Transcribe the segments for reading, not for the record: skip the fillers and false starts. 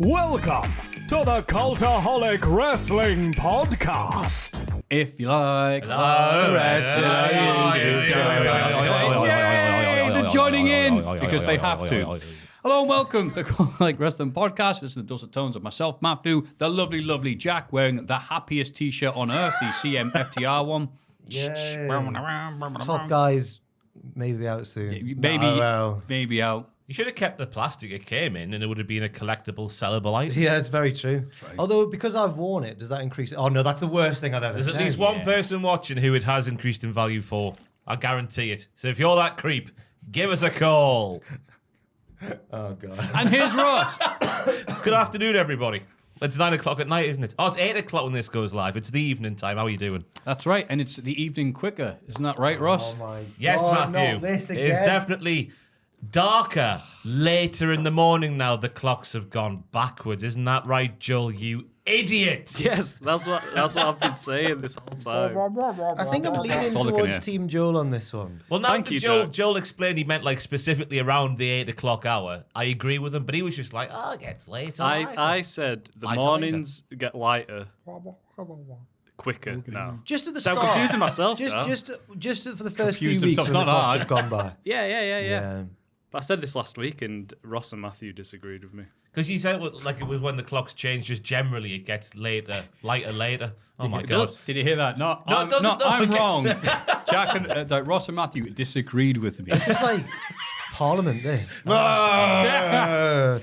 Welcome to the Cultaholic Wrestling Podcast. If you like wrestling, they're joining in because they have to. Hello and welcome to the Cultaholic Wrestling Podcast. This is the dulcet tones of myself, Maffew, the lovely, lovely Jack, wearing the happiest t-shirt on earth, the CMFTR one. Yay. Top guys, maybe out soon. Maybe out. You should have kept the plastic it came in, and it would have been a collectible, sellable item. Yeah, it's very true. Right. Although, because I've worn it, does that increase it? Oh, no, that's the worst thing I've ever There's said. at least one person watching who it has increased in value for. I guarantee it. So if you're that creep, give us a call. Oh, God. And here's Ross. Good afternoon, everybody. It's 9 o'clock at night, isn't it? Oh, it's 8 o'clock when this goes live. It's the evening time. How are you doing? That's right, and it's the evening quicker. Isn't that right, Ross? Oh, my Yes, God, Maffew. not this again. It's definitely darker later in the morning now. The clocks have gone backwards. Isn't that right, Joel, you idiot? Yes, that's what I've been saying this whole time. I think I'm leaning towards Team Joel on this one. Well, now Thank that you, Joel explained he meant like specifically around the 8 o'clock hour, I agree with him, but he was just like, oh, it gets later. I said the Lighter, mornings get lighter quicker now. Just at the So start. I'm confusing myself now. Just for the first few Confuse weeks themselves, when the not clocks hard. have gone by. Yeah. But I said this last week, and Ross and Maffew disagreed with me. Because he said like it was when the clocks change, just generally it gets lighter later. Oh my It God. does. Did you hear that? No, No, it doesn't, no, I'm okay. wrong. Jack and Ross and Matthew disagreed with me. It's just like Parliament, this.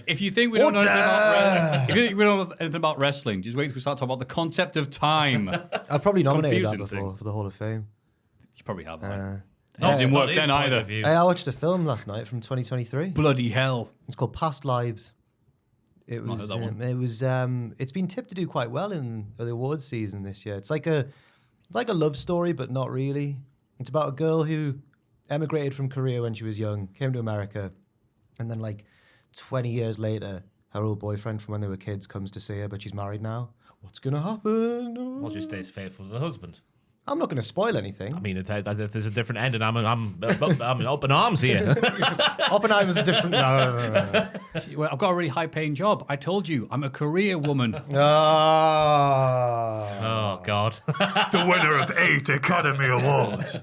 If you think we don't know anything about wrestling, just wait till we start talking about the concept of time. I've probably nominated that Confusing before thing. for the Hall of Fame. You probably have. Right? No, It didn't not work his then point either. of view. Hey, I watched a film last night from 2023. Bloody hell! It's called Past Lives. It Not was. heard that one. It was. It's been tipped to do quite well in the awards season this year. It's like a love story, but not really. It's about a girl who emigrated from Korea when she was young, came to America, and then like 20 years later, her old boyfriend from when they were kids comes to see her, but she's married now. What's gonna happen? Well, just stays faithful to the husband. I'm not going to spoil anything. I mean, if there's a different ending, I'm in open arms here. Oppenheimer's a different. No. Well, I've got a really high-paying job. I told you, I'm a career woman. Oh God. The winner of 8 Academy Awards.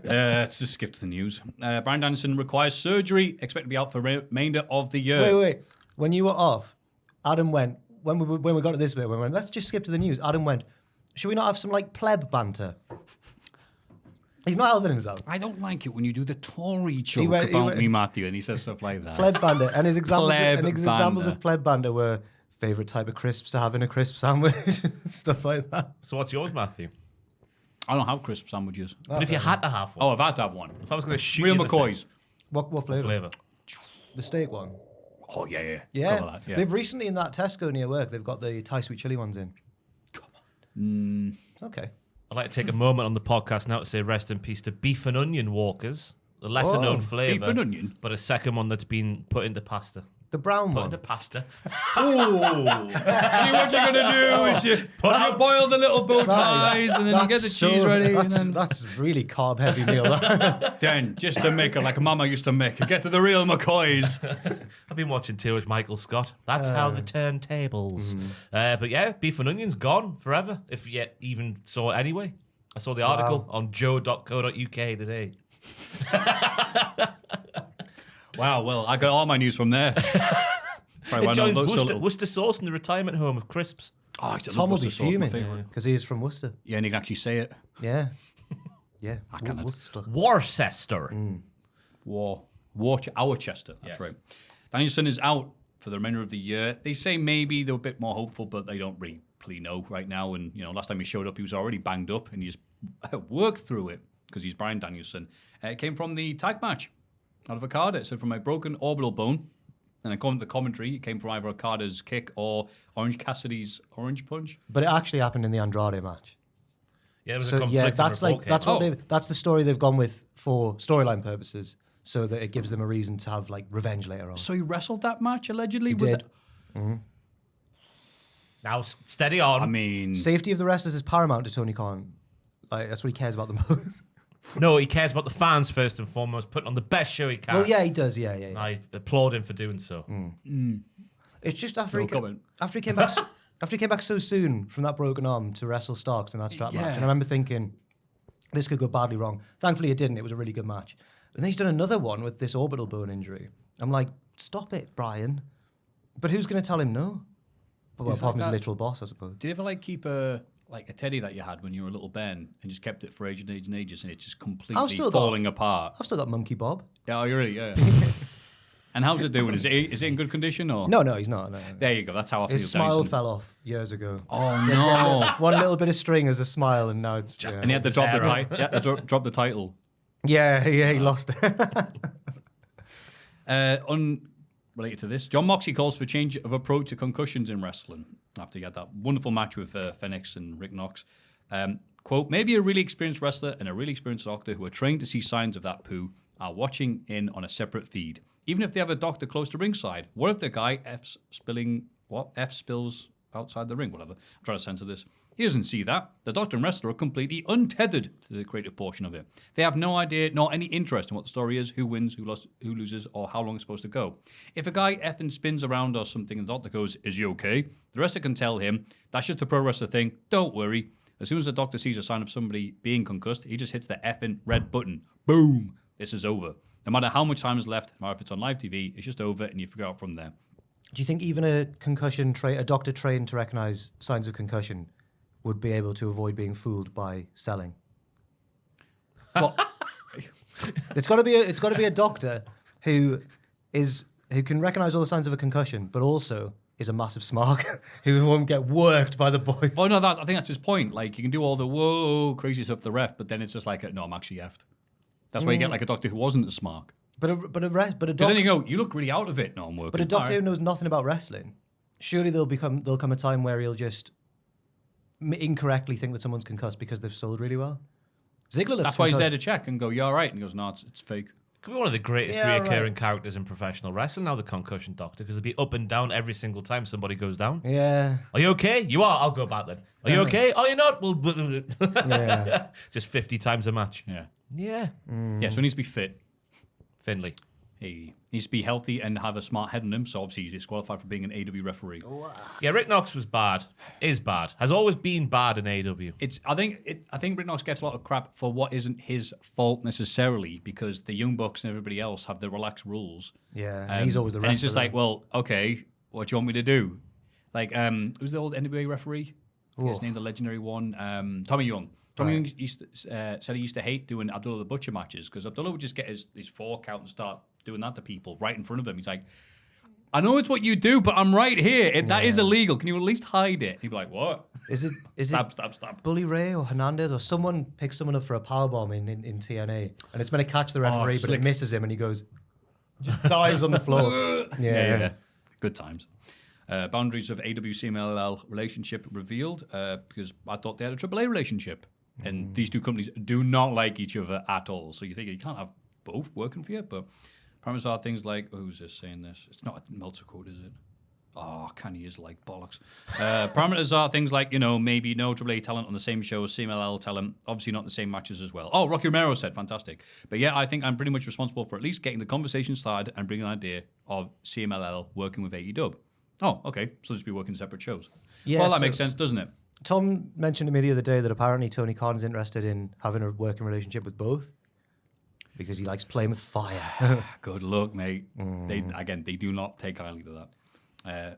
Let's just skip to the news. Bryan Danielson requires surgery. Expect to be out for the remainder of the year. Wait. When you were off, Adam went. When we got to this bit, we went. Let's just skip to the news. Adam went. Should we not have some like pleb banter? He's not helping himself. I don't like it when you do the Tory joke He went- about me, Matthew, and he says stuff like that. Pleb banter, and his examples. Pleb Examples banter. of pleb banter were favorite type of crisps to have in a crisp sandwich, stuff like that. So what's yours, Matthew? I don't have crisp sandwiches. But if you had to have one, Oh, I've had to have one. if I was going to shoot Real you in the McCoy's. What face, flavour? flavour. The steak one. Oh, yeah. Yeah. Cover that, yeah. They've recently in that Tesco near work. They've got the Thai sweet chili ones in. Okay. I'd like to take a moment on the podcast now to say rest in peace to beef and onion walkers, the lesser known flavour. Beef and onion? But a second one that's been put into pasta. The brown Put one. into pasta. See what you're going to do is you boil the little bow ties and then you get the cheese ready. And then, That's really carb heavy meal. then just to make it like Mama used to make it. Get to the real McCoys. I've been watching too much Michael Scott. That's how the turntables. But yeah, beef and onions gone forever. If you even saw it anyway. I saw the article on joe.co.uk today. Wow, well, I got all my news from there. It joins Worcester sauce in the retirement home of crisps. Oh, I used to Tom love will be Worcester sauce, my fuming favourite. because he is from Worcester. Yeah, and you can actually say it. Yeah. Yeah. I cannot. Worcester. Worcester. Worcester. That's Yes. right. Danielson is out for the remainder of the year. They say maybe they're a bit more hopeful, but they don't really know right now. And last time he showed up, he was already banged up, and he's worked through it because he's Bryan Danielson. It came from the tag match out of Okada. So from a broken orbital bone. And according to the commentary, it came from either Okada's kick or Orange Cassidy's orange punch. But it actually happened in the Andrade match. Yeah, it was a So conflicting that's report like that's came what out. that's the story they've gone with for storyline purposes, so that it gives them a reason to have like revenge later on. So he wrestled that match allegedly. He with did. Now, steady on. I mean, Safety of the wrestlers is paramount to Tony Khan. Like that's what he cares about the most. No, he cares about the fans first and foremost, putting on the best show he can. Well, yeah, he does. Yeah. I applaud him for doing so. It's just No after comment. he came back after he came back so soon from that broken arm to wrestle Starks in that strap match, and I remember thinking this could go badly wrong. Thankfully, it didn't. It was a really good match. And then he's done another one with this orbital bone injury. I'm like, stop it, Brian. But who's going to tell him no? Well, apart from his literal boss, I suppose. Did you ever keep a teddy that you had when you were a little Ben and just kept it for ages and ages and ages and it's just completely falling apart? I've still got Monkey Bob. Yeah, you're really, yeah. And how's it doing? Is it in good condition or? No, he's not. No. There you go. That's how I feel. His smile fell off years ago. Oh no! One little bit of string as a smile, and now it's. And he had to drop the title. Yeah, he lost it. Unrelated to this, John Moxley calls for change of approach to concussions in wrestling after he had that wonderful match with Phoenix and Rick Knox. Quote, maybe a really experienced wrestler and a really experienced doctor who are trained to see signs of that poo are watching in on a separate feed. Even if they have a doctor close to ringside, what if the guy F spills outside the ring? Whatever. I'm trying to censor this. He doesn't see that. The doctor and wrestler are completely untethered to the creative portion of it. They have no idea, nor any interest in what the story is, who wins, who loses, or how long it's supposed to go. If a guy effing spins around or something and the doctor goes, is he okay? The wrestler can tell him, that's just a pro wrestler thing, don't worry. As soon as the doctor sees a sign of somebody being concussed, he just hits the effing red button. Boom! This is over. No matter how much time is left, no matter if it's on live TV, it's just over and you figure out from there. Do you think even a doctor trained to recognize signs of concussion would be able to avoid being fooled by selling? Well, It's got to be a doctor who can recognize all the signs of a concussion, but also is a massive smart who won't get worked by the boys. oh no, I think that's his point. Like you can do all the whoa crazy stuff, the ref, but then it's just like, no, I'm actually effed. That's why you get like a doctor who wasn't a smart. But a Because then you go, you look really out of it. No, I'm working. But a doctor who knows nothing about wrestling, surely there'll come a time where he'll just incorrectly think that someone's concussed because they've sold really well. Ziggler looks That's why he's concussed. there to check and go, you all right? And he goes, no, it's fake. Could be one of the greatest Yeah, reoccurring right. characters in professional wrestling now, the concussion doctor, because he'll be up and down every single time somebody goes down. Yeah. Are you okay? You are. I'll go back then. Are you okay? Oh, you're not? Well, Yeah. just 50 times a match. Yeah. Yeah. Yeah, so he needs to be fit. Finley. He needs to be healthy and have a smart head on him. So obviously he's disqualified for being an AEW referee. Yeah, Rick Knox was bad. Is bad. Has always been bad in AEW. I think Rick Knox gets a lot of crap for what isn't his fault necessarily because the Young Bucks and everybody else have the relaxed rules. Yeah, and he's always the And it's just wrestler. like, well, okay, what do you want me to do? Like, who's the old NWA referee? His name, the legendary one, Tommy Young. Tommy Young said he used to hate doing Abdullah the Butcher matches because Abdullah would just get his fork out and start doing that to people right in front of him. He's like, I know it's what you do, but I'm right here. That is illegal. Can you at least hide it? He'd be like, what? Is Stab. it Bully Ray or Hernandez or someone picks someone up for a powerbomb in TNA and it's meant to catch the referee, it's but slick. it misses him and he goes, just dives on the floor. Yeah. Good times. Boundaries of AW CMLL relationship revealed because I thought they had a AAA relationship. And these two companies do not like each other at all. So you think you can't have both working for you. But parameters are things like, who's this saying this? It's not a Meltzer quote, is it? Oh, Kenny is like bollocks. Parameters are things like, maybe no AAA talent on the same show as CMLL talent. Obviously not the same matches as well. Oh, Rocky Romero said, fantastic. But yeah, I think I'm pretty much responsible for at least getting the conversation started and bringing an idea of CMLL working with AEW. Oh, okay. So just be working separate shows. Yeah, well, that so- makes sense, doesn't it? Tom mentioned to me the other day that apparently Tony Khan's interested in having a working relationship with both because he likes playing with fire. Good luck, mate. They do not take kindly to that.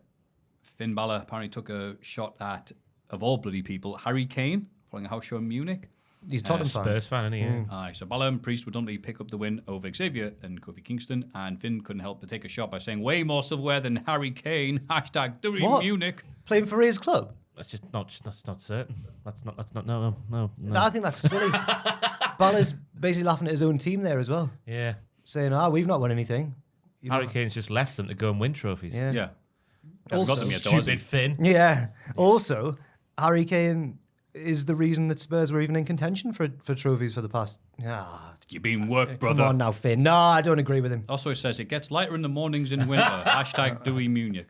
Finn Balor apparently took a shot at, of all bloody people, Harry Kane, following a house show in Munich. He's Tottenham fan. Spurs fan, isn't he? Yeah. Aye, so Balor and Priest would ultimately pick up the win over Xavier and Kofi Kingston, and Finn couldn't help but take a shot by saying way more silverware than Harry Kane. Hashtag WWE What? Munich. Playing for his club? That's not certain. No. No, I think that's silly. Balor's basically laughing at his own team there as well, Yeah. saying, we've not won anything. You've Harry not- Kane's just left them to go and win trophies. Yeah. Yeah. Also- Hasn't got them yet, though, has he? Stupid Finn. Yeah. Also, Harry Kane is the reason that Spurs were even in contention for trophies for the past. You've been worked, brother. Come on now, Finn. No, I don't agree with him. Also, it says it gets lighter in the mornings in winter. Hashtag WWE Munich.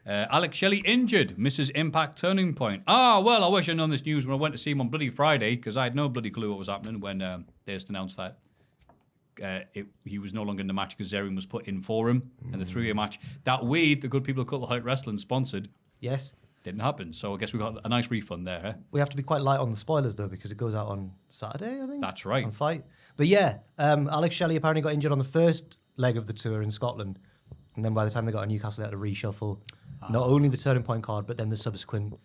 Alex Shelley injured, misses Impact turning point. Well, I wish I'd known this news when I went to see him on bloody Friday because I had no bloody clue what was happening when they just announced that he was no longer in the match because Kazarian was put in for him. And the three-way match that we, the good people of Cultaholic Wrestling, sponsored, Yes. didn't happen. So I guess we got a nice refund there. Eh? We have to be quite light on the spoilers, though, because it goes out on Saturday, I think. That's right. On Fight. But yeah, Alex Shelley apparently got injured on the first leg of the tour in Scotland. And then by the time they got to Newcastle, they had to reshuffle not only the Turning Point card, but then the subsequent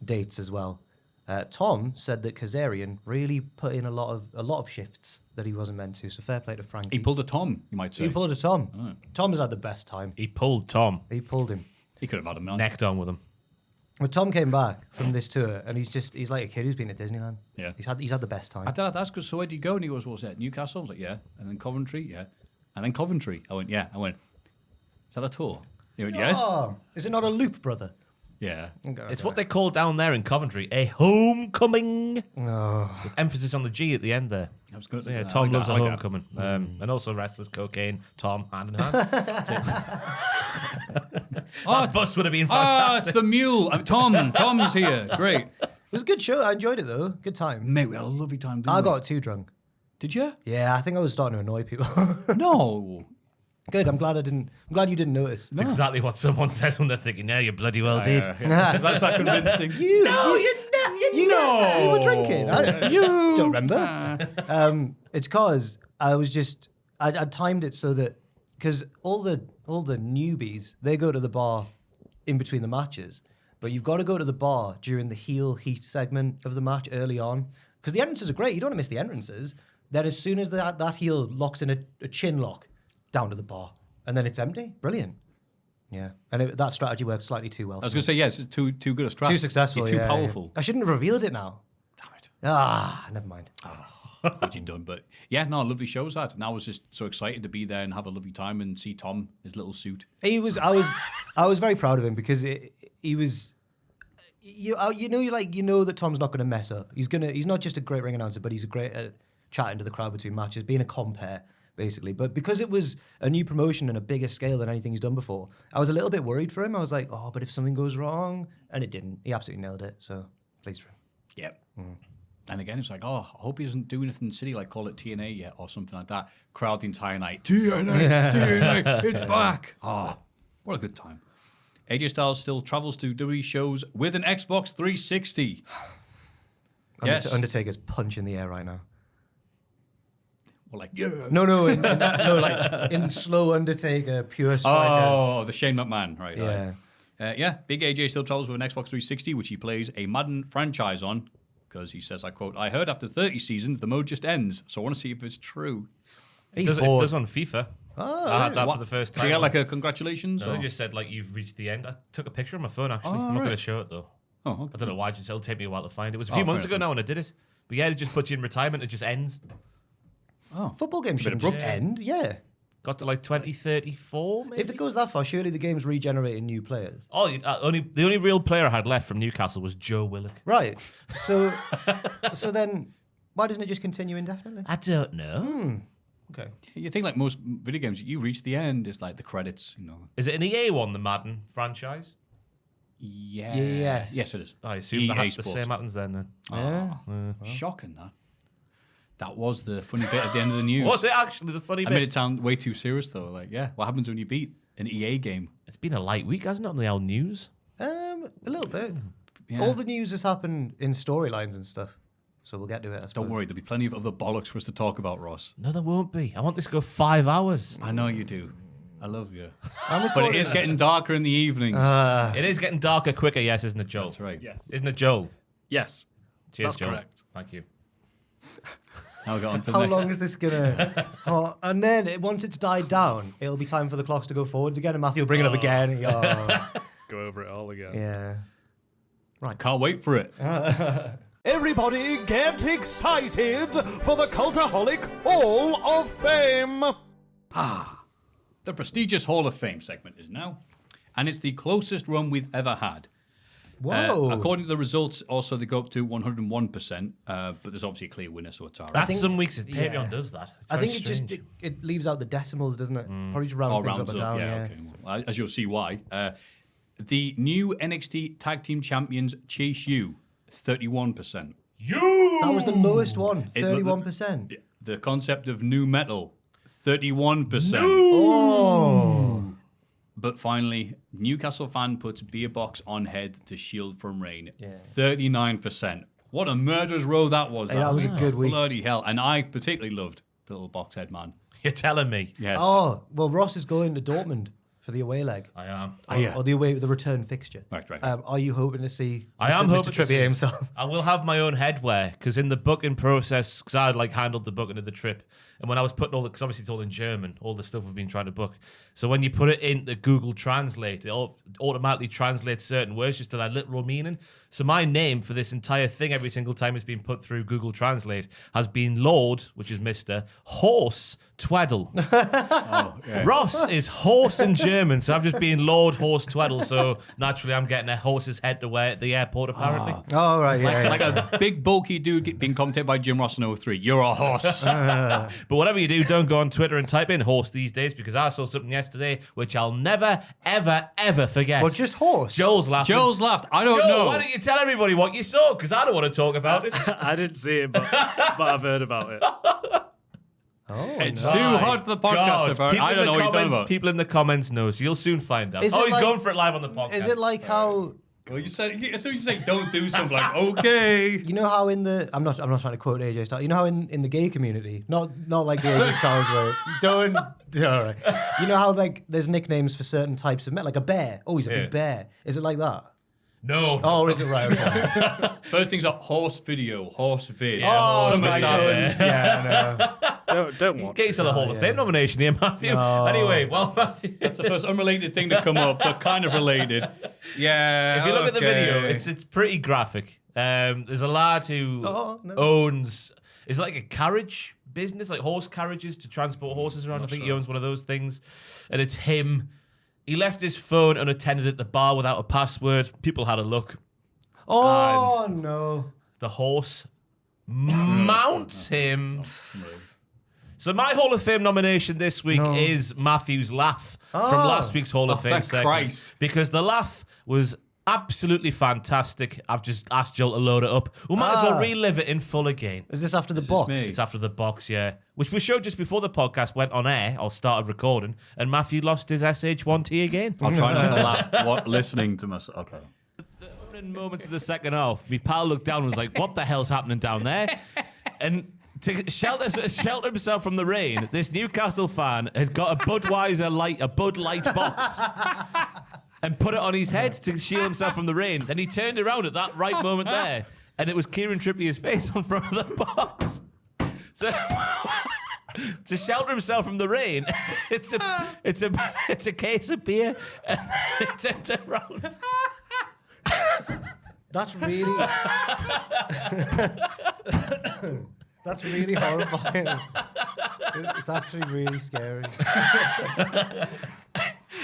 dates as well. Tom said that Kazarian really put in a lot of shifts that he wasn't meant to. So fair play to Frankie. He pulled a Tom, you might say. He pulled a Tom. Tom has had the best time. He pulled Tom. He pulled him. He could have had him on. Necked on with him. Well, Tom came back from this tour, and he's like a kid who's been at Disneyland. Yeah. He's had the best time. I thought that's because so where'd you go? And he goes, what was that? Newcastle? I was like, yeah. And then Coventry? Yeah. And then Coventry. I went, yeah. I went, is that a tour? He went, yes. Oh, is it not a loop, brother? Yeah. It's what they call down there in Coventry a homecoming. Oh. With emphasis on the G at the end there. That was good. So yeah, I Tom like loves that. a I like homecoming. And also wrestlers, cocaine, Tom, hand in hand. That bus would have been Ah, it's fantastic. the mule. Tom's here. Great. It was a good show. I enjoyed it, though. Good time. Mate, we had a lovely time doing I it. got too drunk. Did you? Yeah, I think I was starting to annoy people. No. Good. I'm glad you didn't notice. That's exactly what someone says when they're thinking, yeah, you bloody well did. That's not convincing. You were drinking. You don't remember. It's cause I timed it so that because all the newbies, they go to the bar in between the matches, but you've got to go to the bar during the heel heat segment of the match early on because the entrances are great. You don't want to miss the entrances. Then as soon as that heel locks in a chin lock, down to the bar, and then it's empty. Brilliant. Yeah, and that strategy worked slightly too well. I was going to say, yes, it's too good a strat. too successful. You're too yeah, powerful. Yeah. I shouldn't have revealed it now. Damn it. Never mind. What you done? But yeah, no, lovely shows that. And I was just so excited to be there and have a lovely time and see Tom, his little suit. I was very proud of him because he was. You know that Tom's not going to mess up. He's not just a great ring announcer, but he's great at chatting to the crowd between matches, being a compere. Basically, but because it was a new promotion and a bigger scale than anything he's done before, I was a little bit worried for him. I was like, oh, but if something goes wrong, and it didn't. He absolutely nailed it. So pleased for him. Yep. And again, it's like, oh, I hope he doesn't do anything silly like call it TNA yet or something like that. Crowd the entire night. TNA, it's back. Oh, what a good time. AJ Styles still travels to WWE shows with an Xbox 360. Yes. Undertaker's punch in the air right now. Well, like, yeah. No, like in slow Undertaker, pure striker. Oh, the Shane McMahon, right? Yeah. Yeah, Big AJ still travels with an Xbox 360, which he plays a Madden franchise on, because he says, I quote, I heard after 30 seasons, the mode just ends, so I want to see if it's true. It does on FIFA. Oh, I had that What? for the first Did time. you get like a congratulations? No, or? they just said, like, you've reached the end. I took a picture on my phone, actually. Oh, I'm not going right. to show it, though. Oh, okay. I don't know why. It'll take me a while to find it. It was a few Oh, months fair ago enough. now when I did it. But yeah, it just puts you in retirement. It just ends. Oh. Football games shouldn't abrupt. just end. Yeah. Got to like 2034, maybe? If it goes that far, surely the game's regenerating new players. Oh, the only real player I had left from Newcastle was Joe Willock. Right. So then why doesn't it just continue indefinitely? I don't know. Okay. You think like most video games, you reach the end, it's like the credits, you know. Is it an EA one, the Madden franchise? Yeah. Yes. Yes, it is. I assume EA the Sports. same happens then. Yeah. Shocking, that. That was the funny bit at the end of the news. Was it actually the funny I bit? made it sound way too serious, though. Like, yeah, what happens when you beat an EA game? It's been a light week, hasn't it, on the old news? A little bit. Yeah. All the news has happened in storylines and stuff. So we'll get to it, I suppose. Don't worry, there'll be plenty of other bollocks for us to talk about, Ross. No, there won't be. I want this to go 5 hours. I know you do. I love you. I'm But it recording is it. getting darker in the evenings. It is getting darker quicker, yes, isn't it, Joel? That's right. Yes. Isn't it, Joel? Yes. Cheers, That's Joel. correct. Thank you. Now we'll get on to the How next. long is this gonna? And then once it's died down, it'll be time for the clocks to go forwards again, and Maffew will bring it up again. Go over it all again. Yeah. Can't wait for it. Everybody get excited for the Cultaholic Hall of Fame! The prestigious Hall of Fame segment is now, and it's the closest run we've ever had. Whoa. According to the results, also they go up to 101%, but there's obviously a clear winner, so it's all right. That's some weeks Patreon yeah. does that. It's I very think it just strange. it leaves out the decimals, doesn't it? Probably just rounds All things rounds up up, or down. yeah, okay. Well, as you'll see why. The new NXT Tag Team Champions Chase U, 31%. That was the lowest one, It- 31%. The concept of new metal, 31%. Oh. But finally, Newcastle fan puts beer box on head to shield from rain. Yeah. 39%. What a murderer's row that was. Hey, that was a good week. Bloody hell. And I particularly loved the little box head man. You're telling me. Yes. Oh, well, Ross is going to Dortmund for the away leg. I am. Or the return fixture. Right. Are you hoping to see I am hoping Mr. to see Trippier it. himself? I will have my own headwear because in the booking process, because I handled the booking of the trip, and when I was putting because obviously it's all in German, all the stuff we've been trying to book. So when you put it into Google Translate, it automatically translates certain words just to their literal meaning. So my name for this entire thing, every single time it's been put through Google Translate, has been Lord, which is Mr. Horse Tweddle. Ross is horse in German, so I've just been Lord Horse Tweddle. So naturally, I'm getting a horse's head to wear at the airport, apparently. Oh, right, yeah. Like a big bulky dude being commented by Jim Ross in 03. You're a horse. But whatever you do, don't go on Twitter and type in horse these days, because I saw something yesterday which I'll never, ever, ever forget. Well, just horse. Joel's laughing. Joel's laughed. I don't Joel, know. why don't you tell everybody what you saw? Because I don't want to talk about it. I didn't see it, but I've heard about it. Oh, It's no. too hard for the podcast. About. I don't know what you're talking about. People in the comments know, so you'll soon find out. Is it He's like- going for it live on the podcast. Is it like how... Well, you said as soon as you say don't do something, like okay. You know how in the... I'm not trying to quote AJ Styles. You know how in the gay community, not like the AJ Styles way. Don't... All right. You know how like there's nicknames for certain types of men, like a bear. Oh, he's a big bear. Is it like that? No. Oh, is it right? Okay. First thing's up horse video, horse vid. Oh, Something's right, happened. yeah, no. Don't watch. Get yourself a Hall of Fame nomination here, Maffew. No. Anyway, well, Maffew. That's the first unrelated thing to come up, but kind of related. Yeah. If you look at the video, okay. it's pretty graphic. There's a lad who owns... It's like a carriage business, like horse carriages to transport horses around. I think he owns one of those things. And it's him. He left his phone unattended at the bar without a password. People had a look. Oh, no. The horse mounts him. So my Hall of Fame nomination this week is Maffew's laugh from last week's Hall of Fame thank segment. Christ. Because the laugh was absolutely fantastic. I've just asked Joel to load it up. We might as well relive it in full again. Is this after the box? me. It's after the box, yeah. Which we showed just before the podcast went on air or started recording, and Maffew lost his SH1T again. I'll try not to laugh listening to myself. Okay. The opening moments of the second half, my pal looked down and was like, what the hell's happening down there? And to shelter himself from the rain, this Newcastle fan had got a Bud Light box and put it on his head to shield himself from the rain. Then he turned around at that right moment there, and it was Kieran Trippier's face on front of the box. So to shelter himself from the rain, it's a case of beer, and then he turned around. That's really... That's really horrifying. It's actually really scary.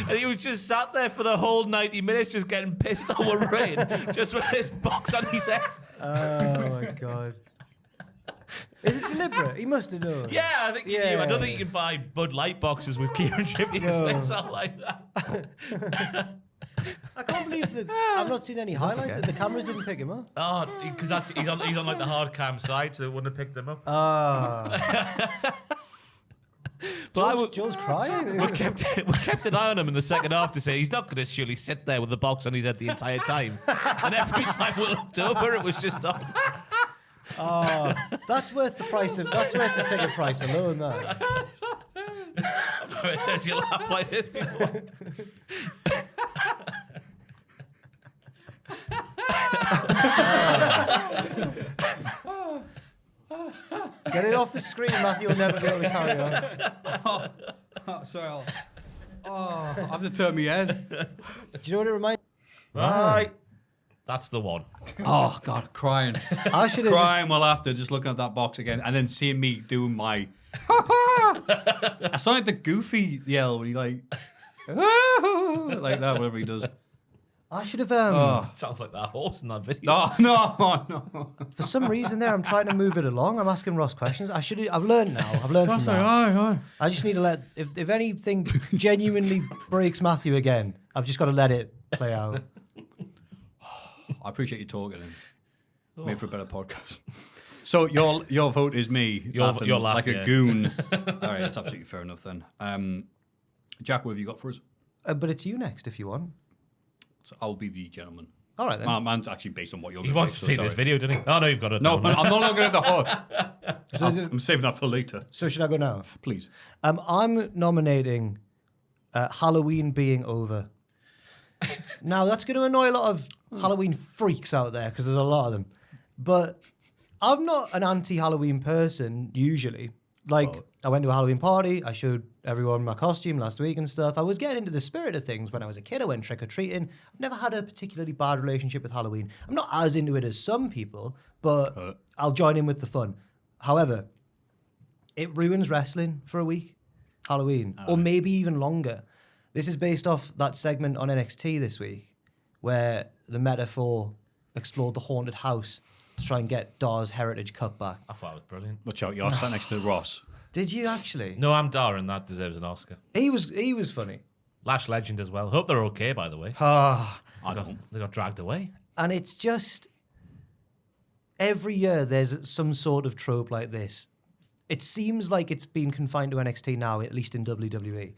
And he was just sat there for the whole 90 minutes just getting pissed on with rain, just with this box on his head. Oh, my God. Is it deliberate? He must have known. Yeah, I think he knew. I don't think you can buy Bud Light boxes with Kieran Trippier's face out like that. I can't believe that I've not seen any highlights. The cameras didn't pick him up. Oh, because he's on like the hard cam side, so they wouldn't have picked him up. But Joel's crying. We kept an eye on him in the second half to say he's not going to surely sit there with the box on his head the entire time. And every time we looked over, it was just on. Oh, that's worth the price of. That's worth the ticket price alone. That. I've never heard you laugh like this before. Get it off the screen, Maffew. You'll never be able to carry on. Sorry. I have to turn my head. Do you know what it reminds? Right. That's the one. Oh, God, crying. I should have. Crying while after just looking at that box again and then seeing me doing my... I sound like the Goofy yell when he like that, whatever he does. I should have. Sounds like that horse in that video. No. For some reason, there, I'm trying to move it along. I'm asking Ross questions. I've learned now. I've learned from that. Aye. I just need to let. If anything genuinely breaks Maffew again, I've just got to let it play out. I appreciate you talking and made for a better podcast. So your vote is me. Your laugh, like yeah. a goon. All right, that's absolutely fair enough then. Jack, what have you got for us? But it's you next if you want. So I'll be the gentleman. All right, then. Mine's actually based on what you're He going wants to see this video, doesn't he? Oh, no, you've got it. No, down I'm there. no longer at the horse. So is it- I'm saving that for later. So should I go now? Please. I'm nominating Halloween being over. Now, that's going to annoy a lot of Halloween freaks out there because there's a lot of them. But I'm not an anti-Halloween person, usually. Like, I went to a Halloween party. I showed everyone my costume last week and stuff. I was getting into the spirit of things when I was a kid. I went trick-or-treating. I've never had a particularly bad relationship with Halloween. I'm not as into it as some people, but I'll join in with the fun. However, it ruins wrestling for a week, Halloween, or maybe even longer. This is based off that segment on NXT this week where the Metaphor explored the haunted house to try and get Dar's Heritage Cup back. I thought it was brilliant. Watch out, you're sat next to Ross. Did you actually? No, I'm Dar, and that deserves an Oscar. He was funny. Lash Legend as well. Hope they're okay, by the way. Ah, I don't. They got dragged away. and it's just every year there's some sort of trope like this. It seems like it's been confined to NXT now, at least in WWE.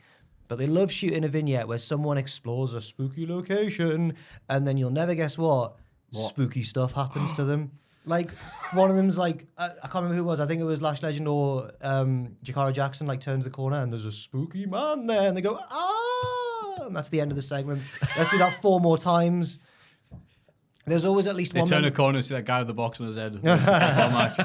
But they love shooting a vignette where someone explores a spooky location, and then you'll never guess what? Spooky stuff happens to them. Like, one of them's like, I can't remember who it was. I think it was Lash Legend or Jakara Jackson, like, turns the corner and there's a spooky man there. And they go, ah! And that's the end of the segment. Let's do that 4 more times. There's always at least They one turn a member. corner, see that guy with the box on his head. Match.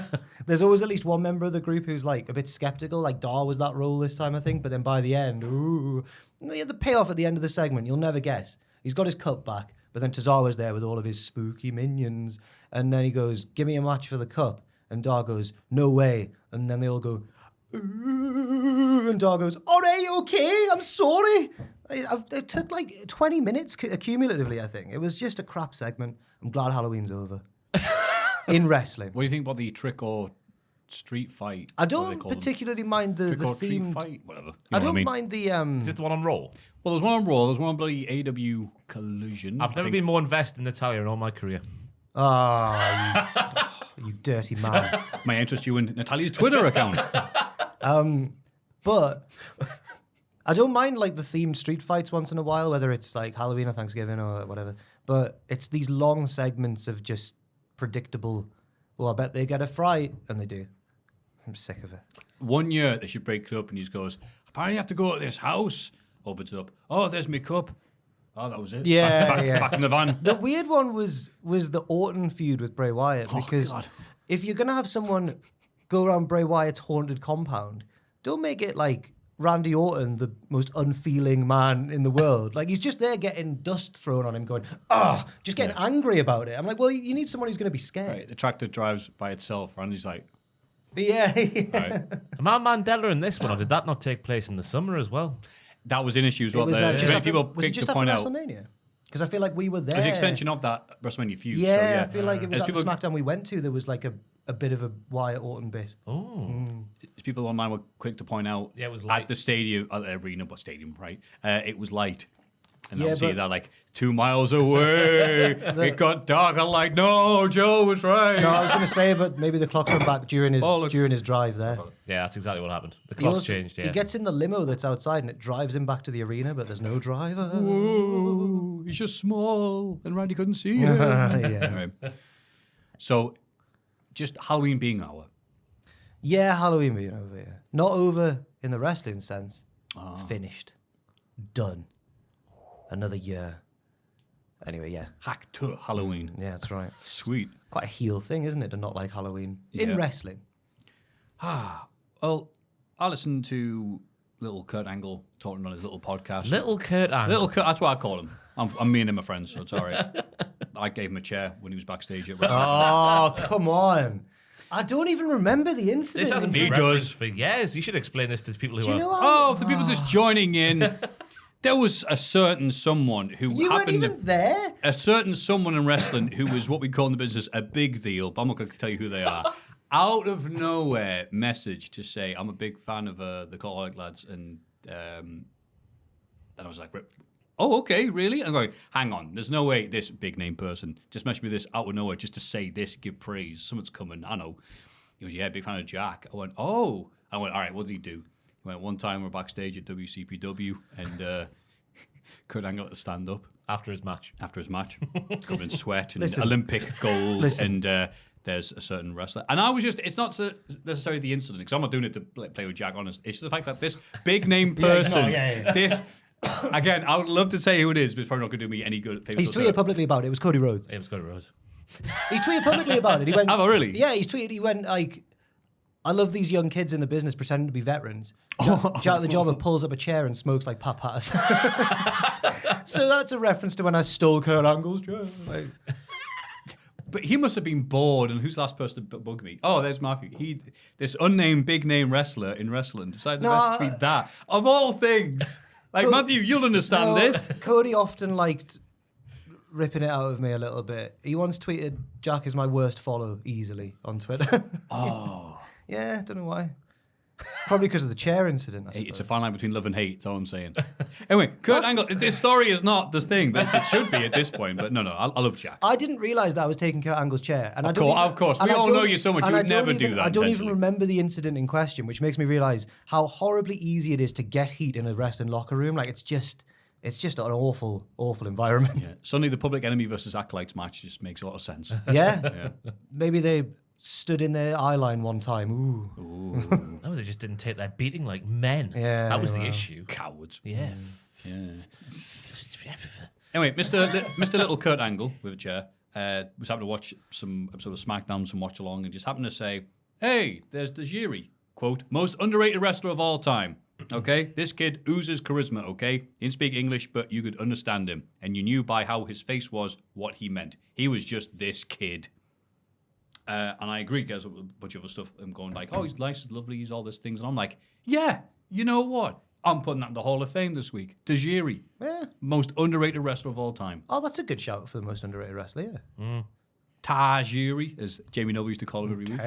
There's always at least one member of the group who's like a bit skeptical. Like Dar was that role this time, I think. But then by the end, ooh, the payoff at the end of the segment, you'll never guess. He's got his cup back, but then Tozawa's there with all of his spooky minions, and then he goes, "Give me a match for the cup," and Dar goes, "No way," and then they all go, ooh, and Dar goes, "All right, okay, I'm sorry." It took like 20 minutes cumulatively, I think. It was just a crap segment. I'm glad Halloween's over. In wrestling. What do you think about the trick or street fight? I What do they don't call them? particularly mind the Trick or treat theme. fight, whatever. You know I what don't mean? mind the Is this the one on Raw? Well, there's one on Raw. There's one on bloody AEW Collision. I've never been more invested in Natalia in all my career. Ah, you dirty man. May interest you in Natalia's Twitter account. But I don't mind like the themed street fights once in a while, whether it's like Halloween or Thanksgiving or whatever. But it's these long segments of just predictable. Oh, I bet they get a fright, and they do. I'm sick of it. 1 year they should break it up, and he just goes, "Apparently, you have to go to this house." Opens it up. Oh, there's my cup. Oh, that was it. Yeah, back, yeah. Back in the van. The weird one was the Orton feud with Bray Wyatt, because God. if you're gonna have someone go around Bray Wyatt's haunted compound, don't make it like Randy Orton, the most unfeeling man in the world. Like, he's just there getting dust thrown on him, going, just getting angry about it. I'm like, well, you need someone who's going to be scared. Right, the tractor drives by itself, and he's like, Yeah. right. Am I Mandela in this one, or did that not take place in the summer as well? That was an issue as It well. was There. just Many after, people was it quick just to after point out. WrestleMania? Because I feel like we were there. It was an extension of that WrestleMania feud. Yeah, so, yeah. I feel like it was As at the people- SmackDown we went to, there was like a bit of a Wyatt Orton bit. Oh. People online were quick to point out. Yeah, it was at light. the stadium, at the arena, but stadium, right? It was light. And Yeah, obviously but- they're like 2 miles away. It got dark. I'm like, no, Joe was right. No, I was going to say, but maybe the clocks went back during his drive there. Yeah, that's exactly what happened. The He clock's also- changed, yeah. He gets in the limo that's outside and it drives him back to the arena, but there's no driver. Whoa, he's just small, and Randy couldn't see him. Yeah. Anyway. So, just Halloween being our. Yeah, Halloween being over here. Not over in the wrestling sense. Finished. Done. Another year. Anyway, yeah. Hack to Halloween. Yeah, that's right. Sweet. Quite a heel thing, isn't it, to not like Halloween? In Yeah. wrestling. Well, I listened to little Kurt Angle talking on his little podcast. Little Kurt Angle. Little Kurt, that's what I call him. I'm me and him are friends, so it's all right. I gave him a chair when he was backstage at wrestling. Oh, come on. I don't even remember the incident. This hasn't He been does. referenced for years. You should explain this to people who Do you are... know what? Oh, for the people just joining in, there was a certain someone who You weren't happened even there? a certain someone in wrestling who was what we call in the business a big deal, but I'm not going to tell you who they are. Out of nowhere, message to say, I'm a big fan of the Cultaholic lads, and I was like, oh, okay, really? I'm going, hang on, there's no way this big name person just messaged me this out of nowhere just to say this, give praise. Someone's coming, I know. He goes, yeah, big fan of Jack. I went, oh. I went, all right, what did he do? He went, one time we're backstage at WCPW and Kurt Angle had to stand up. After his match. Covered in sweat and Listen. Olympic gold. Listen. And there's a certain wrestler. And I was just, it's not necessarily the incident, because I'm not doing it to play with Jack, honest. It's just the fact that this big name person, this, again, I would love to say who it is, but it's probably not going to do me any good. He's tweeted publicly about it. It was Cody Rhodes. It was Cody Rhodes. He's tweeted publicly about it. He went, Have I really? Yeah, he's tweeted. He went like, I love these young kids in the business pretending to be veterans. Jack the Jobber pulls up a chair and smokes like Pat Patterson. So that's a reference to when I stole Kurt Angle's chair. Like, But he must have been bored, and who's the last person to bug me? Oh, there's Maffew. This unnamed big name wrestler in wrestling decided to tweet that. Of all things. Like, Matthew, you'll understand this. Cody often liked ripping it out of me a little bit. He once tweeted, Jack is my worst follow easily on Twitter. Oh. Yeah, don't know why. Probably because of the chair incident. I Hey, it's a suppose. fine line between love and hate, that's all I'm saying. Anyway, Kurt Angle, this story is not the thing, but it should be at this point. But no, I love Jack. I didn't realise that I was taking Kurt Angle's chair. And Of course. We all know you so much, you would never do that I don't even intentionally. remember the incident in question, which makes me realise how horribly easy it is to get heat in a wrestling locker room. Like, it's just an awful, awful environment. Yeah. Suddenly the Public Enemy versus Acolytes match just makes a lot of sense. Yeah. Maybe they stood in their eye line one time. Ooh. No, they just didn't take their beating like men. Yeah, that was the well. issue. Cowards. Yeah. Yeah. Anyway, Mr. Little Kurt Angle with a chair was having to watch some episode of SmackDown, some watch along, and just happened to say, "Hey, there's Tajiri, quote, most underrated wrestler of all time. Okay, this kid oozes charisma. Okay, he didn't speak English, but you could understand him, and you knew by how his face was what he meant. He was just this kid." And I agree, guys, with a bunch of other stuff. I'm going like, oh, he's nice, he's lovely, he's all these things. And I'm like, yeah, you know what? I'm putting that in the Hall of Fame this week. Tajiri, Yeah. most underrated wrestler of all time. Oh, that's a good shout for the most underrated wrestler, yeah. Tajiri, as Jamie Noble used to call him every week.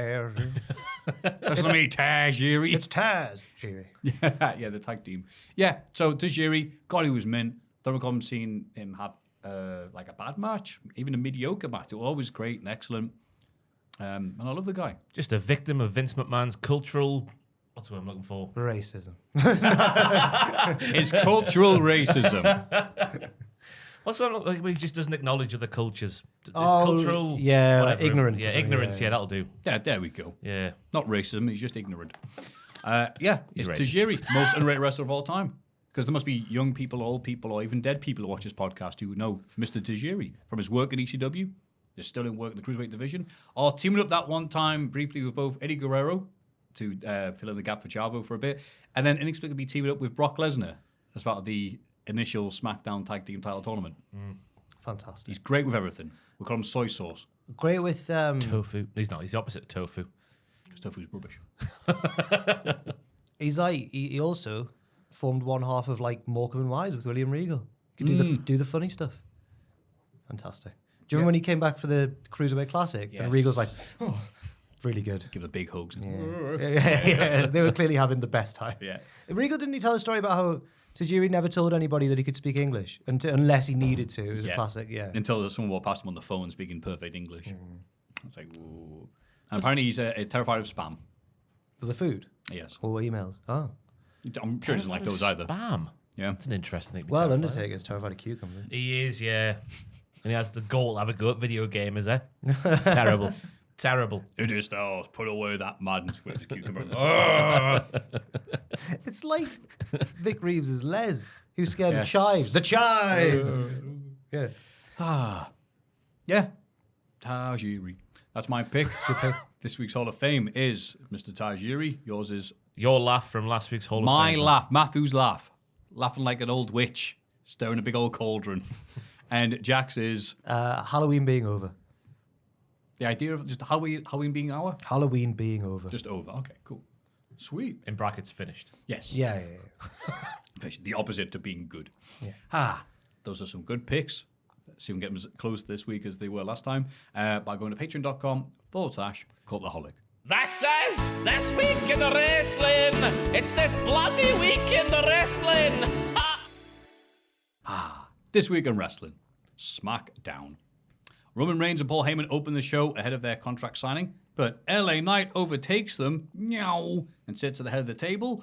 That's not me, Tajiri. It's Taz, Jerry. Yeah, the tag team. Yeah, so Tajiri, God, he was mint. Don't recall seeing him have like a bad match, even a mediocre match. It was always great and excellent. And I love the guy. Just a victim of Vince McMahon's cultural. What's the word I'm looking for? Racism. His cultural racism. What's the word? Like, he just doesn't acknowledge other cultures. Oh, cultural. yeah, whatever. ignorance or Yeah, something, ignorance. yeah. Yeah, that'll do. Yeah, there we go. Yeah. Not racism, he's just ignorant. Yeah, He's it's racist. Tajiri, most underrated wrestler of all time. Because there must be young people, old people, or even dead people who watch this podcast who would know Mr. Tajiri from his work at ECW. They're still in work in the Cruiserweight division. Or teaming up that one time briefly with both Eddie Guerrero to fill in the gap for Chavo for a bit. And then inexplicably teaming up with Brock Lesnar as part of the initial SmackDown Tag Team title tournament. Fantastic. He's great with everything. We call him soy sauce. Great with... Tofu. He's not. He's the opposite of tofu. Because tofu's rubbish. He's like... He also formed one half of like Morecambe and Wise with William Regal. He could do the funny stuff. Fantastic. Do you remember when he came back for the Cruiserweight Classic? Yes. And Regal's like, oh, really good. Give the big hugs. Yeah. They were clearly having the best time. Yeah. Regal, didn't he tell a story about how Tajiri never told anybody that he could speak English unless he needed to? It was a classic, yeah. Until someone walked past him on the phone speaking perfect English. It's like, whoa. And apparently he's terrified of spam. For the food? Yes. Or emails? Oh. I'm sure he doesn't like those either. Bam. Yeah. That's an interesting thing. to be Well, terrified of. Undertaker's terrified of cucumbers. He is, yeah. And he has the goal to have a go at video gamers, eh? Terrible. Terrible. It is those. Put away that madness with his cucumber. It's like Vic Reeves' Les, who's scared of Yes. chives. The chives! Yeah. Yeah. Tajiri. That's my pick. This week's Hall of Fame is Mr. Tajiri. Yours is Your laugh from last week's Hall of my Fame. laugh. Maffew's laugh. Laughing like an old witch. Stirring a big old cauldron. And Jack's is Halloween being over. the idea of just Halloween being our? Halloween being over. Just over. Okay, cool. Sweet. In brackets, finished. Yes. Yeah. The opposite to being good. Those are some good picks. Let's see if we can get them as close this week as they were last time by going to patreon.com/Cultaholic. This is This Week in the Wrestling. It's this bloody week in the wrestling. This week in wrestling, SmackDown. Roman Reigns and Paul Heyman opened the show ahead of their contract signing. But LA Knight overtakes them, meow, and sits at the head of the table.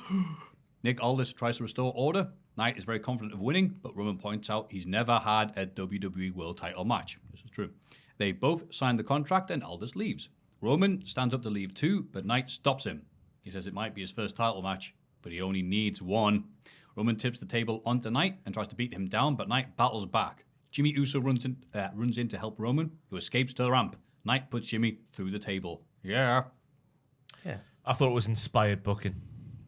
Nick Aldis tries to restore order. Knight is very confident of winning, but Roman points out he's never had a WWE World title match. This is true. They both sign the contract and Aldis leaves. Roman stands up to leave too, but Knight stops him. He says it might be his first title match, but he only needs one. Roman tips the table onto Knight and tries to beat him down, but Knight battles back. Jimmy Uso runs in to help Roman, who escapes to the ramp. Knight puts Jimmy through the table. Yeah. I thought it was inspired booking,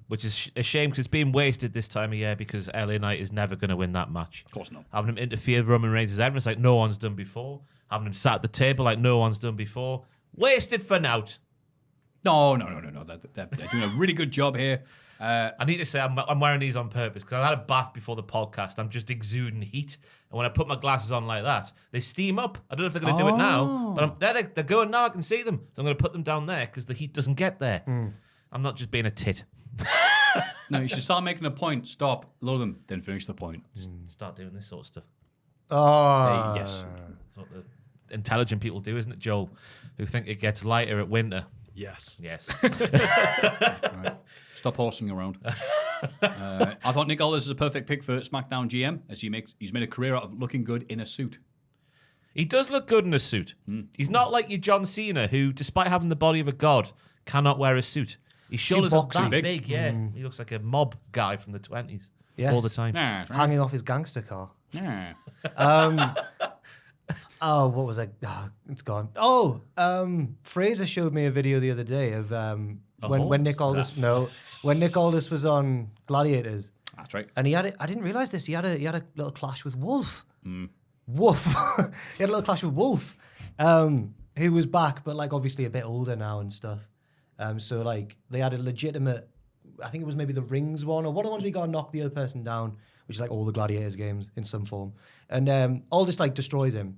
which is a shame because it's being wasted this time of year because LA Knight is never going to win that match. Of course not. Having him interfere with Roman Reigns' entrance like no one's done before. Having him sat at the table like no one's done before. Wasted for now. No. They're doing a really good job here. I need to say I'm wearing these on purpose because I had a bath before the podcast. I'm just exuding heat. And when I put my glasses on like that, they steam up. I don't know if they're going to do it now, but they're going now. I can see them. So I'm going to put them down there because the heat doesn't get there. I'm not just being a tit. No, you should start making a point. Stop, load them, then finish the point. Just start doing this sort of stuff. Oh. Yes. That's what the intelligent people do, isn't it, Joel? Who think it gets lighter at winter. Yes. Right. Stop horsing around. I thought Nick Aldis is a perfect pick for SmackDown GM, as he's made a career out of looking good in a suit. He does look good in a suit. He's not like your John Cena, who, despite having the body of a god, cannot wear a suit. His shoulders are that big, yeah. He looks like a mob guy from the 20s all the time. Nah, Hanging off his gangster car. nah. Oh, what was I? Oh, it's gone. Oh, Fraser showed me a video the other day of when Nick Aldis was on Gladiators. That's right. And he had it. I didn't realize this. He had a little clash with Wolf. Wolf. He had a little clash with Wolf. Who was back, but like obviously a bit older now and stuff. So like they had a legitimate. I think it was maybe the Rings one or one of the ones we got to knock the other person down, which is like all the Gladiators games in some form. And Aldis like destroys him.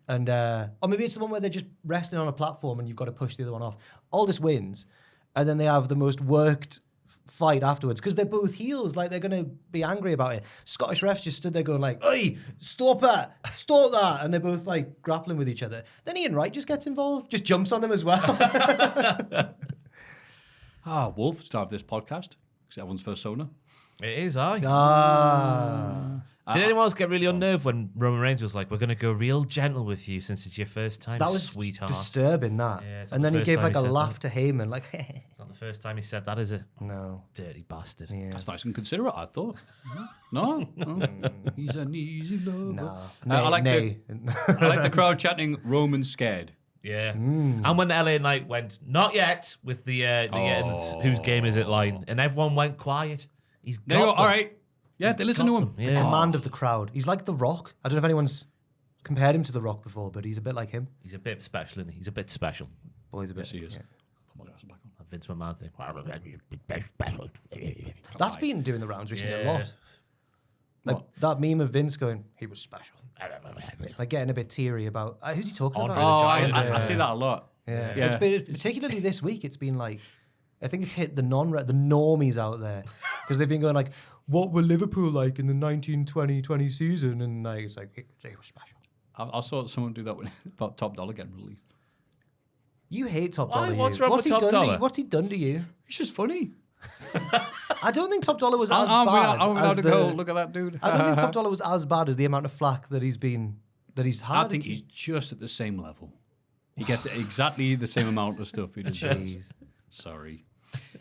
And or maybe it's the one where they're just resting on a platform and you've got to push the other one off. Aldis wins, and then they have the most worked fight afterwards because they're both heels. Like they're going to be angry about it. Scottish refs just stood there going like, "Oi, stop that!" And they're both like grappling with each other. Then Ian Wright just gets involved, just jumps on them as well. Wolf, star of this podcast. It's everyone's first Sona. It is, aye. Ah. Did anyone else get really unnerved when Roman Reigns was like, "We're going to go real gentle with you since it's your first time, That was sweetheart"? disturbing, that. Yeah, it's not and the then he first gave time like he a said laugh that. to Heyman, like, It's not the first time he said that, is it? no. Dirty bastard. Yeah. That's nice and considerate, I thought. No? He's an easy lover. No. I like Nay. I like the crowd chanting, Roman scared. Yeah. And when the LA Knight went, "Not yet," with the whose game is it line, and everyone went quiet. He's got They go, them. all right. Yeah, they listen to him. The command of the crowd. He's like The Rock. I don't know if anyone's compared him to The Rock before, but he's a bit like him. He's a bit special, isn't he? He's a bit special. Boy's a bit. Yes, he is. yeah. Put my glasses back on. Vince McMahon thing. That's been doing the rounds recently a Yeah. lot. Like that meme of Vince going, "He was special." Like getting a bit teary about who's he talking Andre about? the Giant. I see that a lot. Yeah. Yeah. It's been, particularly this week, it's been like, I think it's hit the normies out there because they've been going like, "What were Liverpool like in the 1920 season?" And like, it's like, he was special. I saw someone do that about Top Dollar getting released. You hate Top Why? Dollar. What's you. wrong with he Top done Dollar? What's he done to you? It's just funny. I don't think Top Dollar was as I'm bad. allowed as to go, look at that dude. I don't think Top Dollar was as bad as the amount of flack that he's had. I think he's just at the same level. He gets exactly the same amount of stuff he deserves. Jeez. Sorry.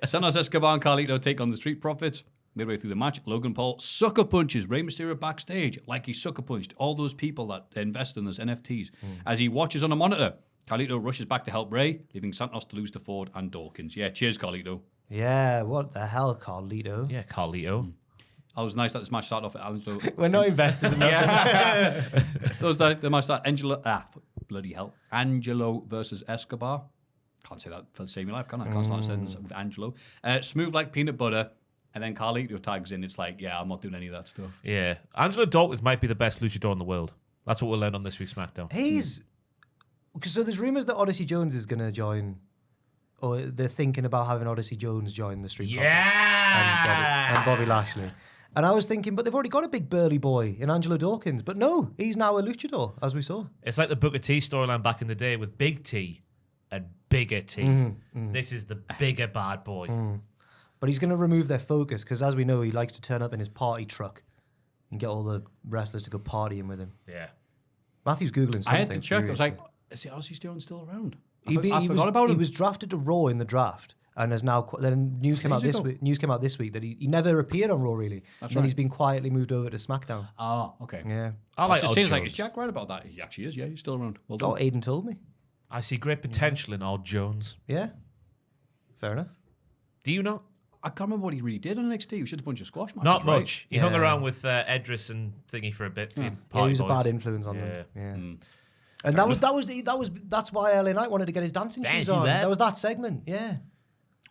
Santos Escobar and Carlito take on the Street Profits. Midway through the match, Logan Paul sucker punches Rey Mysterio backstage like he sucker punched all those people that invest in those NFTs. As he watches on a monitor, Carlito rushes back to help Rey, leaving Santos to lose to Ford and Dawkins. Yeah, cheers, Carlito. Yeah, what the hell, Carlito? Yeah, Carlito. I was nice that this match started off at Angelo. We're not invested in that. The match started bloody hell. Angelo versus Escobar. Can't say that for the same life, can I? Can't start a sentence with Angelo. Smooth like peanut butter. And then Carlito tags in. It's like, yeah, I'm not doing any of that stuff. Yeah. Angelo Dawkins might be the best luchador in the world. That's what we'll learn on this week's SmackDown. So there's rumors that Odyssey Jones is going to join, or they're thinking about having Odyssey Jones join the Street Profits and Bobby Lashley. And I was thinking, but they've already got a big burly boy in Angelo Dawkins. But no, he's now a luchador, as we saw. It's like the Booker T storyline back in the day with Big T and bigger team. This is the bigger bad boy. But he's going to remove their focus because, as we know, he likes to turn up in his party truck and get all the wrestlers to go partying with him. Yeah. Matthew's Googling something. I had to check. I was furiously. like, is the Aussie still around? He forgot about him. He was drafted to Raw in the draft, and has now. Then news came out this week. News came out this week that he never appeared on Raw really. That's and then right. he's been quietly moved over to SmackDown. Oh, okay. Yeah. I like It Odd seems like, Jones. is Jack right about that? He actually is, yeah. He's still around. Well done. Oh, Aiden told me. I see great potential in Odd Jones. Yeah. Fair enough. Do you not? I can't remember what he really did on NXT. He was just a bunch of squash matches, Not right? much. He hung Yeah. around with Edris and Thingy for a bit. being Yeah, party he was a boys. bad influence on them. Yeah. Mm. And that's why LA Knight wanted to get his dancing shoes Dancing on. Lab. That was that segment. Yeah.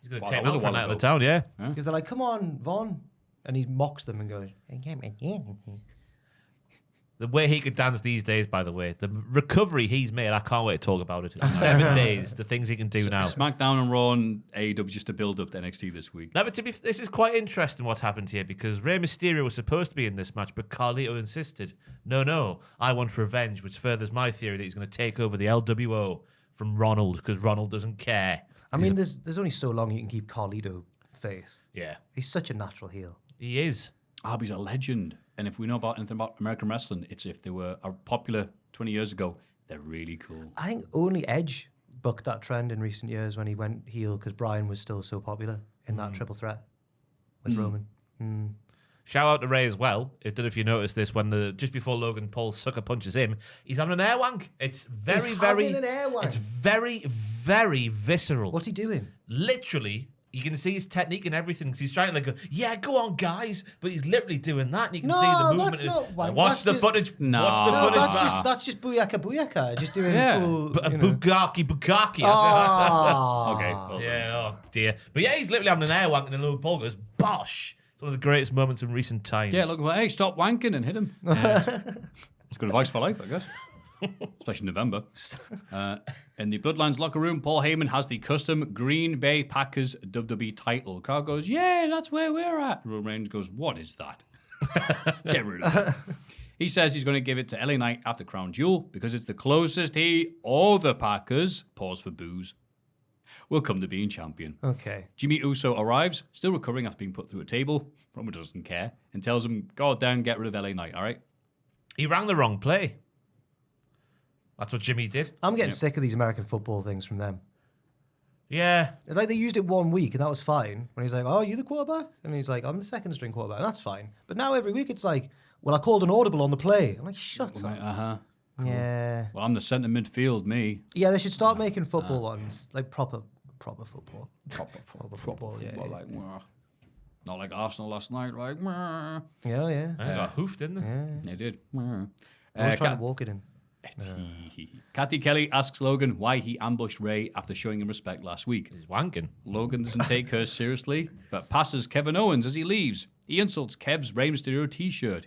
He's going to Wow, take that was one a for a while night of the ago. town, yeah. Because they're like, come on, Vaughn. And he mocks them and goes, The way he could dance these days, by the way, the recovery he's made, I can't wait to talk about it. In 7 days, the things he can do now. SmackDown and Raw and AEW just to build up to NXT this week. No, but this is quite interesting what happened here because Rey Mysterio was supposed to be in this match, but Carlito insisted, no, I want revenge, which furthers my theory that he's going to take over the LWO from Ronald because Ronald doesn't care. I mean, there's only so long you can keep Carlito face. Yeah, He's such a natural heel. he is. He's a legend. And if we know about anything about American wrestling, it's if they were popular 20 years ago, they're really cool. I think only Edge bucked that trend in recent years when he went heel because Bryan was still so popular in that triple threat with Roman. Shout out to Ray as well. I don't know if you noticed this when just before Logan Paul sucker punches him, he's having an air wank. It's very, He's very. having an air wank. It's very, very visceral. What's he doing? Literally, you can see his technique and everything. 'Cause he's trying to go, yeah, go on, guys, but he's literally doing that, and you can see the movement. that's not wank. Watch That's the just- footage. No. Watch the No, footage. that's just booyaka, just doing Yeah. cool. Bukaki. Oh. Okay. Well, Yeah, oh dear. But yeah, he's literally having an air wank, and then Logan Paul goes, bosh. It's one of the greatest moments in recent times. Yeah, look, hey, stop wanking and hit him. It's good advice for life, I guess. Especially in November. In the Bloodlines locker room, Paul Heyman has the custom Green Bay Packers WWE title. Carl goes, yeah, that's where we're at. Roman Reigns goes, what is that? Get rid of it. He says he's going to give it to LA Knight after Crown Jewel because it's the closest he or the Packers, pause for booze, will come to being champion. Okay. Jimmy Uso arrives, still recovering after being put through a table. Roman doesn't care and tells him, go down, get rid of LA Knight, all right? He rang the wrong play. That's what Jimmy did. I'm getting sick of these American football things from them. Yeah. It's like they used it 1 week and that was fine. When he's like, oh, you the quarterback? And he's like, I'm the second string quarterback. And that's fine. But now every week it's like, well, I called an audible on the play. I'm like, shut up. Uh-huh. Yeah. Well, I'm the centre midfield, me. Yeah, they should start making football ones. Like proper football. Proper football, yeah. Like, not like Arsenal last night, like, Yeah, yeah. They got hoofed, didn't they? Yeah. they did. I was trying to walk it in. Kathy Kelly asks Logan why he ambushed Ray after showing him respect last week. He's wanking. Logan doesn't take her seriously, but passes Kevin Owens as he leaves. He insults Kev's Rey Mysterio t-shirt.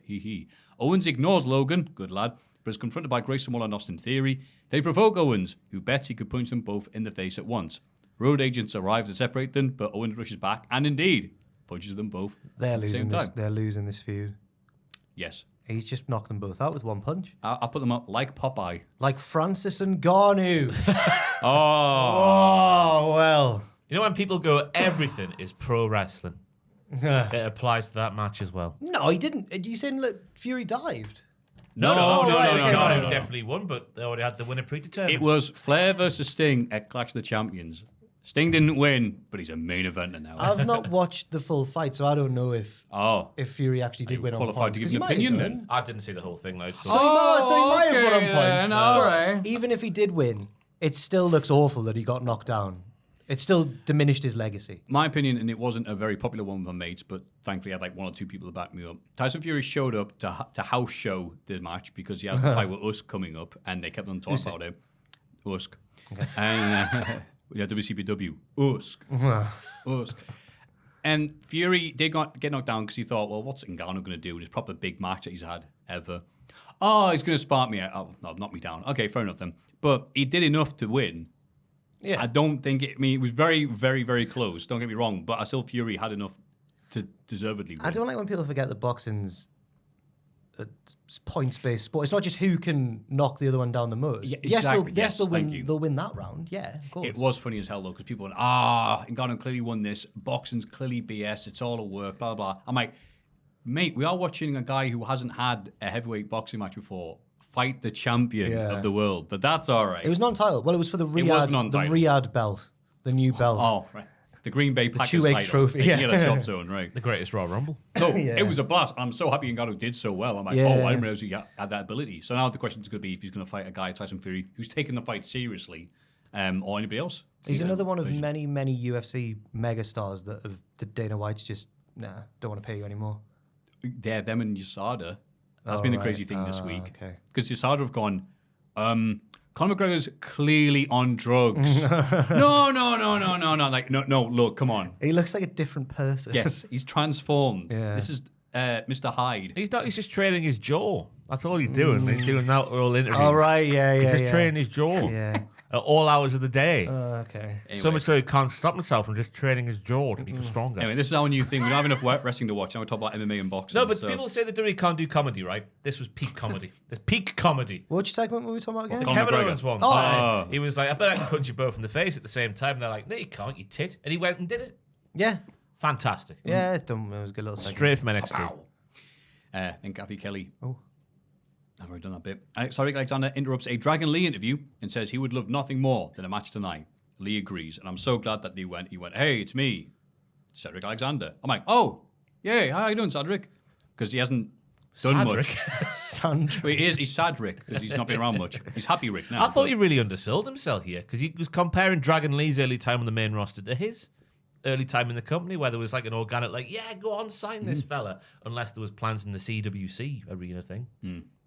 Owens ignores Logan, good lad, but is confronted by Grayson Waller and Austin Theory. They provoke Owens, who bets he could punch them both in the face at once. Road agents arrive to separate them, but Owens rushes back and indeed punches them both They're at the same losing this. time. They're losing this feud. Yes. He's just knocked them both out with one punch. I'll put them up like Popeye. Like Francis and Garnu. Oh. Oh, well. You know when people go, everything is pro wrestling? It applies to that match as well. No, he didn't. Are you saying that Fury dived? No, right. definitely won, but they already had the winner predetermined. It was Flair versus Sting at Clash of the Champions. Sting didn't win, but he's a main eventer now. I've not watched the full fight, so I don't know if Fury actually did you win on qualified points. to give 'cause an he might have opinion done. then? I didn't see the whole thing, though. So. So he might have won on points. then, all But right. even if he did win, it still looks awful that he got knocked down. It still diminished his legacy. My opinion, and it wasn't a very popular one with my mates, but thankfully I had like one or two people to back me up. Tyson Fury showed up to house show the match because he has the fight with Usk coming up, and they kept on talking about it. Usk. Okay. And WCPW. Usk. Usk. And Fury did get knocked down because he thought, well, what's Ngannou going to do in his proper big match that he's had ever? Oh, he's going to spark me out. Oh, no, knock me down. Okay, fair enough then. But he did enough to win. Yeah. I don't think it was very, very, very close. Don't get me wrong, but I still Fury had enough to deservedly win. I don't like when people forget that boxing's a points-based sport. It's not just who can knock the other one down the most. Yeah, Yes, exactly. they'll Thank win. you. They'll win that round. Yeah, of course. It was funny as hell though, because people went, Ngannou clearly won this. Boxing's clearly BS. It's all a work. Blah blah. I'm like, mate, we are watching a guy who hasn't had a heavyweight boxing match before fight the champion of the world, but that's all right. It was non-title. Well, it was for the Riyadh belt, the new belt. Oh, right. The Green Bay Packers two-egg title. trophy, Yeah, yeah. the shop zone, right. The greatest Royal Rumble. So it was a blast. I'm so happy Ngannou did so well. I'm like, I didn't realize he had that ability. So now the question is going to be if he's going to fight a guy, Tyson Fury, who's taken the fight seriously, or anybody else. He's another one of many, many UFC megastars that Dana White's just, don't want to pay you anymore. Yeah, them and USADA. That's been the crazy thing this week. Okay. Because USADA have gone, Conor McGregor's clearly on drugs. No. Like, no, look, come on. He looks like a different person. Yes, he's transformed. Yeah. This is Mr. Hyde. He's not. He's just training his jaw. That's all he's doing. He's doing that all interviews. All right, yeah. He's just training his jaw. Yeah. At all hours of the day. Okay. So much so he can't stop himself from just training his jaw to become stronger. Anyway, this is our new thing. We don't have enough wrestling to watch. Now we talk about MMA and boxing. No, but so. people say that WWE can't do comedy, right? This was peak comedy. This peak comedy. Which segment were we talking about again? The Conor Kevin McGregor. Owens one. Oh. He was like, I bet I can punch you both in the face at the same time. And they're like, no, you can't, you tit. And he went and did it. Yeah. Fantastic. Yeah, it was a good little segment. Straight from NXT. And Kathy Kelly. Oh. I've already done that bit. Cedric Alexander interrupts a Dragon Lee interview and says he would love nothing more than a match tonight. Lee agrees, and I'm so glad that he went, hey, it's me, Cedric Alexander. I'm like, oh, yeah, how you doing, Cedric? Because he hasn't done much. Sandra. Well, he's sad Rick, because he's not been around much. He's happy Rick now. I thought he really undersold himself here because he was comparing Dragon Lee's early time on the main roster to his early time in the company, where there was like an organic, like, yeah, go on, sign this fella, unless there was plans in the CWC arena thing,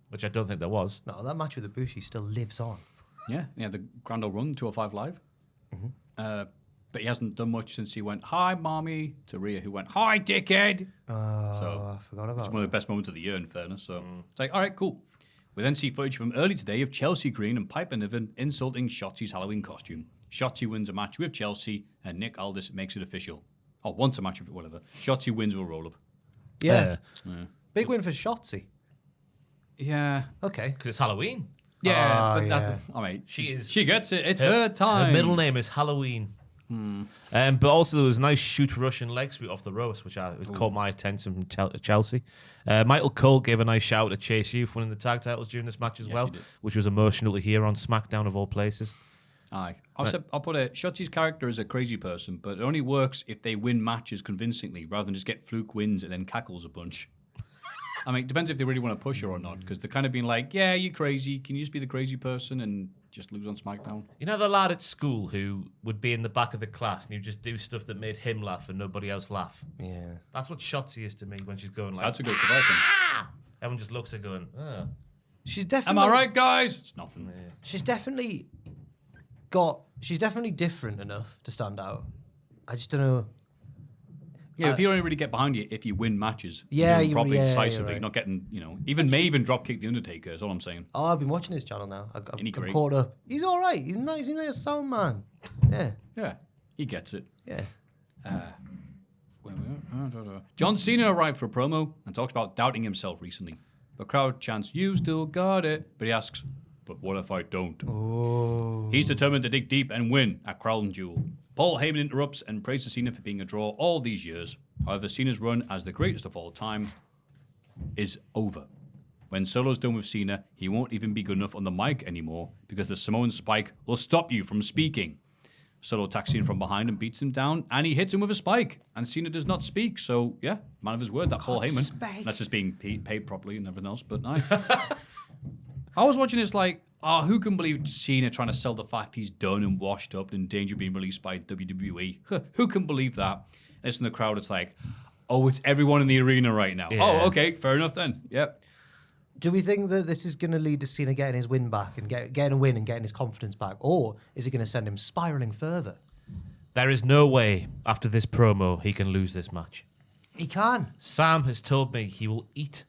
which I don't think there was. No, that match with Ibushi still lives on. Yeah, the Grand Old Run, 205 Live. But he hasn't done much since he went, hi, mommy, to Rhea, who went, hi, dickhead. I forgot about It's one of the best moments of the year, in fairness. So it's like, all right, cool. We then see footage from early today of Chelsea Green and Piper Niven insulting Shotzi's Halloween costume. Shotzi wins a match with Chelsea, and Nick Aldis makes it official. Oh, wants a match with it, whatever. Shotzi wins with a roll-up. Yeah. Big win for Shotzi. Yeah. Okay. Because it's Halloween. Yeah, but yeah. that's... All right, She gets it. It's her time. Her middle name is Halloween. But also there was a nice shoot Russian leg sweep off the ropes, which caught my attention from Chelsea. Michael Cole gave a nice shout at Chase U for winning the tag titles during this match as well, he did. which was emotional to hear on SmackDown of all places. Aye. I'll put it, Shotzi's character is a crazy person, but it only works if they win matches convincingly rather than just get fluke wins and then cackles a bunch. I mean, it depends if they really want to push her or not, because they're kind of being like, yeah, you're crazy. Can you just be the crazy person and just lose on SmackDown? You know the lad at school who would be in the back of the class and he'd just do stuff that made him laugh and nobody else laugh? Yeah. That's what Shotzi is to me when she's going like, That's a good comparison. everyone just looks at her going, oh. She's Am definitely. I right, guys? It's nothing. She's definitely different enough to stand out. I just don't know. Yeah, but people only really get behind you if you win matches. Yeah, you win properly, yeah, decisively, right. not getting, even may even drop kick the Undertaker. Is all I'm saying. Oh, I've been watching his channel now. Isn't he I'm great? caught up. He's all right. He's nice. He's a nice sound man. Yeah. Yeah, he gets it. Yeah. John Cena arrived for a promo and talks about doubting himself recently. The crowd chants, "You still got it," but he asks, "But what if I don't?" Oh. He's determined to dig deep and win at Crown Jewel. Paul Heyman interrupts and praises Cena for being a draw all these years. However, Cena's run as the greatest of all time is over. When Solo's done with Cena, he won't even be good enough on the mic anymore because the Samoan spike will stop you from speaking. Solo attacks Cena from behind and beats him down, and he hits him with a spike. And Cena does not speak, so yeah, man of his word, that Paul Heyman. spike. That's just being paid properly and everything else, but no. I was watching this like, who can believe Cena trying to sell the fact he's done and washed up and in danger of being released by WWE? Who can believe that? And it's in the crowd, it's like, oh, it's everyone in the arena right now. Yeah. Oh, okay, fair enough then. Yep. Do we think that this is going to lead to Cena getting his win back and getting a win and getting his confidence back? Or is it going to send him spiraling further? There is no way after this promo he can lose this match. He can. Sam has told me he will eat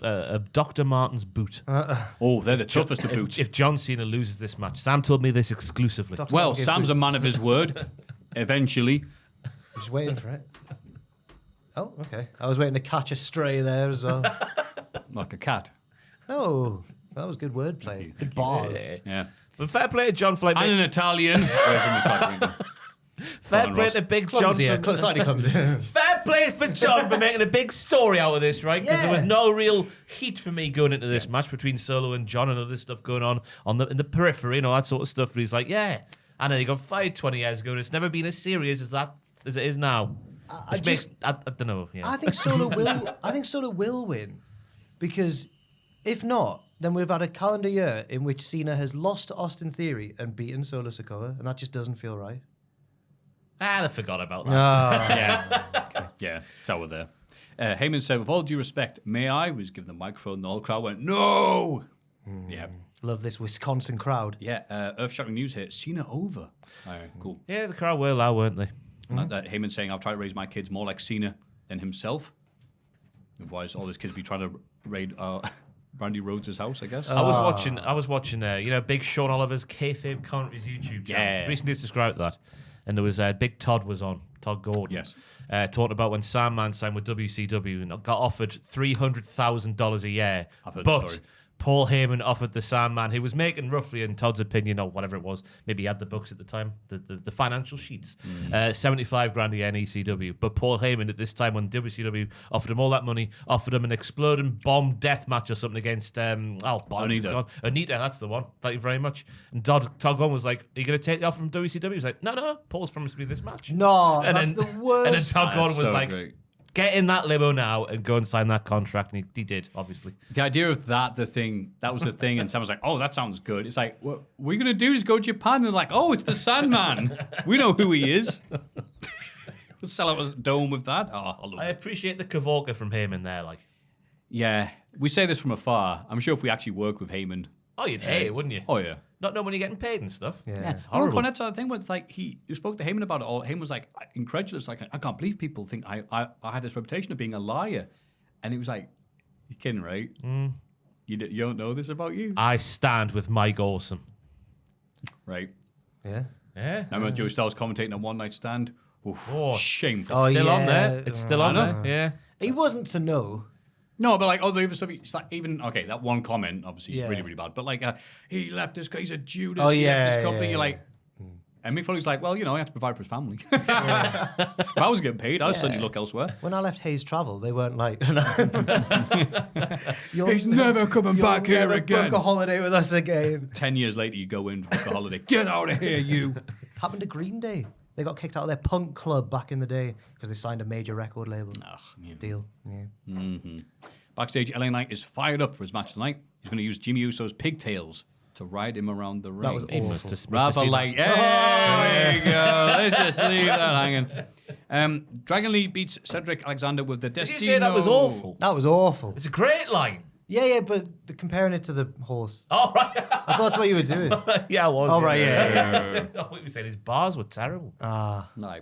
a Dr. Martin's boot. Oh, they're the toughest of boots. If John Cena loses this match. Sam told me this exclusively. Dr. Well, Martin gave Sam's a boots. man of his word. Eventually. I'm just waiting for it. Oh, okay. I was waiting to catch a stray there as well. Like a cat. No, that was good wordplay. Good bars. Yeah. But fair play to John for And an Italian. fair play to Big John. Slightly clumsy. Fair play for John for making a big story out of this, right? Because there was no real heat for me going into this match between Solo and John and other stuff going on in the periphery and all that sort of stuff. But he's like, yeah. And then he got fired 20 years ago and it's never been as serious as it is now. I don't know. Yeah. I think Solo will win because if not, then we've had a calendar year in which Cena has lost to Austin Theory and beaten Solo Sikoa, and that just doesn't feel right. I forgot about that. Yeah, it's over there. Heyman said, with all due respect, may I? Was given the microphone, and the whole crowd went, no! Yeah. Love this Wisconsin crowd. Yeah, earth-shattering news here. Cena over. All right, cool. Yeah, the crowd were loud, weren't they? Heyman saying, I'll try to raise my kids more like Cena than himself. Otherwise, all these kids be trying to raid Randy Rhodes' house, I guess. I was watching, Big Sean Oliver's Kayfabe Commentaries YouTube channel. Yeah. Recently subscribed to that. And there was Big Todd was on, Todd Gordon. Yes. Talking about when Sandman signed with WCW and got offered $300,000 a year. I've heard the story. Paul Heyman offered the Sandman, who was making roughly, in Todd's opinion, or whatever it was, maybe he had the books at the time, the financial sheets, $75,000 a year in ECW. But Paul Heyman at this time, when WCW offered him all that money, offered him an exploding bomb death match or something against Anita, that's the one. Thank you very much. And Todd Gordon was like, "Are you going to take the offer from WCW?" He was like, "No, Paul's promised me this match." No, and that's the worst. And then Todd Gordon was so like, great. "Get in that limo now and go and sign that contract," and he did, obviously. The idea of that was the thing, and someone's like, oh, that sounds good. It's like, what we're going to do is go to Japan, and they're like, oh, it's the Sandman. We know who he is. We'll sell out a dome with that. Oh, I love I it. appreciate the Kavorka from Heyman there, like. Yeah, we say this from afar. I'm sure if we actually work with Heyman. Oh, you'd hate it, wouldn't you? Oh, yeah. Not knowing when you're getting paid and stuff. Yeah. Horrible. That's the thing. It's like you spoke to Heyman about it all. Heyman was like incredulous. Like, I can't believe people think I have this reputation of being a liar. And he was like, you're kidding, right? You don't know this about you? I stand with Mike Awesome. Right. Yeah. Yeah. I remember Joe Styles commentating a one-night stand. Oof, shameful. Oh, Still on yeah. there. It's still on there. Yeah. He wasn't to know. No, but like all the other stuff, it's like even that one comment obviously is really, Yeah. really bad. But like he left this, he's a Judas. Oh, he yeah, left this company. yeah, You're like, and Mick Foley's like, well, he had to provide for his family. If I was getting paid, I'd certainly look elsewhere. When I left Hayes Travel, they weren't like, He's never coming back here again. Book a holiday with us again. 10 years later, you go in for a holiday. Get out of here, you. Happened to Green Day. They got kicked out of their punk club back in the day because they signed a major record label deal. Yeah. Backstage, LA Knight is fired up for his match tonight. He's going to use Jimmy Uso's pigtails to ride him around the ring. That was He awful. must have Rather seen like, that. there we go. Let's just leave that hanging. Dragon Lee beats Cedric Alexander with the Did Destino. you say that was awful? That was awful. It's a great line. Yeah, but comparing it to the horse. Oh, right. I thought that's what you were doing. Yeah, I was. Oh, right, yeah. I thought you were saying his bars were terrible. Right.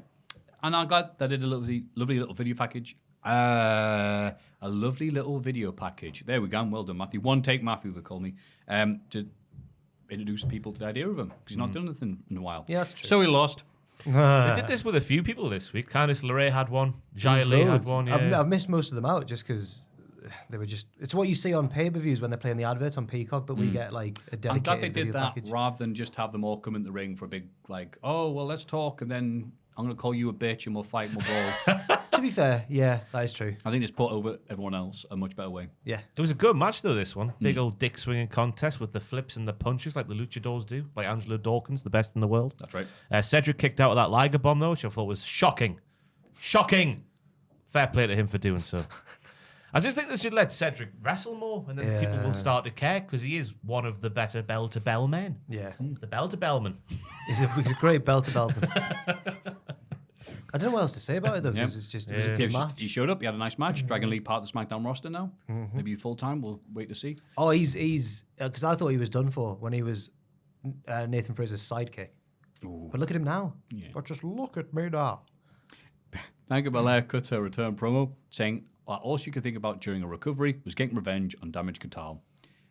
And I'm glad they did a lovely little video package. A lovely little video package. There we go. Well done, Maffew. One take Maffew, they call me. To introduce people to the idea of him. Because he's not done anything in a while. Yeah, that's true. So he lost. They did this with a few people this week. Candice LeRae had one. Jaya Lee had one. Yeah. I've missed most of them out just because they were just. It's what you see on pay-per-views when they're playing the adverts on Peacock, but we get like a I'm dedicated glad they did video that package. rather than just have them all come in the ring for a big, like, oh, well, let's talk and then I'm going to call you a bitch and we'll fight and we'll brawl. To be fair, yeah, that is true. I think it's put over everyone else a much better way. Yeah. It was a good match, though, this one. Big old dick swinging contest with the flips and the punches like the luchadors do, like Angelo Dawkins, the best in the world. That's right. Cedric kicked out of that Liger bomb, though, which I thought was shocking. Shocking. Fair play to him for doing so. I just think they should let Cedric wrestle more, and then people will start to care, because he is one of the better bell-to-bell men. Yeah. The bell-to-bellman. He's a great bell-to-bellman. I don't know what else to say about it, though, because it was a good match. He showed up. He had a nice match. Dragon Lee part of the SmackDown roster now. Maybe full time. We'll wait to see. Oh, he's because I thought he was done for when he was Nathan Fraser's sidekick. But look at him now. Yeah. But just look at me now. Bianca Belair cuts her return promo, saying all she could think about during her recovery was getting revenge on Damage Katal.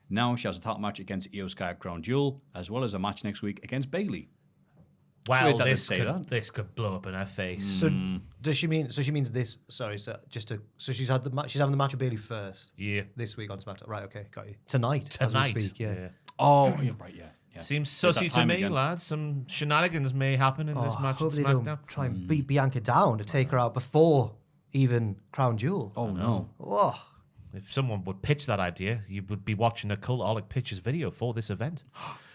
Now she has a title match against Io Sky at Crown Jewel, as well as a match next week against Bayley. Well, Weird that they this say could, that. this could blow up in her face. So does she mean? So she means this? Sorry, so she's had the match. She's having the match with Bailey first. Yeah. This week on SmackDown. Right. Okay. Got you. Tonight. As we Tonight. speak. Yeah. Oh, you're right, yeah. Seems There's that sussy to time me, again. lads. Some shenanigans may happen in this Oh, match on hope they SmackDown. don't try and beat Bianca down to take her out before even Crown Jewel. Oh, no. Oh. If someone would pitch that idea, you would be watching a Cultaholic Pictures video for this event.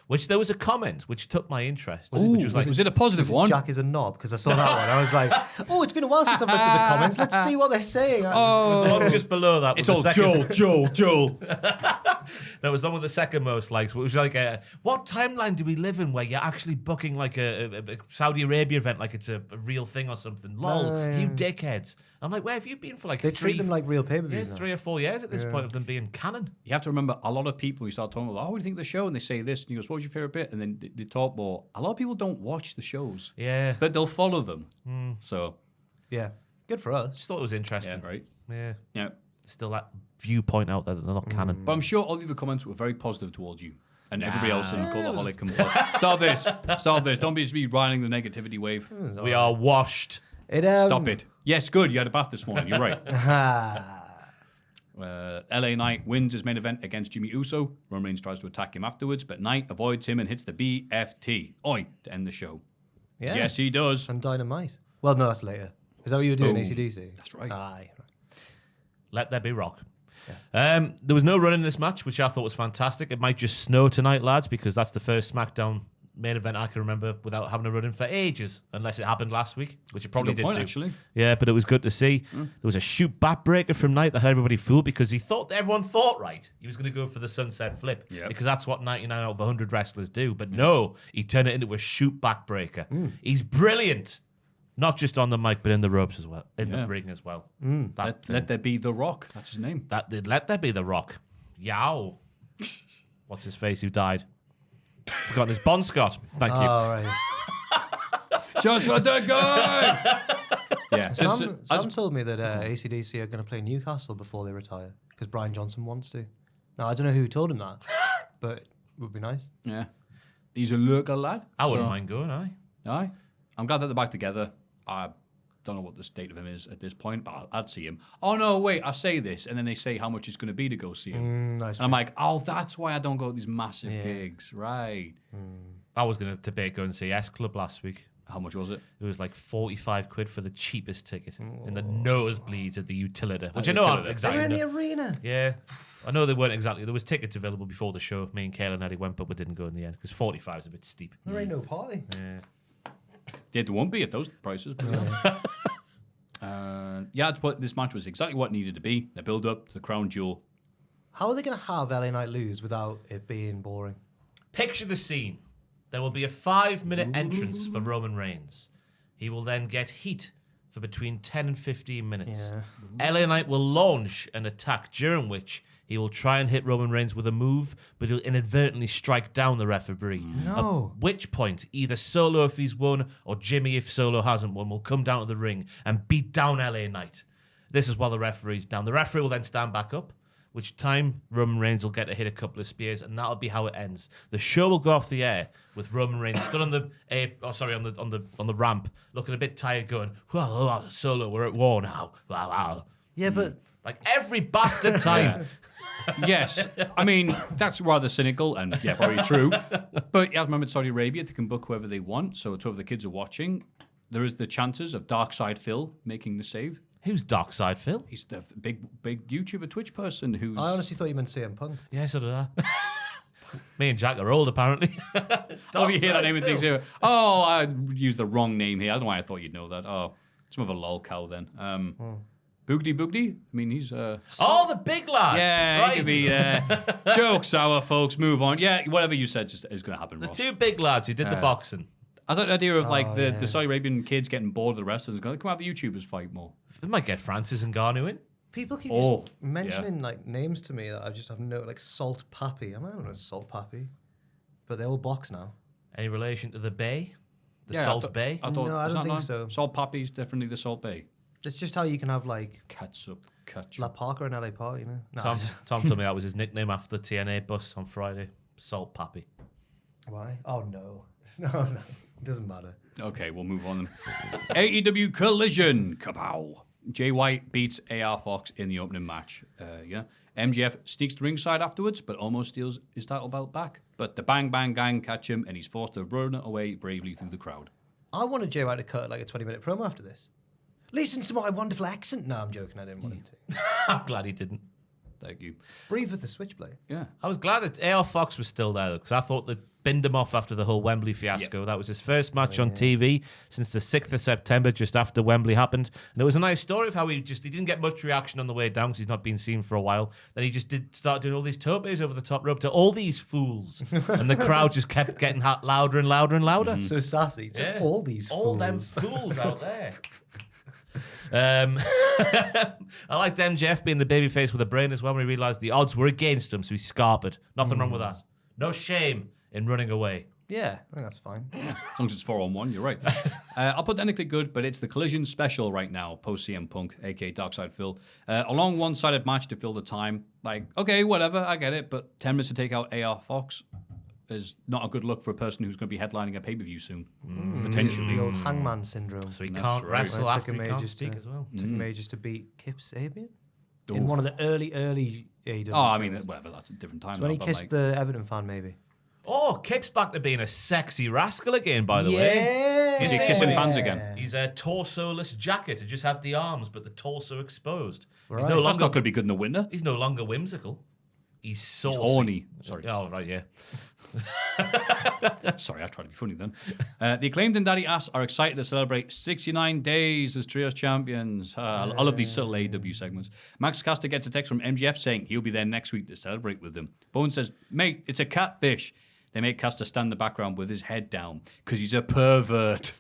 Which there was a comment which took my interest. Which was like, Was it a positive one? Jack is a knob because I saw that one. I was like, oh, it's been a while since I've looked at the comments. Let's see what they're saying. was the one just below that. It's was all the second- Joel. That was the one with the second most likes. It was like, what timeline do we live in where you're actually booking like a Saudi Arabia event like it's a real thing or something? Lol, you dickheads. I'm like, where have you been for like They treat them like real pay-per-views now. 3 or 4 years at this point of them being canon? You have to remember, a lot of people, you start talking about, what do you think of the show? And they say this, and he goes, what was your favourite bit? And then they talk more. A lot of people don't watch the shows. Yeah. But they'll follow them. So, Yeah. Good for us. Just thought it was interesting. yeah, right. Yeah. Yeah. Still that viewpoint out there that they're not canon. But I'm sure all the other comments were very positive towards you. And everybody else in Cultaholic can stop this. Don't be just be riding the negativity wave. We are washed. Stop it. Yes, good. You had a bath this morning. You're right. LA Knight wins his main event against Jimmy Uso. Roman Reigns tries to attack him afterwards, but Knight avoids him and hits the BFT. Oi, to end the show. Yeah. Yes, he does. And Dynamite. Well, no, that's later. Is that what you were doing, Oh, AC/DC? that's right. Aye. Let there be rock. Yes. There was no run in this match, which I thought was fantastic. It might just snow tonight, lads, because that's the first SmackDown main event I can remember without having a run in for ages, unless it happened last week, which it probably Good did point, do. actually. Yeah, but it was good to see. There was a shoot backbreaker from Knight that had everybody fooled because everyone thought right. He was going to go for the sunset flip Yep. because that's what 99 out of 100 wrestlers do. But no, he turned it into a shoot backbreaker. He's brilliant. Not just on the mic, but in the ropes as well, in the ring as well. Let there be The Rock. That's his name. That did let there be the Rock. Yow. What's his face who died? Forgotten his Bon Scott. Thank you. All right. Shots for the guy! Yeah. Sam told me that AC/DC are going to play Newcastle before they retire because Brian Johnson wants to. Now, I don't know who told him that, but it would be nice. Yeah. He's a local lad. I wouldn't mind going, Aye. I'm glad that they're back together. I don't know what the state of him is at this point, but I'd see him. Oh, no, wait, I say this, and then they say how much it's going to be to go see him. Nice. And I'm like, oh, that's why I don't go to these massive gigs. Right. I was going to debate going to see S Club last week. How much was it? It was like 45 quid for the cheapest ticket in the nosebleeds at the Utilita, which I the know Utilita. aren't They exactly. were in the arena. Yeah, I know they weren't exactly. There was tickets available before the show. Me and Kayla and Eddie went, but we didn't go in the end because 45 is a bit steep. There ain't no party. Yeah. Yeah, there won't be at those prices. But yeah, this match was exactly what it needed to be. The build up to the crown jewel. How are they going to have LA Knight lose without it being boring? Picture the scene. There will be a 5-minute entrance for Roman Reigns. He will then get heat for between 10 and 15 minutes. LA Knight will launch an attack, during which he will try and hit Roman Reigns with a move, but he'll inadvertently strike down the referee. No. At which point, either Solo, if he's won, or Jimmy, if Solo hasn't won, will come down to the ring and beat down LA Knight. This is while the referee's down. The referee will then stand back up, which time Roman Reigns will get to hit a couple of spears, and that'll be how it ends. The show will go off the air with Roman Reigns stood on the ramp, looking a bit tired, going, "Well, Solo, we're at war now." Yeah, but Like every bastard time. Yes. I mean, that's rather cynical and, yeah, probably true. But you have to remember, Saudi Arabia, they can book whoever they want. So if the kids are watching, there is the chances of Dark Side Phil making the save. Who's Dark Side Phil? He's the big YouTuber, Twitch person who's... I honestly thought you meant CM Punk. Yeah, so did I. Me and Jack are old, apparently. Oh, you hear that name and things here. Oh, I used the wrong name here. I don't know why I thought you'd know that. Oh, some of a lol cow then. Boogdy? I mean, he's... Oh, the big lads. yeah, right. he could be... Joke's sour, folks. Move on. Yeah, whatever you said is going to happen, The Ross. two big lads who did the boxing. I like the idea of the Saudi Arabian kids getting bored of the wrestlers and going, come have the YouTubers fight more. They might get Francis and Ngannou in. People keep Oh, just mentioning like names to me that I just have no, like Salt Pappy. I don't know Salt Pappy, but they all box now. Any relation to the Bay? The Yeah, Salt Bay? I thought, No, I is don't that think not- so. Salt Pappy's definitely the Salt Bay. It's just how you can have like Ketchup. La Parker and LA Park, you know. No, Tom told me that was his nickname after the TNA bus on Friday. Salt Pappy. Why? Oh, no. No. It doesn't matter. Okay, we'll move on then. AEW Collision. Kapow. Jay White beats AR Fox in the opening match. MJF sneaks to ringside afterwards, but almost steals his title belt back. But the Bang Bang Gang catch him, and he's forced to run away bravely through the crowd. I wanted Jay White to cut like a 20-minute promo after this. Listen to my wonderful accent. No, I'm joking. I didn't want him to. I'm glad he didn't. Thank you. Breathe with the switchblade. Yeah. I was glad that AR Fox was still there, because I thought they'd binned him off after the whole Wembley fiasco. That was his first match on TV since the 6th of September, just after Wembley happened. And it was a nice story of how he didn't get much reaction on the way down because he's not been seen for a while. Then he just start doing all these topes over the top rope to all these fools. And the crowd just kept getting louder and louder and louder. So sassy. To all these fools. All them fools out there. I liked MJF being the babyface with a brain as well when he realised the odds were against him, so he scarpered. Nothing wrong with that. No shame in running away. Yeah, I think that's fine. As long as it's 4-on-1, you're right. I'll put technically good, but it's the Collision special right now, post CM Punk, aka Darkside Phil. A long one-sided match to fill the time. Like, okay, whatever, I get it, but 10 minutes to take out AR Fox is not a good look for a person who's going to be headlining a pay-per-view soon, potentially. The old hangman syndrome. So he That's can't right. wrestle Well, it after took he him can't ages speak to- as well. Took him ages to beat Kip Sabian in one of the early AEW. Oh, I mean, shows. whatever, that's a different time. So when now, he but kissed like, the Everton fan, maybe. Oh, Kip's back to being a sexy rascal again, by the way. Yeah. Is he kissing fans again? He's a torso-less jacket. It just had the arms, but the torso exposed. Right. He's no That's longer not going to be good in the winter. He's no longer whimsical. He's saucy. horny. Sorry. Oh, right, yeah. Sorry, I tried to be funny then. The Acclaimed and Daddy Ass are excited to celebrate 69 days as Trios champions. I love these subtle AEW segments. Max Caster gets a text from MJF saying he'll be there next week to celebrate with them. Bowen says, mate, it's a catfish. They make Caster stand in the background with his head down because he's a pervert.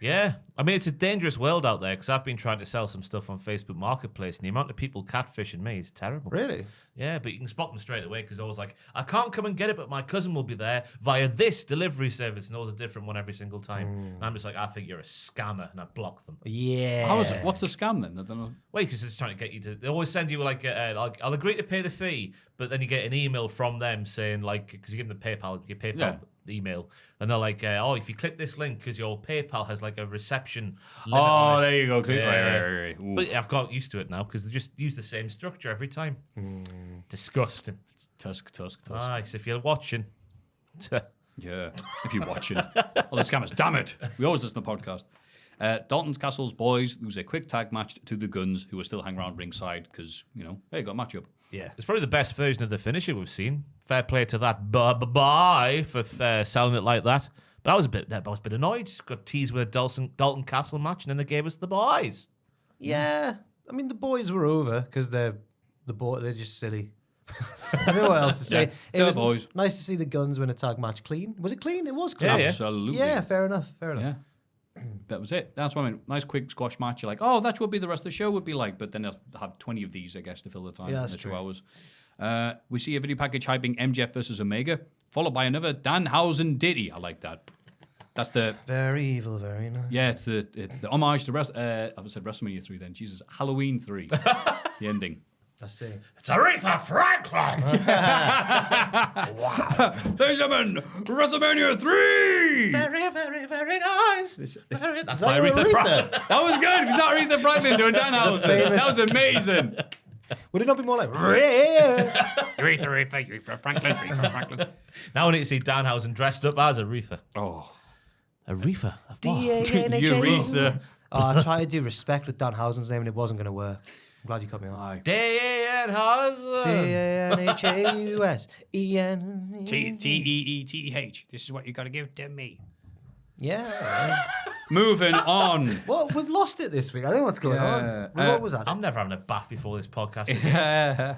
Yeah. I mean, it's a dangerous world out there because I've been trying to sell some stuff on Facebook Marketplace and the amount of people catfishing me is terrible. Really? Yeah, but you can spot them straight away because I was like, I can't come and get it, but my cousin will be there via this delivery service and always a different one every single time. And I'm just like, I think you're a scammer, and I block them. Yeah. How is it? What's the scam then? I don't know. Wait, because it's trying to get you to. They always send you like, I'll agree to pay the fee, but then you get an email from them saying like, because you give them the PayPal, your PayPal email, and they're like, oh, if you click this link, because your PayPal has like a reception limit on it. There you go. Click. Yeah. Right. Ooh. But I've got used to it now because they just use the same structure every time. Disgusting. Tusk. Nice. If you're watching. Yeah, if you're watching. Oh, the scammers, damn it. We always listen to the podcast. Dalton's Castle's boys lose a quick tag match to the Guns, who are still hanging around ringside because, hey, got a matchup. Yeah. It's probably the best version of the finisher we've seen. Fair play to that bye for selling it like that. But I was a bit annoyed. Just got teased with a Dalton Castle match, and then they gave us the boys. Yeah. I mean, the boys were over because they're just silly. I don't know what else to say. Yeah, It was boys. nice to see the Guns win a tag match clean. Was it clean? It was clean. Yeah, yeah. Absolutely. Yeah, fair enough. Yeah. That was it. That's what I mean. Nice quick squash match. You're like, oh, that's what the rest of the show would be like. But then they'll have 20 of these, I guess, to fill the time Yeah, in that's the 2 true. hours. We see a video package hyping MJF versus Omega, followed by another Danhausen ditty. I like that. That's the Very evil, very nice. it's the homage to I said WrestleMania 3 then. Jesus, Halloween 3. The ending. I see. It's Aretha Franklin! Ladies and gentlemen, WrestleMania 3! Very, very, very nice. That's that my your Aretha Aretha? Franklin. That was good. Was that Aretha Franklin doing Danhausen? famous- That was amazing. Would it not be more like Rare? Aretha Franklin. Now I need to see Danhausen dressed up as Aretha. Oh. Aretha? Urethra. Oh, I tried to do respect with Danhausen's name and it wasn't going to work. I'm glad you cut me off. Danhausen. Danhausen. Teeth. This is what you got to give to me. Yeah. Moving on. Well, we've lost it this week. I don't know what's going on. We've always had it. I'm never having a bath before this podcast again.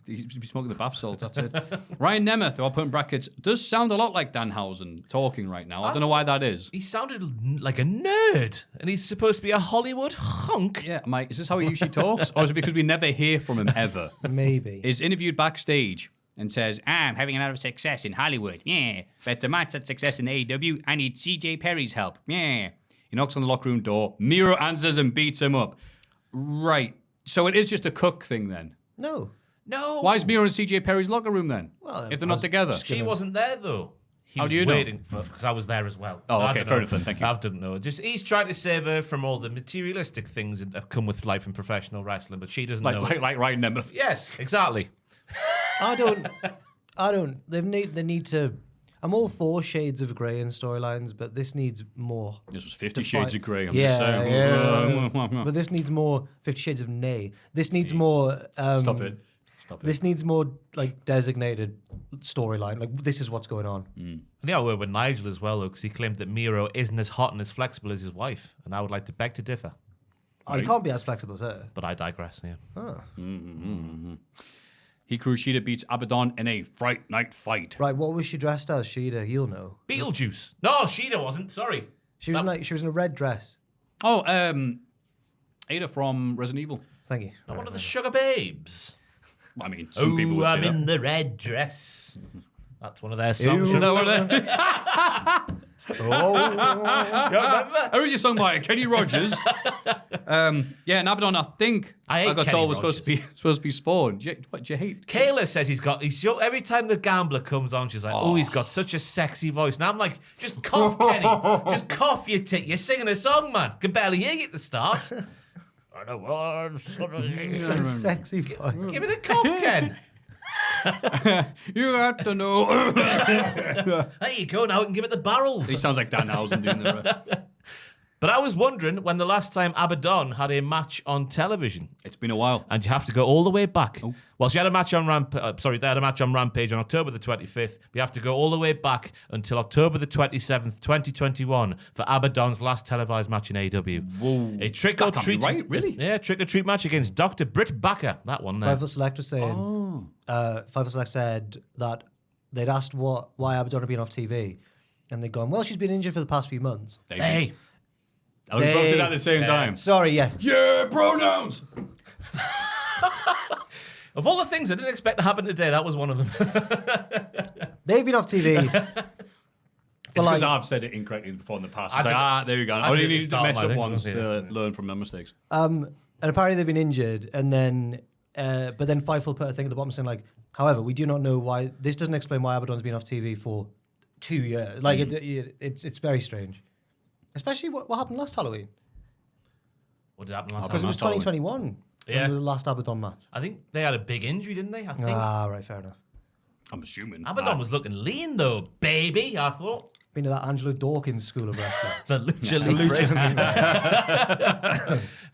He's smoking the bath salts, that's it. Ryan Nemeth, who I'll put in brackets, does sound a lot like Danhausen talking right now. I don't know why that is. He sounded like a nerd, and he's supposed to be a Hollywood hunk. Yeah, Mike, is this how he usually talks? Or is it because we never hear from him ever? Maybe. Is interviewed backstage and says, I'm having a lot of success in Hollywood. Yeah. But to match that success in AEW, I need CJ Perry's help. Yeah. He knocks on the locker room door. Miro answers and beats him up. Right. So it is just a cook thing then. No. No. Why is Miro in CJ Perry's locker room then? Well, if they're not together? She wasn't there, though. He How was do you know? waiting for because I was there as well. Oh, I okay, don't fair know. enough then, thank you. I don't know. Just he's trying to save her from all the materialistic things that come with life in professional wrestling, but she doesn't know. Like Ryan Nemeth. Yes, exactly. I don't. They need to. I'm all for shades of grey in storylines, but this needs more. This was 50 Shades of Grey. I'm Yeah, just saying. yeah. But this needs more 50 Shades of Nay. This needs more. Stop it. This needs more like designated storyline. Like this is what's going on. And yeah, I worked with Nigel as well, though, because he claimed that Miro isn't as hot and as flexible as his wife, and I would like to beg to differ. Oh, you can't be as flexible as her. But I digress. Yeah. Oh. Hikaru Shida beats Abaddon in a Fright Night fight. Right, what was she dressed as? Shida, you'll know. Beetlejuice. No, Sheeta wasn't. Sorry. She was in a red dress. Oh, Ada from Resident Evil. Thank you. Not one of the Sugar Babes. I mean, some people would say that. in the red dress. That's one of their songs. Is that what Oh, Originally sung by Kenny Rogers. And Abaddon, I think I hate got Kenny told was Rogers. supposed to be Spawn. Do you hate? Kayla says every time the gambler comes on, she's like, oh, he's got such a sexy voice. And I'm like, just cough, Kenny. Just cough, you're singing a song, man. Could barely hear you at the start. I know, well, sexy voice. give it a cough, Ken. You got to know. There you go, now we can give it the barrels. He sounds like Dan Housen doing the rest. But I was wondering when the last time Abaddon had a match on television. It's been a while. And you have to go all the way back. Oh. Well, she had a match on they had a match on Rampage on October the 25th. But you have to go all the way back until October the 27th, 2021 for Abaddon's last televised match in AEW. Whoa. A trick or treat. Right, really? Yeah, trick or treat match against Dr. Britt Backer. That one there. Five Select was saying. Five Select said that they'd asked why Abaddon had been off TV, and they'd gone, well, she's been injured for the past few months. Hey. Oh, we both did that at the same time. Sorry, yes. Yeah, pronouns. Of all the things I didn't expect to happen today, that was one of them. They've been off TV. It's because I've said it incorrectly before in the past. It's like, there we go. I only didn't need to start mess my up thing, once yeah. to learn from my mistakes. And apparently they've been injured, and then, but then Fightful put a thing at the bottom saying like, however, we do not know why. This doesn't explain why Abaddon's been off TV for 2 years. Like it's very strange, especially what happened last Halloween. What did happen last Because it was 2021. Yeah. When it was the last Abaddon match. I think they had a big injury, didn't they? I think. Ah, right, fair enough. I'm assuming. Abaddon was looking lean, though, baby, I thought. Been to that Angelo Dawkins school of wrestling. The Lucha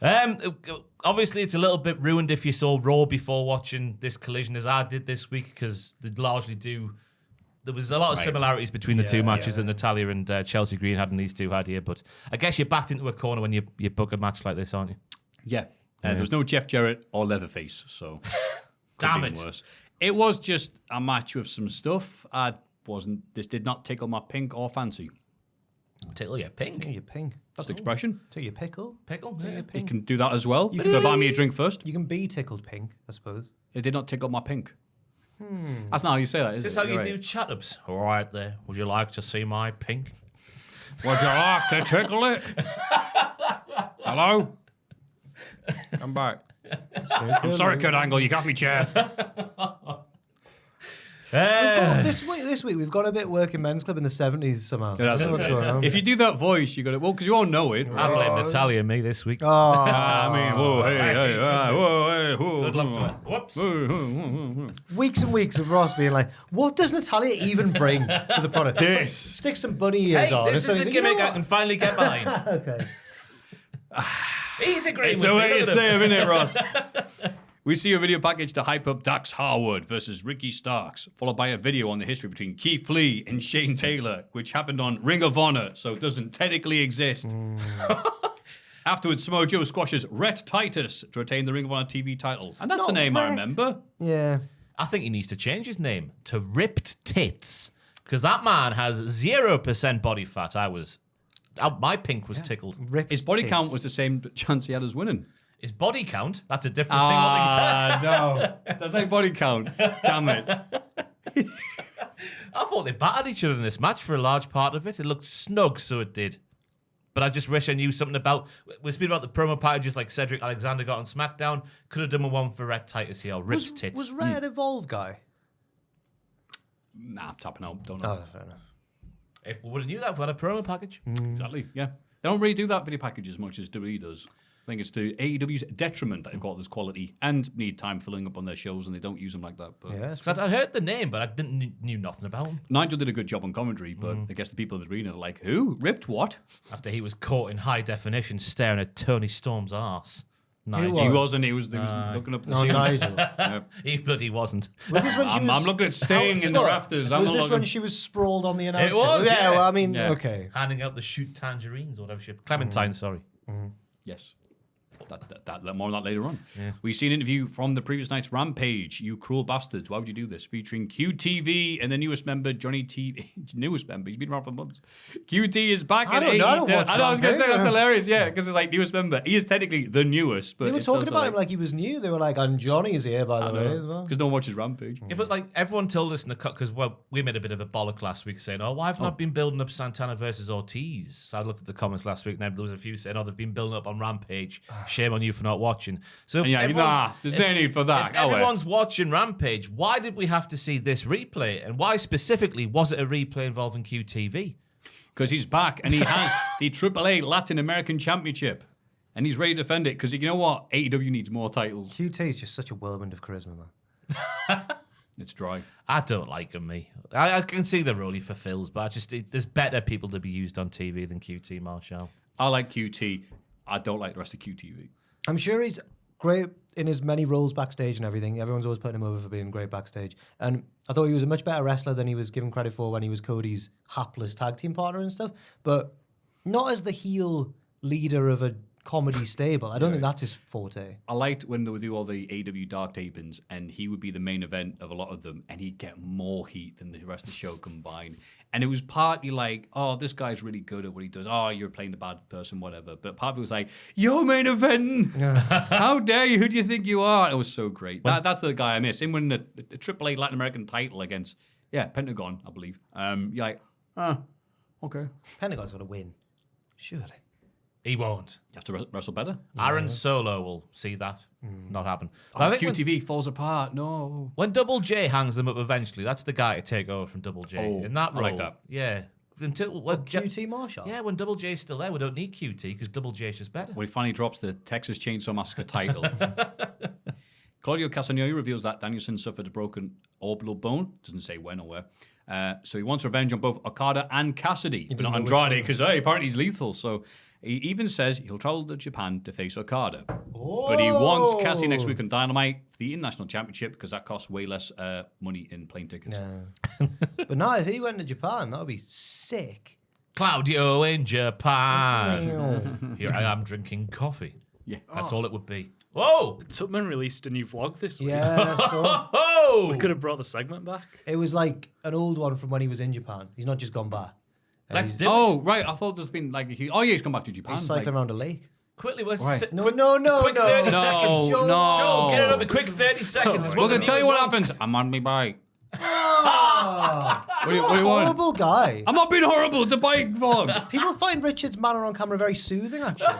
Libre. Obviously, it's a little bit ruined if you saw Raw before watching this Collision, as I did this week, because they largely do. There was a lot of similarities between the two matches that Natalia and Chelsea Green had, and these two had here. But I guess you're backed into a corner when you book a match like this, aren't you? Yeah. There was no Jeff Jarrett or Leatherface, so Damn could it. be worse. It was just a match with some stuff. This did not tickle my pink or fancy. Tickle your pink. Take your ping. That's the expression. Take your pickle. Pickle? Take Yeah. your ping. You can do that as well. You can buy me a drink first. You can be tickled pink, I suppose. It did not tickle my pink. That's not how you say that, is Is it? this how you You're do right. chat-ups? All right there. Would you like to see my pink? Would you like to tickle it? Hello? Come back. I'm sorry, Kurt Angle. You got me, chair. This week we've got a bit working men's club in the 70s somehow. I don't know what's going on. If you do that voice, you got it. Well, because you won't know it. I blame Natalia and me this week. Oh, I mean, whoa, hey, whoa, hey, whoa. Good luck to her. Whoops. weeks and weeks of Ross being like, what does Natalia even bring to the product? This. Stick some bunny ears Hey, on. this and is so a he's like, gimmick you know I can finally get behind. what? Okay. He's agreeing It's with the me. way you Look at say him. it, isn't it, Ross? We see a video package to hype up Dax Harwood versus Ricky Starks, followed by a video on the history between Keith Lee and Shane Taylor, which happened on Ring of Honor, so it doesn't technically exist. Afterwards, Samoa Joe squashes Rhett Titus to retain the Ring of Honor TV title. And that's a Not name I Rhett. remember. Yeah. I think he needs to change his name to Ripped Tits, because that man has 0% body fat. My pink was tickled. Ripped His body tits. count was the same chance he had as winning. His body count? That's a different thing. No. That's like body count. Damn it. I thought they battered each other in this match for a large part of it. It looked snug, so it did. But I just wish I knew something about. We're speaking about the promo packages like Cedric Alexander got on SmackDown. Could have done one for Rhett Titus here, or Ripped Tits. Was Red Evolve guy? Nah, I'm tapping out. Don't know. Oh, fair enough. If we would have knew that, if we had a promo package. Exactly, yeah. They don't really do that video package as much as WWE does. I think it's to AEW's detriment that they've got this quality and need time filling up on their shows, and they don't use them like that. But Yeah, Because I'd heard the name, but I knew nothing about him. Nigel did a good job on commentary, but I guess the people in the arena are like, who? Ripped what? After he was caught in high definition staring at Tony Storm's arse. Nigel. He wasn't. He was looking up the No, ceiling. Nigel. Yeah. He bloody wasn't. Was this when she I'm looking at Sting in the rafters. I'm Was not this looking... when she was sprawled on the announce It was, table? yeah. Well, I mean, Yeah. okay. Handing out the shoot tangerines or whatever. Clementine, sorry. Yes. More on that later on. Yeah. We see an interview from the previous night's Rampage. You cruel bastards. Why would you do this? Featuring QTV and the newest member, Johnny TV. Newest member. He's been around for months. QT is back I in don't know, I don't AEW. watch I know, I was going to say, that's Rampage. hilarious. Yeah, because it's like newest member. He is technically the newest. But They were it's talking also about him like he was new. They were like, and Johnny's here, by the way, as well. Because no one watches Rampage. Yeah, but like everyone told us in the cut, because we made a bit of a bollock last week saying, why have not been building up Santana versus Ortiz? So I looked at the comments last week and there was a few saying, they've been building up on Rampage. Shame on you for not watching. So if There's no need for that. If everyone's watching Rampage, why did we have to see this replay? And why specifically was it a replay involving QTV? Because he's back and he has the AAA Latin American Championship. And he's ready to defend it because you know what? AEW needs more titles. QT is just such a whirlwind of charisma, man. It's dry. I don't like him, me. I can see the role he fulfills, but there's better people to be used on TV than QT Marshall. I like QT. I don't like the rest of QTV. I'm sure he's great in his many roles backstage and everything. Everyone's always putting him over for being great backstage. And I thought he was a much better wrestler than he was given credit for when he was Cody's hapless tag team partner and stuff. But not as the heel leader of a comedy stable. I don't think that's his forte. I liked when they would do all the AEW dark tapings and he would be the main event of a lot of them and he'd get more heat than the rest of the show combined. And it was partly like, oh, this guy's really good at what he does. Oh, you're playing the bad person, whatever. But part of it was like, you're main event. How dare you? Who do you think you are? It was so great. That's the guy I miss. Him winning the AAA Latin American title against, Pentagon, I believe. You're like, okay. Pentagon's got to win. Surely. He won't. You have to wrestle better. Aaron Solo will see that not happen. But Oh, I think QTV falls apart. No. when Double J hangs them up eventually, that's the guy to take over from Double J. Oh, in that I role, like that. Yeah. Until QT Marshall? Yeah, when Double J's still there, we don't need QT because Double J's just better. When he finally drops the Texas Chainsaw Massacre title. Claudio Castagnoli reveals that Danielson suffered a broken orbital bone. Doesn't say when or where. So he wants revenge on both Okada and Cassidy, but not Andrade, because apparently he's lethal. So he even says he'll travel to Japan to face Okada. But he wants Cassidy next week on Dynamite for the International Championship because that costs way less money in plane tickets. No. But no, if he went to Japan, that would be sick. Claudio in Japan. Here I am drinking coffee. Yeah. That's all it would be. Whoa! Tubman released a new vlog this week. Yeah, so Oh! We could have brought the segment back. it was like an old one from when he was in Japan. He's not just gone back. Let's He's do it. Oh, right. I thought there's been like a huge... Oh, yeah, he's come back to Japan. cycling around a lake. Quickly, let's Right. No, quick, no, no, quick no. 30 No, seconds. no. Joe, get it up in quick 30 seconds. Well, then tell you what happens. I'm on my bike. Ah, What do you want? horrible guy. I'm not being horrible. It's a bike vlog. People find Richard's manner on camera very soothing, actually.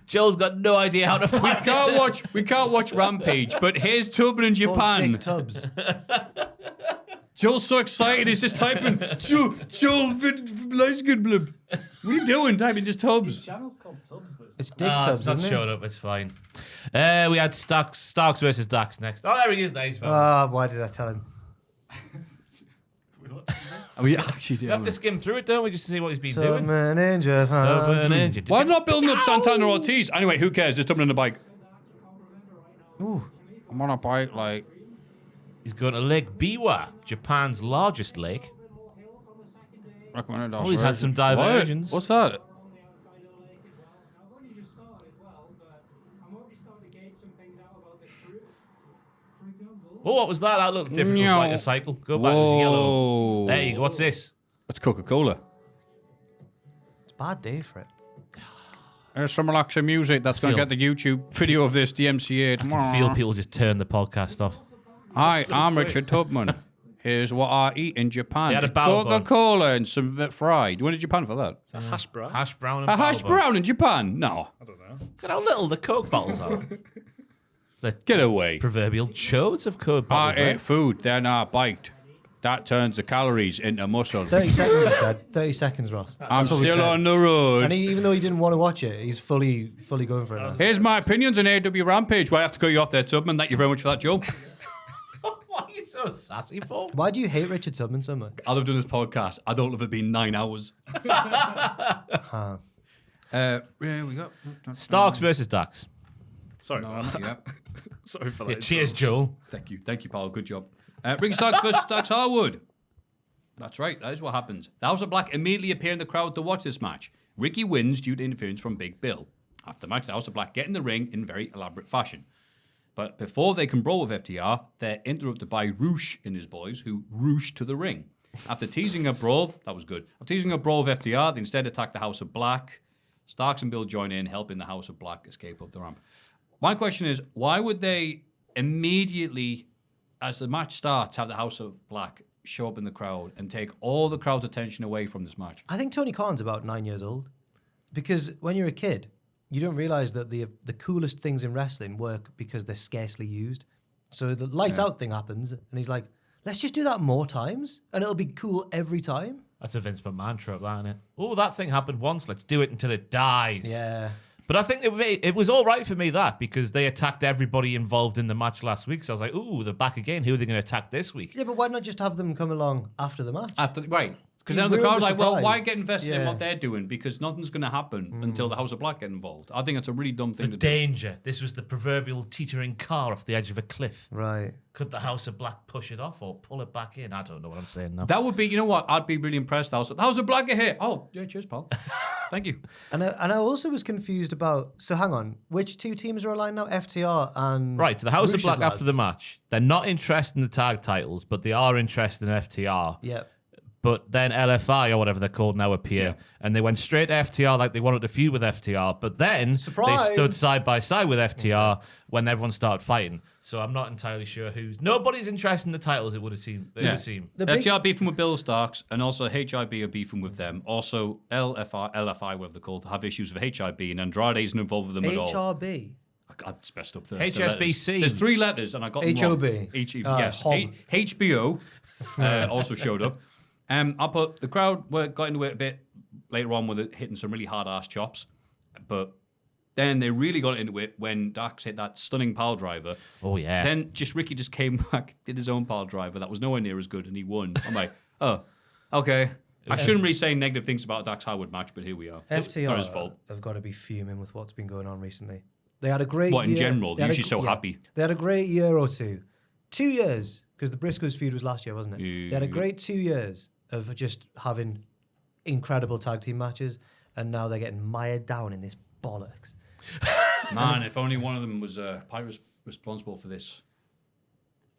Joel's got no idea how to We can't watch Rampage, but here's Tubman in Called Japan. Dick Tubbs. Joel's so excited, he's just typing, Joel, Light-Skin Blib. What are you doing? Typing just Tubbs. Channel's called Tubbs, but It's Dick It's Tubbs, not isn't showing it? up. It's fine. We had Starks versus Dax next. Oh, there he is. Nice. Why did I tell him? We actually do. We have to skim through it, don't we, just to see what he's been doing? Tubman in Japan. Why not building up Santana Ortiz? Anyway, who cares? Just Tubman on a bike. Ooh. I'm on a bike, like... He's going to Lake Biwa, Japan's largest lake. Recommended. Oh, he's had some diversions. What's that? Oh, what was that? That looked different. Meow. Like a cycle. Go back. It was yellow. Whoa. There you go. What's this? That's Coca-Cola. It's a bad day for it. There's some relaxing music that's going to feel- get the YouTube video of this DMCA I tomorrow. feel people just turn the podcast off. Hi, I'm Richard Tubman. Here's what I eat in Japan. He had a It's bao bun. Coca-Cola and some of it fried. You went to Japan for that? it's a hash brown. Hash brown and A hash bao bun. brown in Japan? No. I don't know. Look at how little the Coke bottles are. The Get away. proverbial chodes of Coke I bottles. ate eh? food, then I biked. That turns the calories into muscle. 30 seconds, I said. 30 seconds, Ross. I'm That's what we still said. on the road. And even though he didn't want to watch it, he's fully going for it now. Here's my opinions on AEW Rampage. Well, I have to cut you off there, Tubman. Thank you very much for that, Joe. What are you so sassy for? Why do you hate Richard Tubman so much? I love doing this podcast. I don't love it being 9 hours. Yeah, we got Starks versus Dax. Sorry, No, man. not yet. Sorry for Yeah, that. cheers, Joel. Thank you, pal. Good job. Ring Starks versus Dax Harwood. That's right. That is what happens. The House of Black immediately appear in the crowd to watch this match. Ricky wins due to interference from Big Bill. After the match, the House of Black get in the ring in very elaborate fashion. But before they can brawl with FTR, they're interrupted by Roosh and his boys, who roosh to the ring. After teasing a brawl, that was good. After teasing a brawl with FTR, they instead attack the House of Black. Starks and Bill join in, helping the House of Black escape up the ramp. My question is, why would they immediately, as the match starts, have the House of Black show up in the crowd and take all the crowd's attention away from this match? I think Tony Khan's about 9 years old. Because when you're a kid, you don't realize that the coolest things in wrestling work because they're scarcely used. So the lights out thing happens, and he's like, let's just do that more times, and it'll be cool every time. That's a Vince McMahon trope, that, isn't it? Oh, that thing happened once. Let's do it until it dies. Yeah. But I think it was all right for me, that, because they attacked everybody involved in the match last week. So I was like, ooh, they're back again. Who are they going to attack this week? Yeah, but why not just have them come along after the match? Right. Because You then the ruined crowd's the like, well, surprise. why get invested in Yeah. what they're doing? Because nothing's going to happen until the House of Black get involved. I think that's a really dumb thing The to do. danger. This was the proverbial teetering car off the edge of a cliff. Right. Could the House of Black push it off or pull it back in? I don't know what I'm saying now. That would be, you know what? I'd be really impressed. The House of Black are here. Oh, yeah, cheers, pal. Thank you. And I also was confused about, so hang on, which two teams are aligned now? FTR and... Right, so the House Roosh's of Black lads. after the match, they're not interested in the tag titles, but they are interested in FTR. Yeah. But then LFI or whatever they're called now appear, and they went straight to FTR like they wanted to feud with FTR. But then Surprise! they stood side by side with FTR when everyone started fighting. So I'm not entirely sure who's. Nobody's interested in the titles. It would have seemed. It would Yeah. have seemed. The big- FTR beefing with Bill Starks, and also HIB are beefing with them. Also, LFI, whatever they're called, have issues with HIB, and Andrade isn't involved with them at all. HRB. I just messed up the HSBC. letters. There's 3 letters, and I got them wrong. HOB. Yes. Hob. HBO also showed up. I put the crowd got into it a bit later on with it hitting some really hard ass chops, but then they really got into it when Dax hit that stunning pile driver. Oh yeah. Then Ricky just came back, did his own pile driver that was nowhere near as good, and he won. I'm like, oh, okay. I shouldn't really say negative things about a Dax Howard match, but here we are. It's not his fault. FTR have got to be fuming with what's been going on recently. They had a great What, in year. general? They They're had usually so happy. They had a great year or two. 2 years, because the Briscoes feud was last year, wasn't it? They had a great 2 years of just having incredible tag team matches, and now they're getting mired down in this bollocks. Man, if only one of them was responsible for this.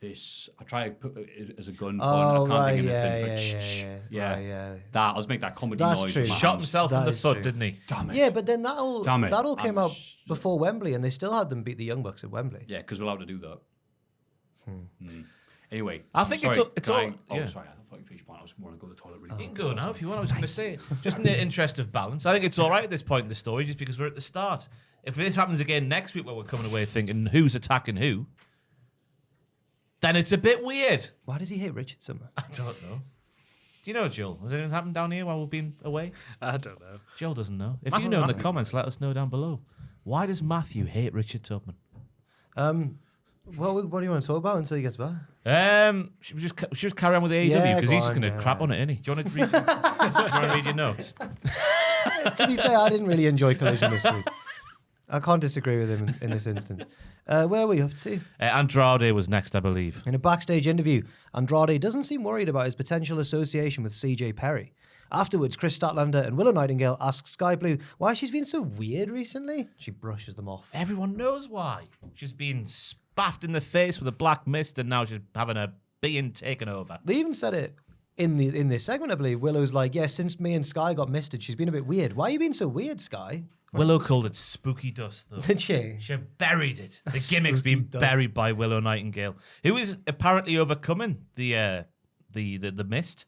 I try to put it as a gun pun. Oh, I can't right, think of yeah. anything. Right, that. Let's make that comedy That's noise. true. with my Shot hands. himself in That the is foot, true. didn't he? Damn it. Yeah, but then that Damn it. all came I'm out before Wembley, and they still had them beat the Young Bucks at Wembley. Yeah, because we're allowed to do that. Anyway, I think sorry, it's can all. I- Oh, yeah. sorry, I thought you finished point. I was want to go to the toilet really You can quick. go now if you want. I was going to say, just in the interest of balance, I think it's all right at this point in the story, just because we're at the start. If this happens again next week, where we're coming away thinking who's attacking who, then it's a bit weird. Why does he hate Richard so much? I don't know. Do you know, Joel? Has anything happened down here while we've been away? I don't know. Joel doesn't know. If Maffew- you know in the Maffew's comments, let us know down below. Why does Maffew hate Richard Tubman? What do you want to talk about until he gets back? Should we just carry on with the AEW Yeah, because go he's on, just going to yeah, crap right. on it, isn't he? Do you want to read, do you want to read your notes? To be fair, I didn't really enjoy Collision this week. I can't disagree with him in this instance. Where are we up to? Andrade was next, I believe. In a backstage interview, Andrade doesn't seem worried about his potential association with CJ Perry. Afterwards, Chris Statlander and Willow Nightingale ask Sky Blue why she's been so weird recently. She brushes them off. Everyone knows why. She's been spaffed in the face with a black mist, and now she's having a being taken over. They even said it in this segment, I believe. Willow's like, yeah, since me and Sky got misted, she's been a bit weird. Why are you being so weird, Sky? Willow called it spooky dust, though. Did she? She buried it. The gimmick's Spooky been dust. buried by Willow Nightingale, who is apparently overcoming the mist.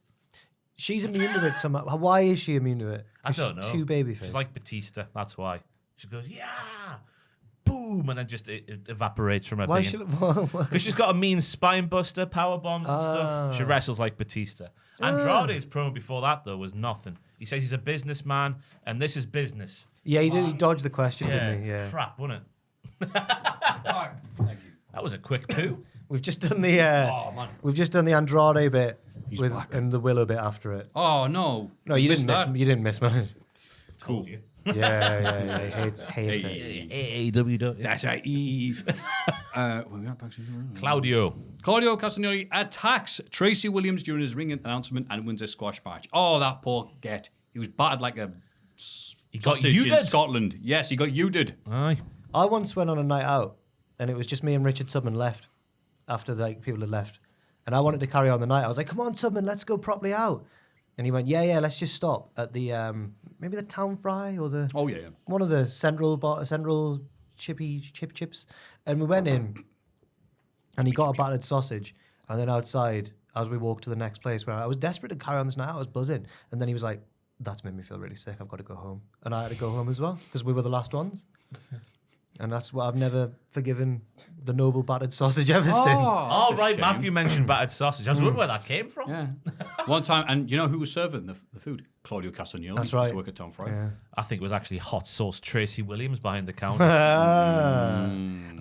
She's immune to it somehow. Why is she immune to it? I don't know. She's too babyface. She's like Batista. That's why. She goes, yeah, boom. boom, and then just it evaporates from her Why being. should? Because she's got a mean spine buster, power bombs and stuff. She wrestles like Batista. Andrade's promo before that, though, was nothing. He says he's a businessman, and this is business. Yeah, he did. He dodged the question, didn't he? Yeah. Crap, wasn't it? Thank you. That was a quick poo. We've just done the. Oh, man. We've just done the Andrade bit He's with back. and the Willow bit after it. Oh no. No, you Missed didn't miss. that. You didn't miss much. Told you. Yeah. He hates it. AEW don't. That's right. We got backstage. Claudio. Claudio Castagnoli attacks Tracy Williams during his ring announcement and wins a squash match. Oh, that poor get. He was battered like a He got sausage in uded. Scotland. Yes, he got uded. Aye. I once went on a night out, and it was just me and Richard Tubman left after people had left, and I wanted to carry on the night. I was like, "Come on, Tubman, let's go properly out." And he went, "Yeah, let's just stop at the maybe the Town Fry or the Oh yeah. one of the central chips." And we went in, and he got a battered sausage, and then outside as we walked to the next place where I was desperate to carry on this night, I was buzzing, and then he was like, "That's made me feel really sick. I've got to go home," and I had to go home as well because we were the last ones. And that's what I've never forgiven the noble battered sausage ever since. Oh, that's a right. shame. Maffew mentioned battered sausage. I was wondering where that came from. Yeah. One time, and you know who was serving the food? Claudio Castagnoli. That's He used right. to work at Tom Fry. Yeah. I think it was actually hot sauce Tracy Williams behind the counter.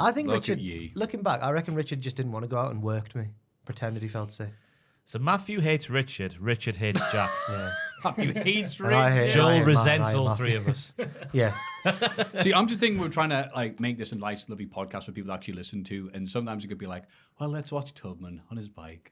I think Look Richard, at ye. looking back, I reckon Richard just didn't want to go out and worked me. Pretended he felt sick. So Maffew hates Richard. Richard hates Jack. Yeah. He hates And I hate- Richard. I Joel hate resents Maffew. all three of us. Yeah. See, I'm just thinking we're trying to like make this a nice, lovely podcast for people to actually listen to, and sometimes it could be like, well, let's watch Tubman on his bike,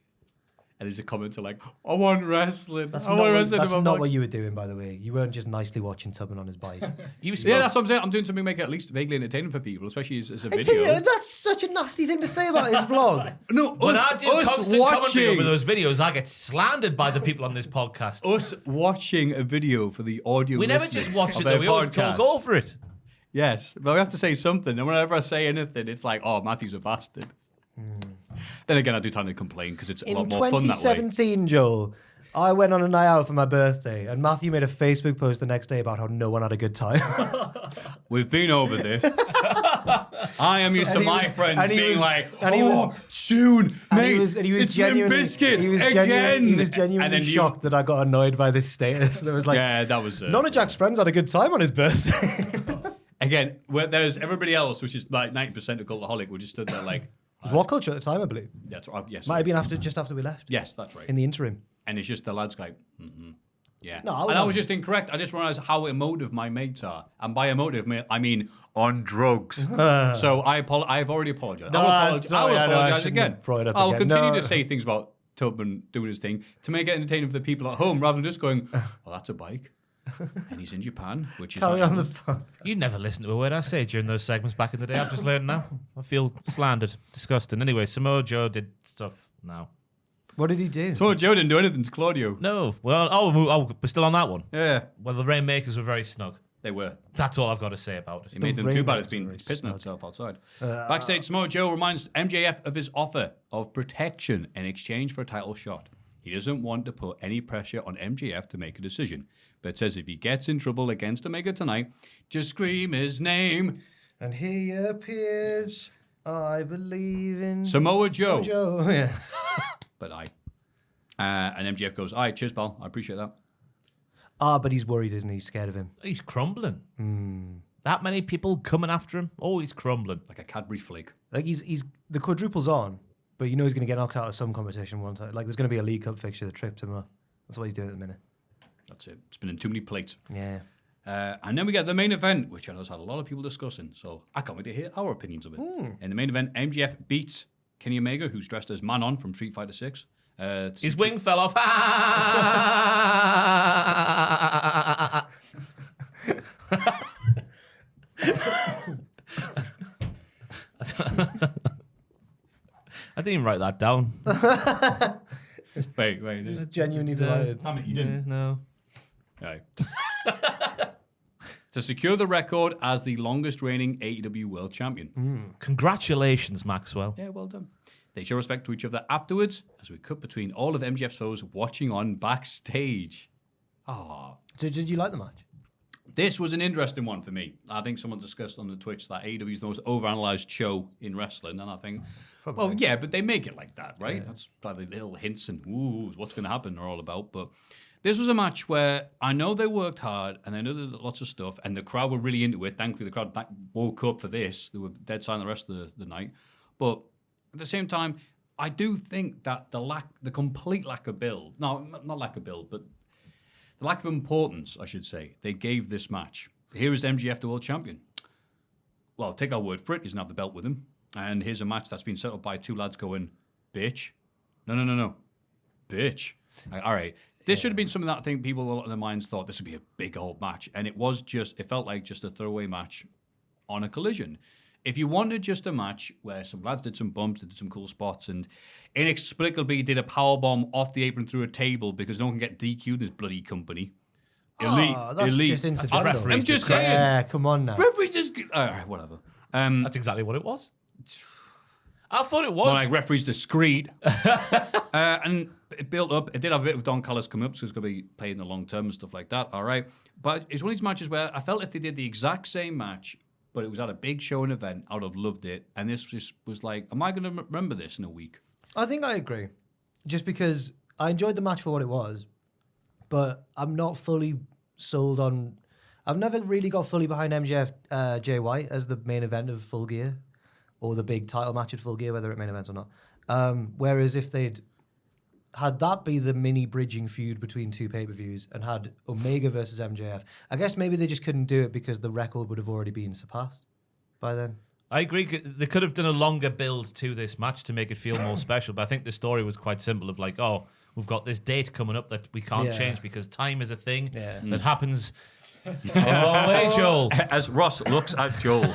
and there's a comment like, I want wrestling. That's I not, want what, wrestling. that's on my not bike." what you were doing, by the way. You weren't just nicely watching Tubman on his bike. You Yeah, that's what I'm saying. I'm doing something to make it at least vaguely entertaining for people, especially as a I tell video. you, that's such a nasty thing to say about his vlog. No, When I do constant commentary over watching, those videos, I get slandered by the people on this podcast. us watching a video for the audio. We never listeners just watch of it, though. our We always talk podcast. over it. Yes, but we have to say something, and whenever I say anything, it's like, oh, Matthew's a bastard. Then again, I do tend to complain because it's a In lot more fun that way. 2017, Joel, I went on a night out for my birthday, and Matthew made a Facebook post the next day about how no one had a good time. We've been over this. I am used to And he my was- friends and he being was- like, and he oh, was- soon, And mate, he was it's genuinely, Limp Bizkit he was again. He was And genuinely then you- shocked that I got annoyed by this status. There was like, Yeah, that was none of Jack's friends had a good time on his birthday. again. Where there's everybody else, which is like 90% of Cultaholic, we just stood there like, It was What Culture at the time, I believe. that's right. Yes, Might have been just after we left. yes, that's right. In the interim. And it's just the lads like, yeah. No, I was just incorrect. I just realized how emotive my mates are, and by emotive, I mean on drugs. So I've already apologized. No, I will sorry, I know, I apologize shouldn't again. have brought it up I'll again. continue No. to say things about Tubman doing his thing to make it entertaining for the people at home, rather than just going, "Well, that's a bike." And he's in Japan, which is Carry not on the English. phone. You never listened to a word I say during those segments back in the day. I've just learned now. I feel slandered, disgusting. Anyway, Samoa Joe did stuff now. What did he do? So Joe didn't do anything to Claudio. No, well, we're still on that one. Yeah, Well, the Rainmakers were very snug. they were. That's all I've got to say about He it. made them too bad. It's been Rainmakers pissing were very himself outside. Backstage, Samoa Joe reminds MJF of his offer of protection in exchange for a title shot. He doesn't want to put any pressure on MJF to make a decision, but says if he gets in trouble against Omega tonight, just scream his name. And he appears, I believe in Samoa Joe. Joe. Yeah. But and MJF goes, all right, cheers, pal. I appreciate that. But he's worried, isn't he? He's scared of him. He's crumbling. That many people coming after him. Oh, he's crumbling. Like a Cadbury flake. Like he's the quadruple's on, but you know he's going to get knocked out of some competition one time. Like there's going to be a League Cup fixture that trips him up. That's what he's doing at the minute. That's it. Spinning too many plates. Yeah. And then we get the main event, which I know has had a lot of people discussing. So I can't wait to hear our opinions of it. In the main event, MJF beats Kenny Omega, who's dressed as Manon from Street Fighter 6. His wing fell off. I didn't even write that down. Wait. Just genuinely delighted. Damn it, you didn't. No. Right. To secure the record as the longest reigning AEW World Champion. Congratulations, Maxwell. Yeah, well done. They show respect to each other afterwards as we cut between all of MJF's foes watching on backstage. Ah, So did you like the match? This was an interesting one for me. I think someone discussed on the Twitch that AEW is the most overanalyzed show in wrestling, and I think, well, yeah, but they make it like that, right? Yeah. That's probably little hints and what's going to happen are all about. But this was a match where I know they worked hard, and I know they did lots of stuff, and the crowd were really into it. Thankfully, the crowd woke up for this. They were dead silent the rest of the night. But at the same time, I do think that the complete lack of build, no, not lack of build, but the lack of importance, I should say, they gave this match. Here is MJF, the world champion. Well, take our word for it, he doesn't have the belt with him. And here's a match that's been set up by two lads going, bitch. No. Bitch. Like, all right. This should have been something that I think people, a lot of their minds thought this would be a big old match. And it felt like just a throwaway match on a Collision. If you wanted just a match where some lads did some bumps, they did some cool spots, and inexplicably did a powerbomb off the apron through a table because no one can get DQ'd in this bloody company. That's just incidental. I'm just saying. Yeah, come on now. Referee just... All right, whatever. That's exactly what it was. I thought it was. Well, like, referee's discreet. And it built up. It did have a bit of Don Callis coming up, so it's going to be played in the long term and stuff like that. All right. But it's one of these matches where I felt if they did the exact same match, but it was at a big show and event, I would have loved it. And this just was like, am I going to remember this in a week? I think I agree. Just because I enjoyed the match for what it was, but I'm not fully sold on... I've never really got fully behind MJF Jay White as the main event of Full Gear, or the big title match at Full Gear, whether it main events or not. Whereas if they'd had that be the mini bridging feud between two pay-per-views and had Omega versus MJF, I guess maybe they just couldn't do it because the record would have already been surpassed by then. I agree. They could have done a longer build to this match to make it feel more special, but I think the story was quite simple of like, oh, we've got this date coming up that we can't change because time is a thing that happens in one way, Joel. As Ross looks at Joel.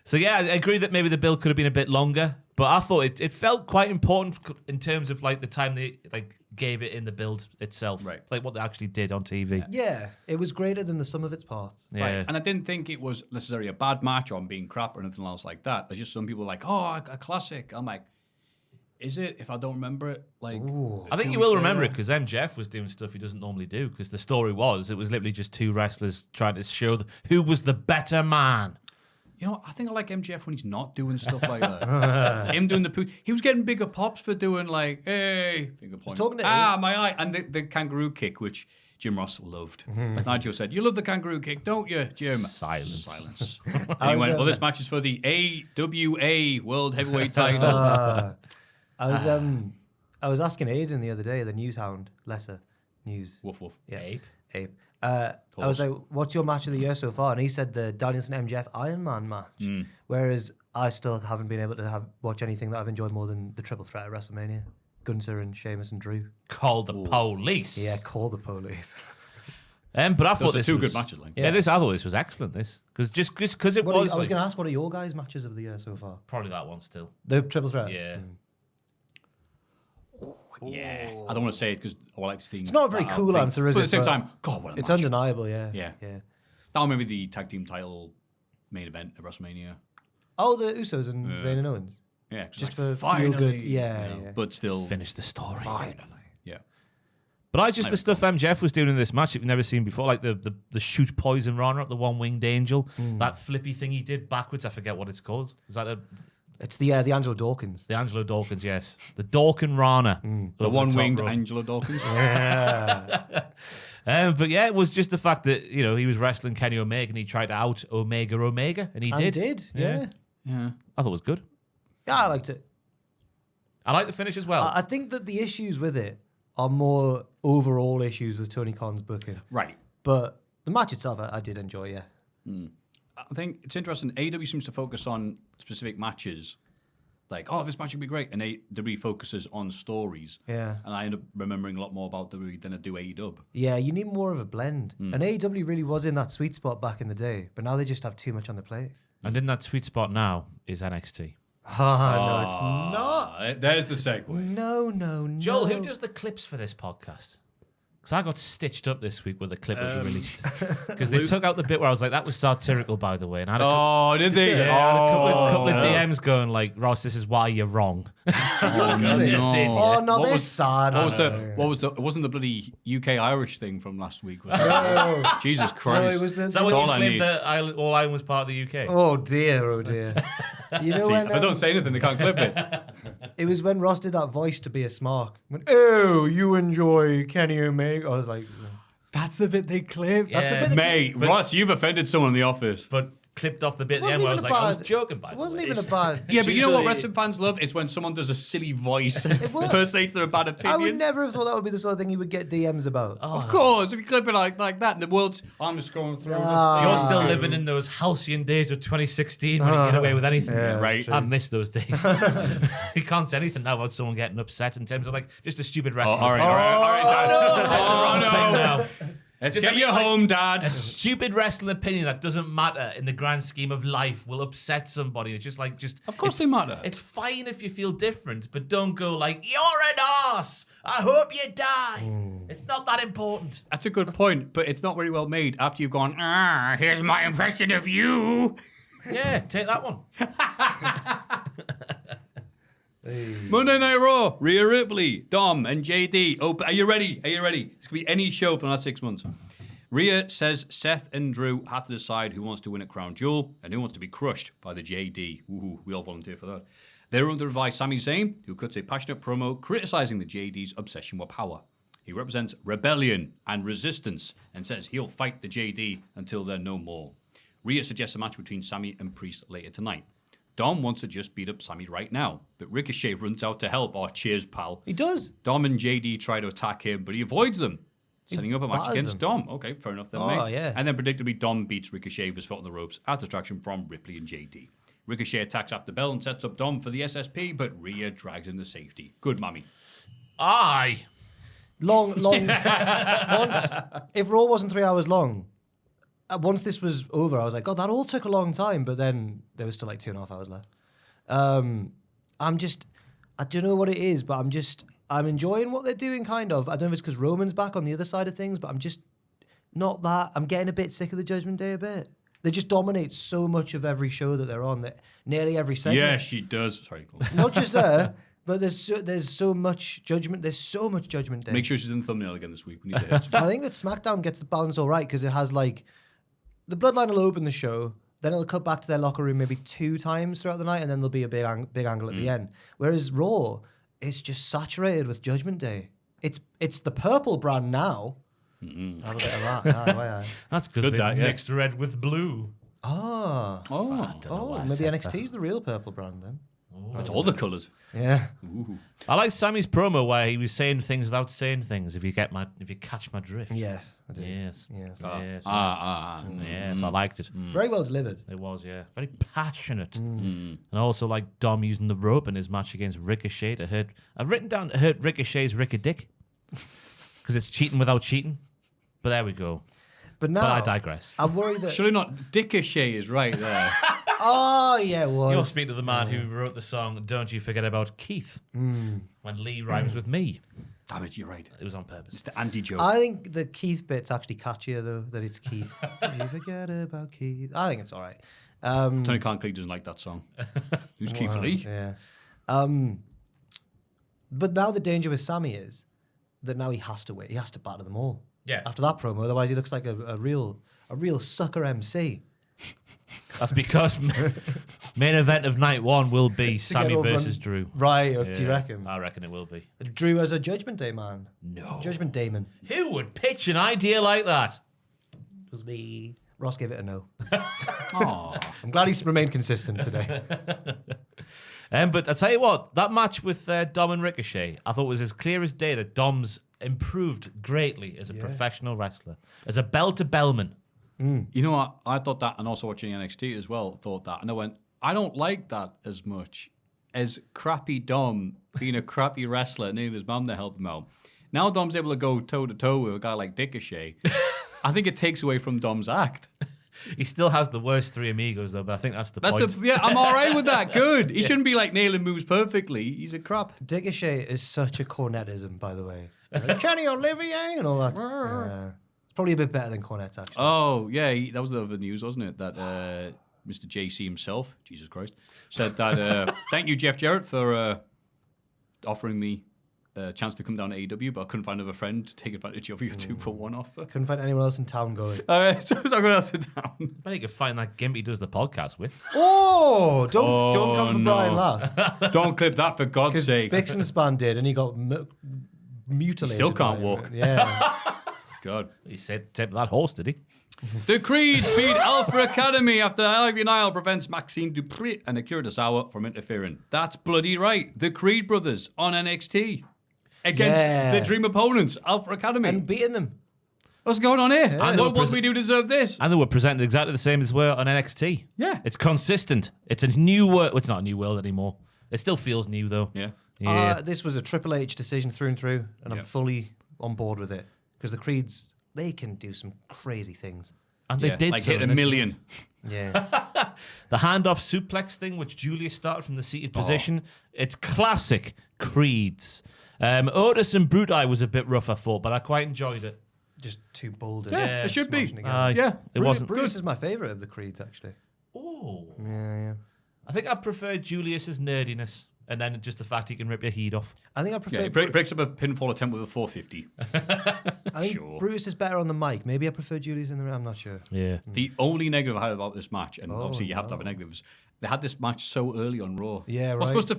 So yeah, I agree that maybe the build could have been a bit longer, but I thought it felt quite important in terms of like the time they like gave it in the build itself, right? Like what they actually did on TV. Yeah, it was greater than the sum of its parts. Yeah, right. And I didn't think it was necessarily a bad match on being crap or anything else like that. There's just some people like, oh, a classic. I'm like, is it? If I don't remember it, like, I think you will remember it because MJF was doing stuff he doesn't normally do. Because the story was, it was literally just two wrestlers trying to show who was the better man. You know, I think I like MJF when he's not doing stuff like that. Him doing the poo. He was getting bigger pops for doing like, hey, finger point. My eye, and the kangaroo kick, which Jim Ross loved. Like Nigel said, you love the kangaroo kick, don't you, Jim? Silence. And he went, well, this match is for the AWA World Heavyweight Title. I was asking Aiden the other day, the news hound, lesser news. Woof woof. Yeah. Ape. I was like, what's your match of the year so far? And he said the Danielson MJF Iron Man match. Whereas I still haven't been able to watch anything that I've enjoyed more than the triple threat at WrestleMania. Gunther and Sheamus and Drew. Call the police. Yeah, call the police. But I thought this two good matches. Like, I thought this was excellent. Because it was. I was going to ask, what are your guys' matches of the year so far? Probably that one still. The triple threat. Yeah. Yeah, I don't want to say it because I like to think it's not a very cool answer, is it? But at the same time, God, what a it's match. undeniable. Yeah. That maybe the tag team title main event at WrestleMania. Oh, the Usos and Zayn and Owens. Yeah, just like, for feel good. Yeah, but still finish the story. Finally, yeah. But the stuff MJF was doing in this match that we've never seen before, like the shoot poison runner up the one winged angel, that flippy thing he did backwards. I forget what it's called. Is that It's the Angelo Dawkins. The Angelo Dawkins, yes. The Dawkin Rana. The one-winged Angelo Dawkins. Yeah. But yeah, it was just the fact that, you know, he was wrestling Kenny Omega and he tried to out Omega, and he did. Yeah. I thought it was good. Yeah, I liked it. I like the finish as well. I think that the issues with it are more overall issues with Tony Khan's booking. Right. But the match itself, I did enjoy, I think it's interesting. AEW seems to focus on specific matches. Like, oh, this match would be great. And AEW focuses on stories. Yeah. And I end up remembering a lot more about WWE than I do AEW. Yeah, you need more of a blend. And AEW really was in that sweet spot back in the day. But now they just have too much on the plate. And in that sweet spot now is NXT. No, it's not. There's the segue. No. Joel, who does the clips for this podcast? Because I got stitched up this week with the clip was released. Because they took out the bit where I was like, that was satirical, by the way. And I had a Did they? Yeah, I had a couple of DMs going like, Ross, this is why you're wrong. Oh, no, they're sad. It wasn't the bloody UK Irish thing from last week, was it? Jesus Christ. No, it was the... Is that when all you I claimed need. that All Ireland was part of the UK? Oh, dear, oh, dear. You know when... If I don't say anything, they can't clip it. It was when Ross did that voice to be a smark. Went, oh, you enjoy Kenny Omega. I was like... That's the bit they clipped. That's the bit Mate, Ross, you've offended someone in the office. But clipped off the bit at the Wasn't end where I was even like, I was bad. joking, by It the wasn't way. even a bad... Yeah, but you know what usually- wrestling fans love? It's when someone does a silly voice and was. impersonates their bad I opinions. would never have thought that would be the sort of thing you would get DMs about. Of course, if you clip it like that, and the world's... I'm just scrolling through You're still living in those halcyon days of 2016 when you get away with anything. Yeah, right. I miss those days. You can't say anything now about someone getting upset in terms of like just a stupid Oh, wrestler. all right, Dad. Oh, no. Let's Just get I mean, you like, home, Dad. A stupid wrestling opinion that doesn't matter in the grand scheme of life will upset somebody. It's just like, Of course they matter. It's fine if you feel different, but don't go like, you're an arse. I hope you die. It's not that important. That's a good point, but it's not very well made after you've gone, here's my impression of you. Yeah, take that one. Monday Night Raw, Rhea Ripley, Dom, and JD. Oh, are you ready? It's going to be any show for the last 6 months. Rhea says Seth and Drew have to decide who wants to win a crown jewel and who wants to be crushed by the JD. Ooh, we all volunteer for that. They're under advice Sami Zayn, who cuts a passionate promo criticizing the JD's obsession with power. He represents rebellion and resistance and says he'll fight the JD until they're no more. Rhea suggests a match between Sami and Priest later tonight. Dom wants to just beat up Sami right now, but Ricochet runs out to help. Oh, cheers, pal. He does. Dom and JD try to attack him, but he avoids them, setting up a match batters against them. Dom. Okay, fair enough then, Oh, mate. yeah. And then predictably, Dom beats Ricochet with his foot on the ropes at distraction from Ripley and JD. Ricochet attacks after bell and sets up Dom for the SSP, but Rhea drags in the safety. Good mammy. Aye. Long. Once, if Raw wasn't 3 hours long, once this was over, I was like, God, that all took a long time. But then there was still like 2.5 hours left. I don't know what it is, but I'm enjoying what they're doing, kind of. I don't know if it's because Roman's back on the other side of things, but I'm just not that. I'm getting a bit sick of the Judgment Day a bit. They just dominate so much of every show that they're on, that nearly every segment. Yeah, she does. Sorry, go on. Not just her, but there's so much Judgment. There's so much Judgment Day. Make sure she's in the thumbnail again this week. We need to hit. I think that SmackDown gets the balance all right because it has like the Bloodline will open the show, then it'll cut back to their locker room maybe 2 times throughout the night, and then there'll be a big angle at the end. Whereas Raw, it's just saturated with Judgment Day. It's the purple brand now. Have a bit of that. That's Good because they that, yeah. mixed red with blue. Oh, why I maybe said NXT's the real purple brand then. It's all the colours. Yeah. I like Sammy's promo where he was saying things without saying things. If you catch my drift. Yes, I do. Yes. Yes. Yes. Mm. I liked it. Very well delivered. It was, yeah. Very passionate. And I also like Dom using the rope in his match against Ricochet to hurt. I've written down to hurt Ricochet's Rick-a-dick. Because it's cheating without cheating. But there we go. But now, But I digress. I'm worried that... Surely not. Ricochet is right there. Oh, yeah, it was. You're speaking to the man who wrote the song Don't You Forget About Keith. When Lee rhymes with me. Damn it, you're right. It was on purpose. It's the anti-joke. I think the Keith bit's actually catchier, though, that it's Keith. Did you forget about Keith? I think it's all right. Tony Khan-Cleek doesn't like that song. Who's Keith Lee? Yeah. But now the danger with Sammy is that now he has to win. He has to batter them all. Yeah. After that promo, otherwise he looks like a real sucker MC. That's because main event of night 1 will be To Sammy get over versus on- Drew. Right, do you Yeah, reckon? I reckon it will be. Drew as a Judgment Day man. No. Judgment Damon. Who would pitch an idea like that? It was me. Ross gave it a no. Aww. I'm glad he's remained consistent today. But I tell you what, that match with Dom and Ricochet, I thought was as clear as day that Dom's improved greatly as a professional wrestler, as a bell-to-bellman. You know what? I thought that, and also watching NXT as well, thought that. And I went, I don't like that as much as crappy Dom being a crappy wrestler and needing his mum to help him out. Now Dom's able to go toe-to-toe with a guy like Ricochet. I think it takes away from Dom's act. He still has the worst 3 amigos, though, but I think that's the point. I'm all right with that. Good. He shouldn't be like nailing moves perfectly. He's a crap. Ricochet is such a cornetism, by the way. Like, Kenny Olivier and all that. Yeah. It's probably a bit better than Cornette, actually. Oh, yeah, that was the other news, wasn't it? That Mr. JC himself, Jesus Christ, said that, thank you, Jeff Jarrett, for offering me a chance to come down to AEW, but I couldn't find another friend to take advantage of your 2-for-1 offer. Couldn't find anyone else in town going. So someone else in town. Bet you could find that gimp he does the podcast with. Oh, don't come for no. Brian last. Don't clip that, for God's Because sake. Bixenspan did, and he got mutilated. He still can't by it. walk. Yeah. God. He said, take that horse, did he? The Creeds beat Alpha Academy after Ivy Nile prevents Maxine Dupree and Akira Tozawa from interfering. That's bloody right. The Creed brothers on NXT against the dream opponents, Alpha Academy. And beating them. What's going on here? Yeah. What do we do to deserve this? And they were presented exactly the same as were on NXT. Yeah. It's consistent. It's a new world. Well, it's not a new world anymore. It still feels new, though. Yeah. Yeah. This was a Triple H decision through and through, and I'm Yep. fully on board with it. Because the Creeds, they can do some crazy things. And they did like so hit in a this million. Yeah. The handoff suplex thing, which Julius started from the seated position, it's classic Creeds. Otis and Brutai was a bit rough, I thought, but I quite enjoyed it. Just two boulders. Yeah, it should be. smashing together. Yeah. It wasn't Bruce is my favourite of the Creeds, actually. Oh. Yeah. I think I prefer Julius's nerdiness, and then just the fact he can rip your head off. I think I Yeah, prefer. it breaks up a pinfall attempt with a 450. I think Sure. Bruce is better on the mic. Maybe I prefer Julius in the ring. I'm not sure. Yeah. The only negative I had about this match, and Oh, obviously you have to have a negative, is they had this match so early on Raw. Yeah, What's right. supposed to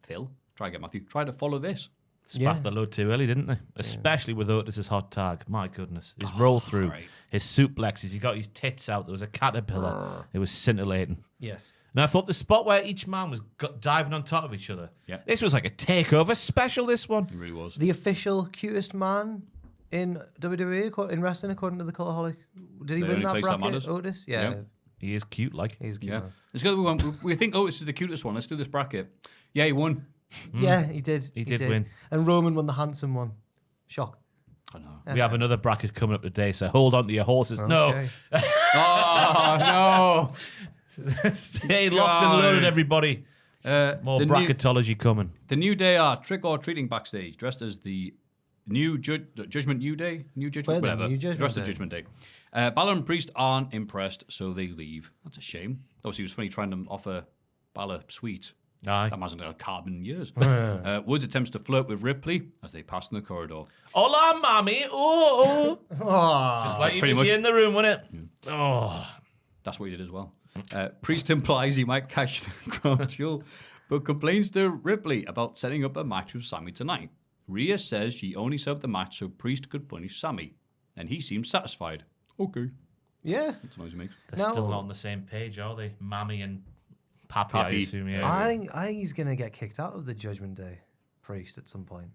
Phil? Try again, Maffew. Try to follow this. Spaffed the load too early, didn't they? Especially with Otis's hot tag. My goodness. His roll through, right. his suplexes, he got his tits out. There was a caterpillar. It was scintillating. Yes. And I thought the spot where each man was diving on top of each other. Yeah. This was like a takeover special, this one. It really was. The official cutest man in WWE, in wrestling, according to the Cultaholic. Did he The win only that place that bracket, matters. Otis? Yeah. Yeah. He is cute, like. He's cute. Yeah. man. Let's go. We think Otis is the cutest one. Let's do this bracket. Yeah, he won. Yeah, he did. He did win. And Roman won the handsome one. Shock. I know. We have another bracket coming up today, so hold on to your horses. No. Okay. Oh, Stay locked and God. loaded, everybody. no. More the bracketology coming. The New Day are trick-or-treating backstage, dressed as the new Judgment New Day? New Judgment? Well, the Whatever. New Judgment dressed Day. as Judgment Day. Balor and Priest aren't impressed, so they leave. That's a shame. Obviously, it was funny trying to offer Balor sweets. Aye. That hasn't got a carbon in years. Woods attempts to flirt with Ripley as they pass in the corridor. Hola, mommy. Oh. Just like you pretty was much- here in the room, wasn't it? Oh. That's what he did as well. Priest implies he might cash the crown jewel, but complains to Ripley about setting up a match with Sammy tonight. Rhea says she only set up the match so Priest could punish Sammy, and he seems satisfied. Okay. Yeah. That's the noise he makes. They're No. still not on the same page, are they? Mammy and Pappy, I Pappy. assume, yeah. I think he's going to get kicked out of the Judgment Day Priest at some point.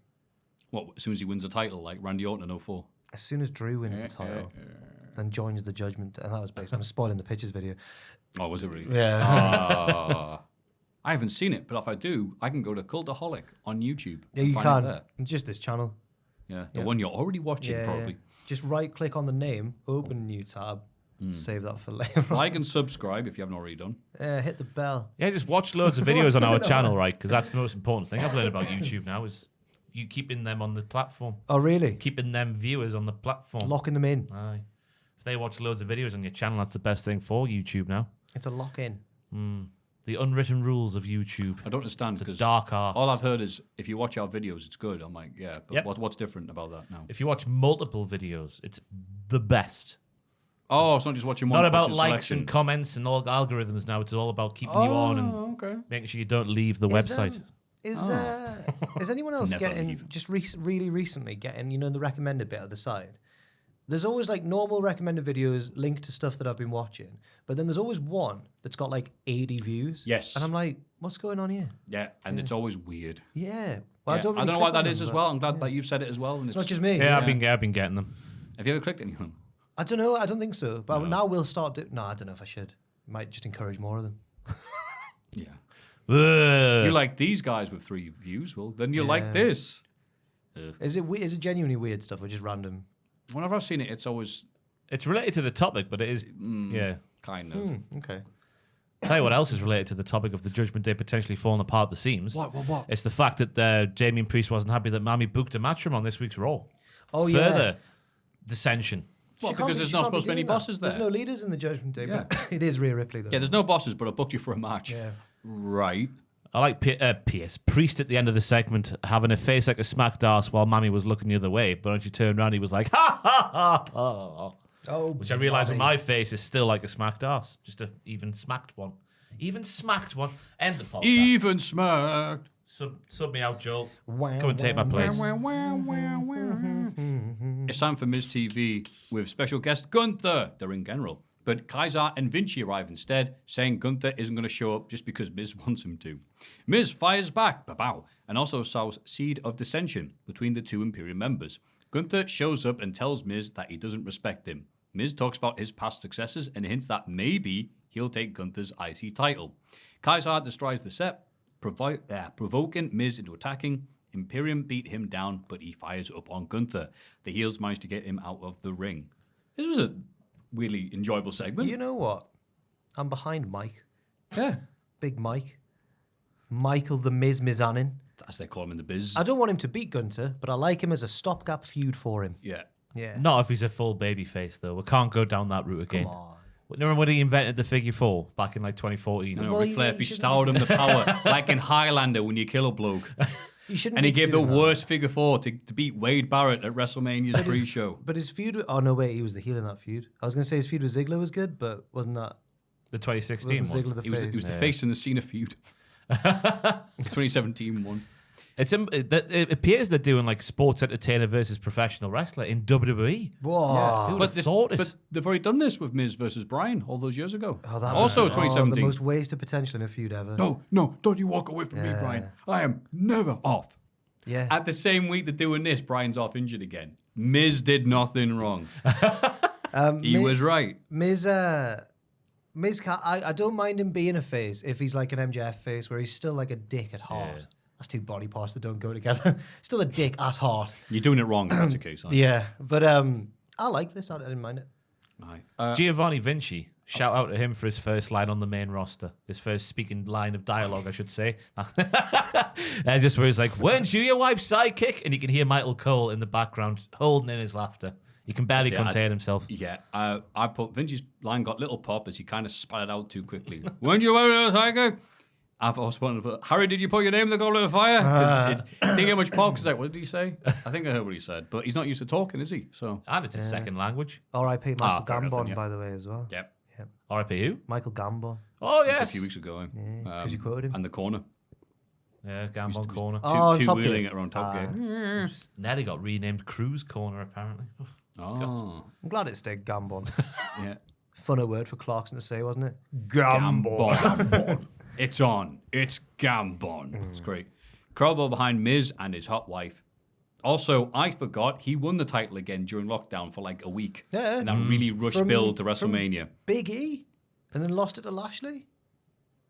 What, as soon as he wins the title, like Randy Orton in 04? As soon as Drew wins the title and joins the Judgment. And that was basically, I'm spoiling the pictures video. Oh, was it really? Yeah. I haven't seen it, but if I do, I can go to Cultaholic on YouTube. Yeah, and you find it can. there. Just this channel. Yeah, the one you're already watching, probably. Just right click on the name, open a new tab, save that for later on. Like and subscribe if you haven't already done. Hit the bell. Yeah, just watch loads of videos on our channel, right? Because that's the most important thing I've learned about YouTube now is you keeping them on the platform. Oh, really? Keeping them viewers on the platform. Locking them in. Aye. If they watch loads of videos on your channel, that's the best thing for YouTube now. It's a lock in. The unwritten rules of YouTube. I don't understand The because dark arts. all I've heard is if you watch our videos, it's good. I'm like, yeah, but Yep. what's different about that now? If you watch multiple videos, it's the best. Oh, it's not just watching one. Not about watching likes selection. and comments and all algorithms now. It's all about keeping you on and okay. making sure you don't leave the website. Is anyone else Never getting leave. just really recently getting the recommended bit at the side? There's always like normal recommended videos linked to stuff that I've been watching, but then there's always one that's got like 80 views. Yes. and I'm like, what's going on here? Yeah, and it's always weird. Yeah, well, Yeah, I don't. Really know click why on that is them, as but well. I'm glad that you've said it as well. And It's not just me. Yeah, I've been getting them. Have you ever clicked any of them? I don't know. I don't think so. But now we'll start. No, I don't know if I should. Might just encourage more of them. Yeah. Ugh. You like these guys with 3 views? Well, then you like this. Is it genuinely weird stuff or just random? Whenever I've seen it, it's always It's related to the topic, but it is, yeah. kind of. Okay. Tell you what else is related to the topic of the Judgment Day potentially falling apart at the seams. What? It's the fact that Damien Priest wasn't happy that Mami booked a match for him on this week's Raw. Oh, yeah. Further dissension. What, She can't because be- there's she not can't supposed to be any doing that. bosses there? There's no leaders in the Judgment Day, Yeah. but it is Rhea Ripley, though. Yeah, there's no bosses, but I booked you for a match. Yeah. Right. I like Priest at the end of the segment having a face like a smacked ass while Mami was looking the other way, but when she turned around, he was like, ha ha ha ha. Oh, Which I realise with Mami. my face is still like a smacked ass. Just a even smacked one. Even smacked one. End the podcast. Even smacked. Sub me out, Joel. Wow, Come and take my place. It's time for Miz TV with special guest Gunther, the ring general. But Kaiser and Vinci arrive instead, saying Gunther isn't going to show up just because Miz wants him to. Miz fires back, ba-bow, and also sows seed of dissension between the two Imperium members. Gunther shows up and tells Miz that he doesn't respect him. Miz talks about his past successes and hints that maybe he'll take Gunther's IC title. Kaiser destroys the set, provoking Miz into attacking. Imperium beat him down, but he fires up on Gunther. The heels manage to get him out of the ring. This was a really enjoyable segment. You know what? I'm behind Mike. Yeah. Big Mike. Michael the Mizanin. As they call him in the biz. I don't want him to beat Gunther, but I like him as a stopgap feud for him. Yeah. Yeah. Not if he's a full baby face, though. We can't go down that route again. Come on. Remember when he invented the figure 4 back in like 2014? No, Well, Ric Flair you shouldn't- bestowed him the power, like in Highlander when you kill a bloke. You shouldn't And he be gave the doing that. worst figure 4 to beat Wade Barrett at WrestleMania's pre-show. But his feud... Oh, no, wait. He was the heel in that feud. I was going to say his feud with Ziggler was good, but wasn't that... The 2016 Wasn't one. Ziggler the He was face? the face in the Cena feud. The 2017 one. It appears they're doing like sports entertainer versus professional wrestler in WWE. Whoa. Who would have thought it? But they've already done this with Miz versus Bryan all those years ago. Oh, that Also was- 2017. the most wasted potential in a feud ever. No, don't you walk away from me, Yeah. Bryan. I am never off. Yeah. At the same week they're doing this, Bryan's off injured again. Miz did nothing wrong. He was right. Miz I don't mind him being a face if he's like an MJF face where he's still like a dick at heart. Yeah. That's two body parts that don't go together. Still a dick at heart. You're doing it wrong if that's the case. Aren't you? Yeah. But I like this. I didn't mind it. Aye. Giovanni Vinci. Shout out to him for his first line on the main roster. His first speaking line of dialogue, I should say. And just where he's like, "Weren't you your wife's sidekick?" And you can hear Michael Cole in the background holding in his laughter. He can barely contain himself. Yeah, I put Vinci's line got little pop as he kind of spat it out too quickly. Weren't you a tiger? I've also wanted to put, Harry, did you put your name in the Goblet of Fire? 'Cause it didn't get much pop. Because like, what did he say? I think I heard what he said, but he's not used to talking, is he? So, And it's his second language. R.I.P. Michael fair enough Gambon, then, yeah. by the way, as well. yep. R.I.P. who? Michael Gambon. Oh, A yes. few weeks ago. 'cause you quoted him. And the corner. Yeah, Gambon Corner. Oh, two Top wheeling Gear. it around Top Gear. Nelly got renamed Cruise Corner, apparently. Oh, I'm glad it stayed Gambon. yeah. Funner word for Clarkson to say, wasn't it? Gambon. It's on. It's Gambon. It's great. Crowbar behind Miz and his hot wife. Also, I forgot he won the title again during lockdown for like a week. Yeah. And that really rushed From- build to from WrestleMania. Big E. And then lost it to Lashley.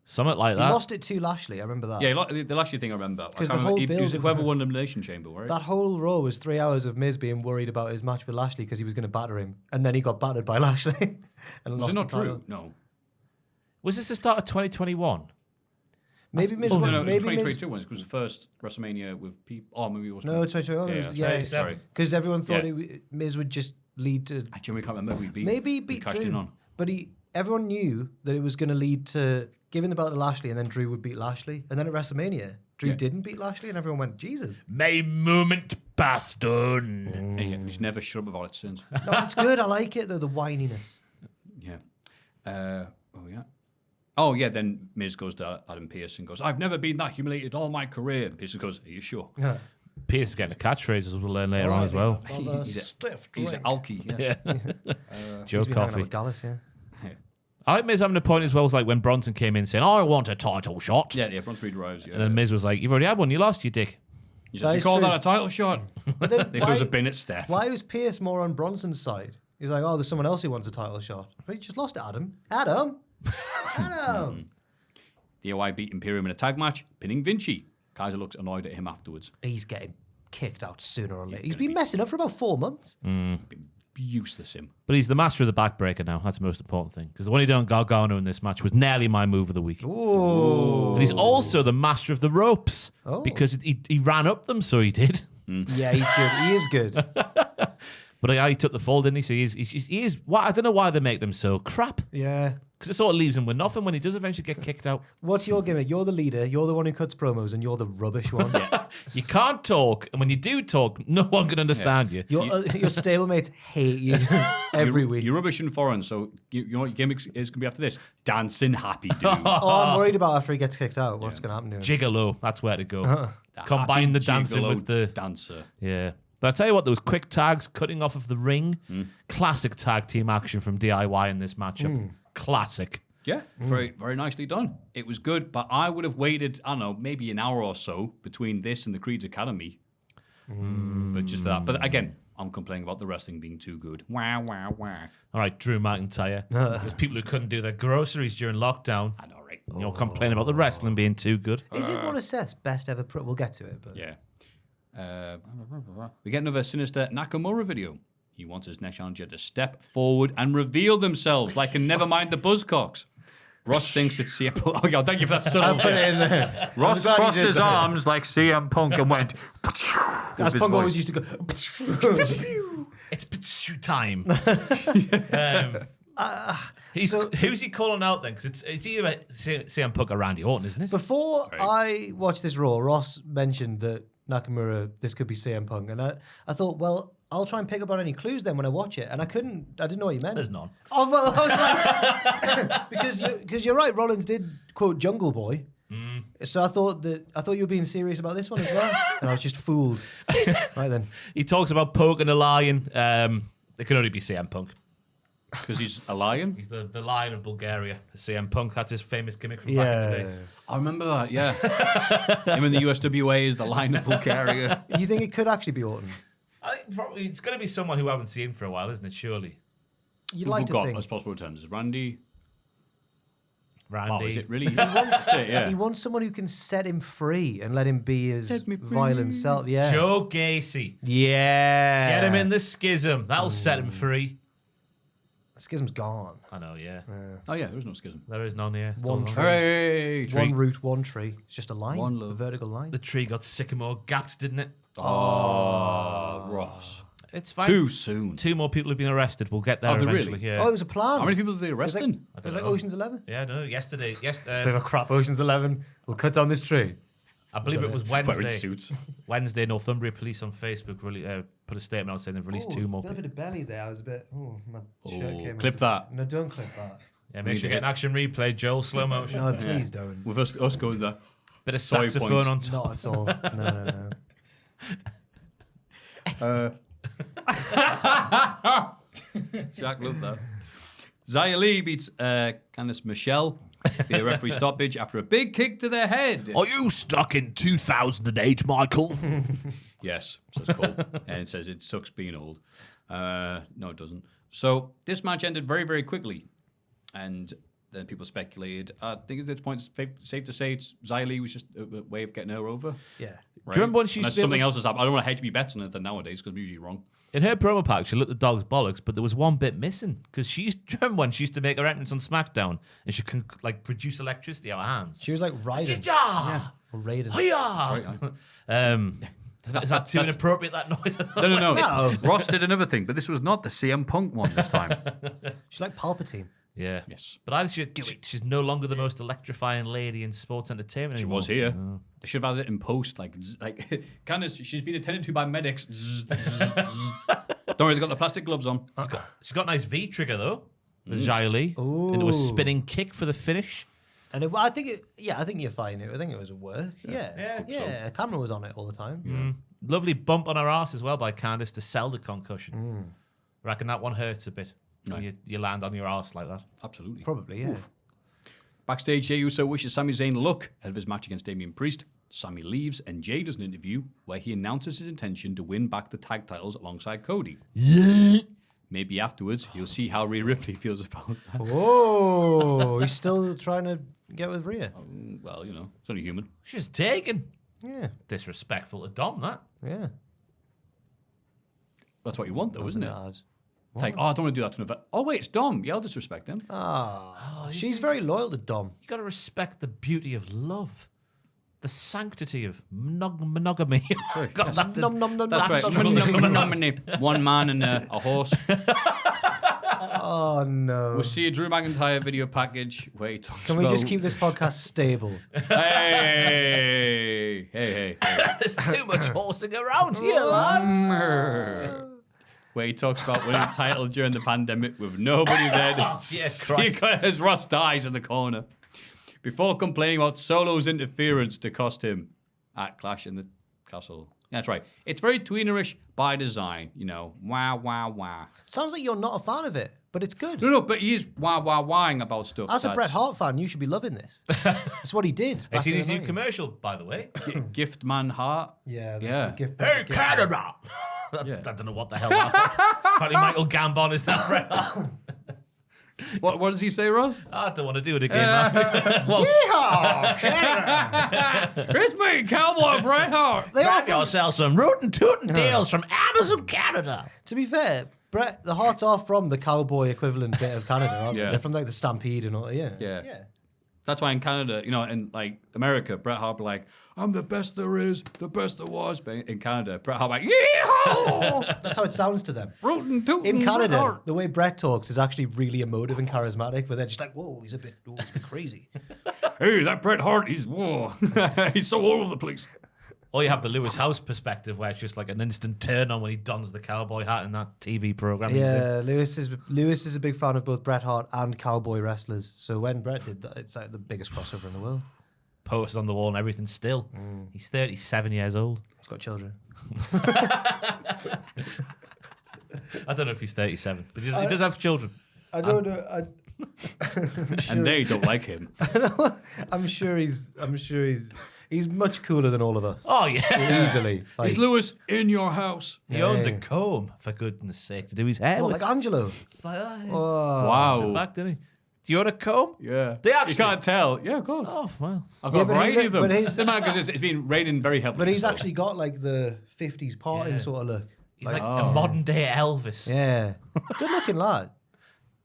Something like He that. lost it to Lashley. I remember that. Yeah, the last year thing I remember. I 'Cause can't the whole remember. It was build- whoever won the Elimination Chamber, right? That whole row was 3 hours of Miz being worried about his match with Lashley because he was going to batter him. And then he got battered by Lashley. and Was lost it not the title. true? No. Was this the start of 2021? Maybe Miz No, won. it was Maybe Miz. 2022 one. It was the first WrestleMania with people. Oh, maybe it was. No, 2021. Yeah, Yeah, sorry. because everyone thought Yeah. Miz would just lead to. I genuinely can't remember who he beat. Maybe he We beat cashed Drew. in on. But everyone knew that it was going to lead to giving the belt to Lashley, and then Drew would beat Lashley. And then at WrestleMania, Drew Yeah. didn't beat Lashley, and everyone went, Jesus. My moment passed on. And he's never shut up about it since. No, it's good. I like it, though, the whininess. Yeah. Oh, yeah. Then Miz goes to Adam Pearce and goes, I've never been that humiliated all my career. And Pearce goes, Are you sure? Yeah. Pierce is getting a catchphrase, as we'll learn later on as well. He's an alky. Yes. Joe He's been hanging out Coffey. with Gallus, yeah. I like Miz having a point as well, was like when Bronson came in saying, I want a title shot. Yeah, Bronze Reed arrives. Yeah. And then Miz was like, you've already had one, you lost, you dick. He That says, you is call true. that a title shot? But then He throws a bin at Steph. why was Pierce more on Bronson's side? He's like, oh, there's someone else who wants a title shot. But he just lost to Adam. Adam! Adam! DIY beat Imperium in a tag match, pinning Vinci. Kaiser looks annoyed at him afterwards. He's getting kicked out sooner or later. He's been messing up for about 4 months. Been useless him. But he's the master of the backbreaker now. That's the most important thing. Because the one he did on Gargano in this match was nearly my move of the week. Ooh. And he's also the master of the ropes. Oh. Because he ran up them, so he did. Yeah, he's good. He is good. But he took the fall, didn't he? So he is. Well, I don't know why they make them so crap. Yeah. Because it sort of leaves him with nothing when he does eventually get kicked out. What's your gimmick? You're the leader. You're the one who cuts promos, and you're the rubbish one. You can't talk, and when you do talk, no one can understand you. Your stablemates hate you every week. You're rubbish and foreign, so you know what your gimmick is going to be after this? Dancing happy dude. I'm worried about after he gets kicked out. What's going to happen to him? Gigolo, that's where to go. The Combine the happy dancing gigolo with the... dancer. Yeah. But I tell you what, there was quick tags cutting off of the ring. Classic tag team action from DIY in this matchup. Classic. Yeah, very, very nicely done. It was good, but I would have waited, I don't know, maybe an hour or so between this and the Creed's Academy. But just for that. But again, I'm complaining about the wrestling being too good. Wow, wow, wow. All right, Drew McIntyre. There's people who couldn't do their groceries during lockdown. I know, right? You're complaining about the wrestling being too good. Is it one of Seth's best ever? We'll get to it. But Yeah. We get another sinister Nakamura video. He wants his next challenger to step forward and reveal themselves like in Nevermind the Buzzcocks. Ross thinks it's CM Punk. Oh, yeah, thank you for that subtle put it in there. Ross glad you crossed did his that. arms like CM Punk and went. As Punk always used to go. It's time. Who's he calling out then? Because it's either CM Punk or Randy Orton, isn't it? Before I watched this Raw, Ross mentioned that Nakamura, this could be CM Punk, and I thought, well, I'll try and pick up on any clues then when I watch it, and I didn't know what you meant. There's none. Oh, well, I was like, because you're right, Rollins did quote Jungle Boy. So I thought you were being serious about this one as well, and I was just fooled. Right then, He talks about poking a lion. It can only be CM Punk. Because he's a lion? He's the lion of Bulgaria. CM Punk. That's his famous gimmick from back in the day. I remember that, yeah. Him in the USWA is the lion of Bulgaria. You think it could actually be Orton? I think probably it's going to be someone who I haven't seen for a while, isn't it? Surely. You'd like to think. As possible returns. Randy. Randy. Wow, is it really? Yeah. He wants someone who can set him free and let him be his violent self. Yeah. Joe Gacy. Yeah. Get him in the schism. That'll set him free. Schism's gone. I know, yeah. Oh, yeah, there is no schism. There is none here. It's One all tree. gone. Hooray! One root, one tree. It's just a line. One a love. vertical line. The tree got sycamore gapped, didn't it? Oh, Ross. It's fine. Too soon. 2 more people have been arrested. We'll get there Oh, they eventually. really? Yeah. Oh, it was a plan. How many people did they It was arrest like, in? it was like Ocean's 11. Yeah, no, yesterday. Yes, Bit of a crap Ocean's 11. We'll cut down this tree. I believe it was Wearing Wednesday. suits. Wednesday, Northumbria Police on Facebook really put a statement out saying they've released 2 more A little people. bit of belly there. I was a bit. Oh, my shirt came. Clip that. No, don't clip that. Yeah, make sure you get an action replay, Joel, slow motion. No, please don't. With us going there. Bit of Sorry, saxophone points. on top. Not at all. No. Jack loved that. Xia Li beats Candice Michelle via referee stoppage after a big kick to the head. Are you stuck in 2008, Michael? Yes, says Cole. And it says it sucks being old. No, it doesn't. So this match ended very, very quickly. And then people speculated. I think at this point it's safe to say Xia Li was just a way of getting her over. Yeah. Right? Do you remember when she used Unless to be something able- else has happened. I don't want to hedge me bets on anything nowadays because I'm usually wrong. In her promo pack, she looked the dog's bollocks, but there was one bit missing because do you remember when she used to make her entrance on SmackDown and she can like produce electricity out of her hands. She was like Raiden. Yeah. Or Raiden. Is that too inappropriate? That noise? No. Ross did another thing, but this was not the CM Punk one this time. She's like Palpatine. Yeah. Yes. But she's no longer the most electrifying lady in sports entertainment She anymore. was here. They should have had it in post, like Candice. She's been attended to by medics. Don't worry, they got the plastic gloves on. She's got a nice V trigger though. The Xia Li into a spinning kick for the finish. And I think you're fine. I think it was a work. Yeah. Yeah. Camera was on it all the time. Lovely bump on her ass as well by Candice to sell the concussion. Reckon that one hurts a bit when you land on your ass like that. Absolutely. Probably, yeah. Backstage, Jey Uso wishes Sami Zayn luck ahead of his match against Damian Priest. Sami leaves, and Jey does an interview where he announces his intention to win back the tag titles alongside Cody. Maybe afterwards, you'll see how Rhea Ripley feels about that. Whoa, he's still trying to get with Rhea. Well, you know, it's only human. She's taken. Yeah, Disrespectful to Dom, that. yeah. That's what you want, though, isn't it? Hard. It's like, oh, I don't want to do that to him. Oh, wait, it's Dom. Yeah, I'll disrespect him. She's very loyal to Dom. You got to respect the beauty of love, the sanctity of monogamy. God, that did- Nom nom nom. That's right. One man and a horse. Oh no. We'll see a Drew McIntyre video package where he talks Can we just about- keep this podcast stable? Hey. There's too much horsing around here, lad. Where he talks about winning the title during the pandemic with nobody there to see as Ross dies in the corner. Before complaining about Solo's interference to cost him at Clash in the Castle. That's right. It's very tweenerish by design, you know. Wah. Sounds like you're not a fan of it, but it's good. No, but he is wahing about stuff. As a Bret Hart fan, you should be loving this. That's what he did. Have you seen his new commercial? commercial, by the way? Gift Man Hart. Yeah. Yeah. Hey, Canada! Yeah. I don't know what the hell that was. Apparently Michael Gambon is that Bret Hart. What does he say, Ross? I don't want to do it again, man. It's me, Cowboy Bret Hart. They Grab often, yourself some rootin' tootin' tales from Amazon, Canada. to be fair, Bret, the Harts are from the cowboy equivalent bit of Canada, aren't Yeah. they? They're from like the Stampede and all. Yeah. Yeah. That's why in Canada, you know, in like America, Bret Hart be like, I'm the best there is, the best there was. But in Canada, Bret Hart like, yeehaw! That's how it sounds to them. Rootin' tootin' In Bret Canada, Hart. the way Bret talks is actually really emotive and charismatic, but they're just like, whoa, he's a bit crazy. Hey, that Bret Hart, he's he's so all over the place. Or you have the Lewis House perspective, where it's just like an instant turn on when he dons the cowboy hat in that TV program. Yeah, Lewis is a big fan of both Bret Hart and cowboy wrestlers. So when Bret did that, it's like the biggest crossover in the world. Posted on the wall and everything still. He's 37 years old. He's got children. I don't know if he's 37, but he does have children. I don't know. And they don't like him. I'm sure he's much cooler than all of us. Oh, yeah. Easily. Like, He's Lewis in your house. He owns a Yeah. comb, for goodness sake, to do his hair what, with. like Angelo. It's like, oh, yeah. Oh. Wow. Back, didn't he? Do you own a comb? Yeah. They actually- You can't tell. Yeah, of course. Oh, well. I've Yeah, got a but he- variety of them. but he's- Because it's been raining very heavily. But he's so- actually got like the 50s parting Yeah. sort of look. He's like a modern day Elvis. Yeah. Good looking lad.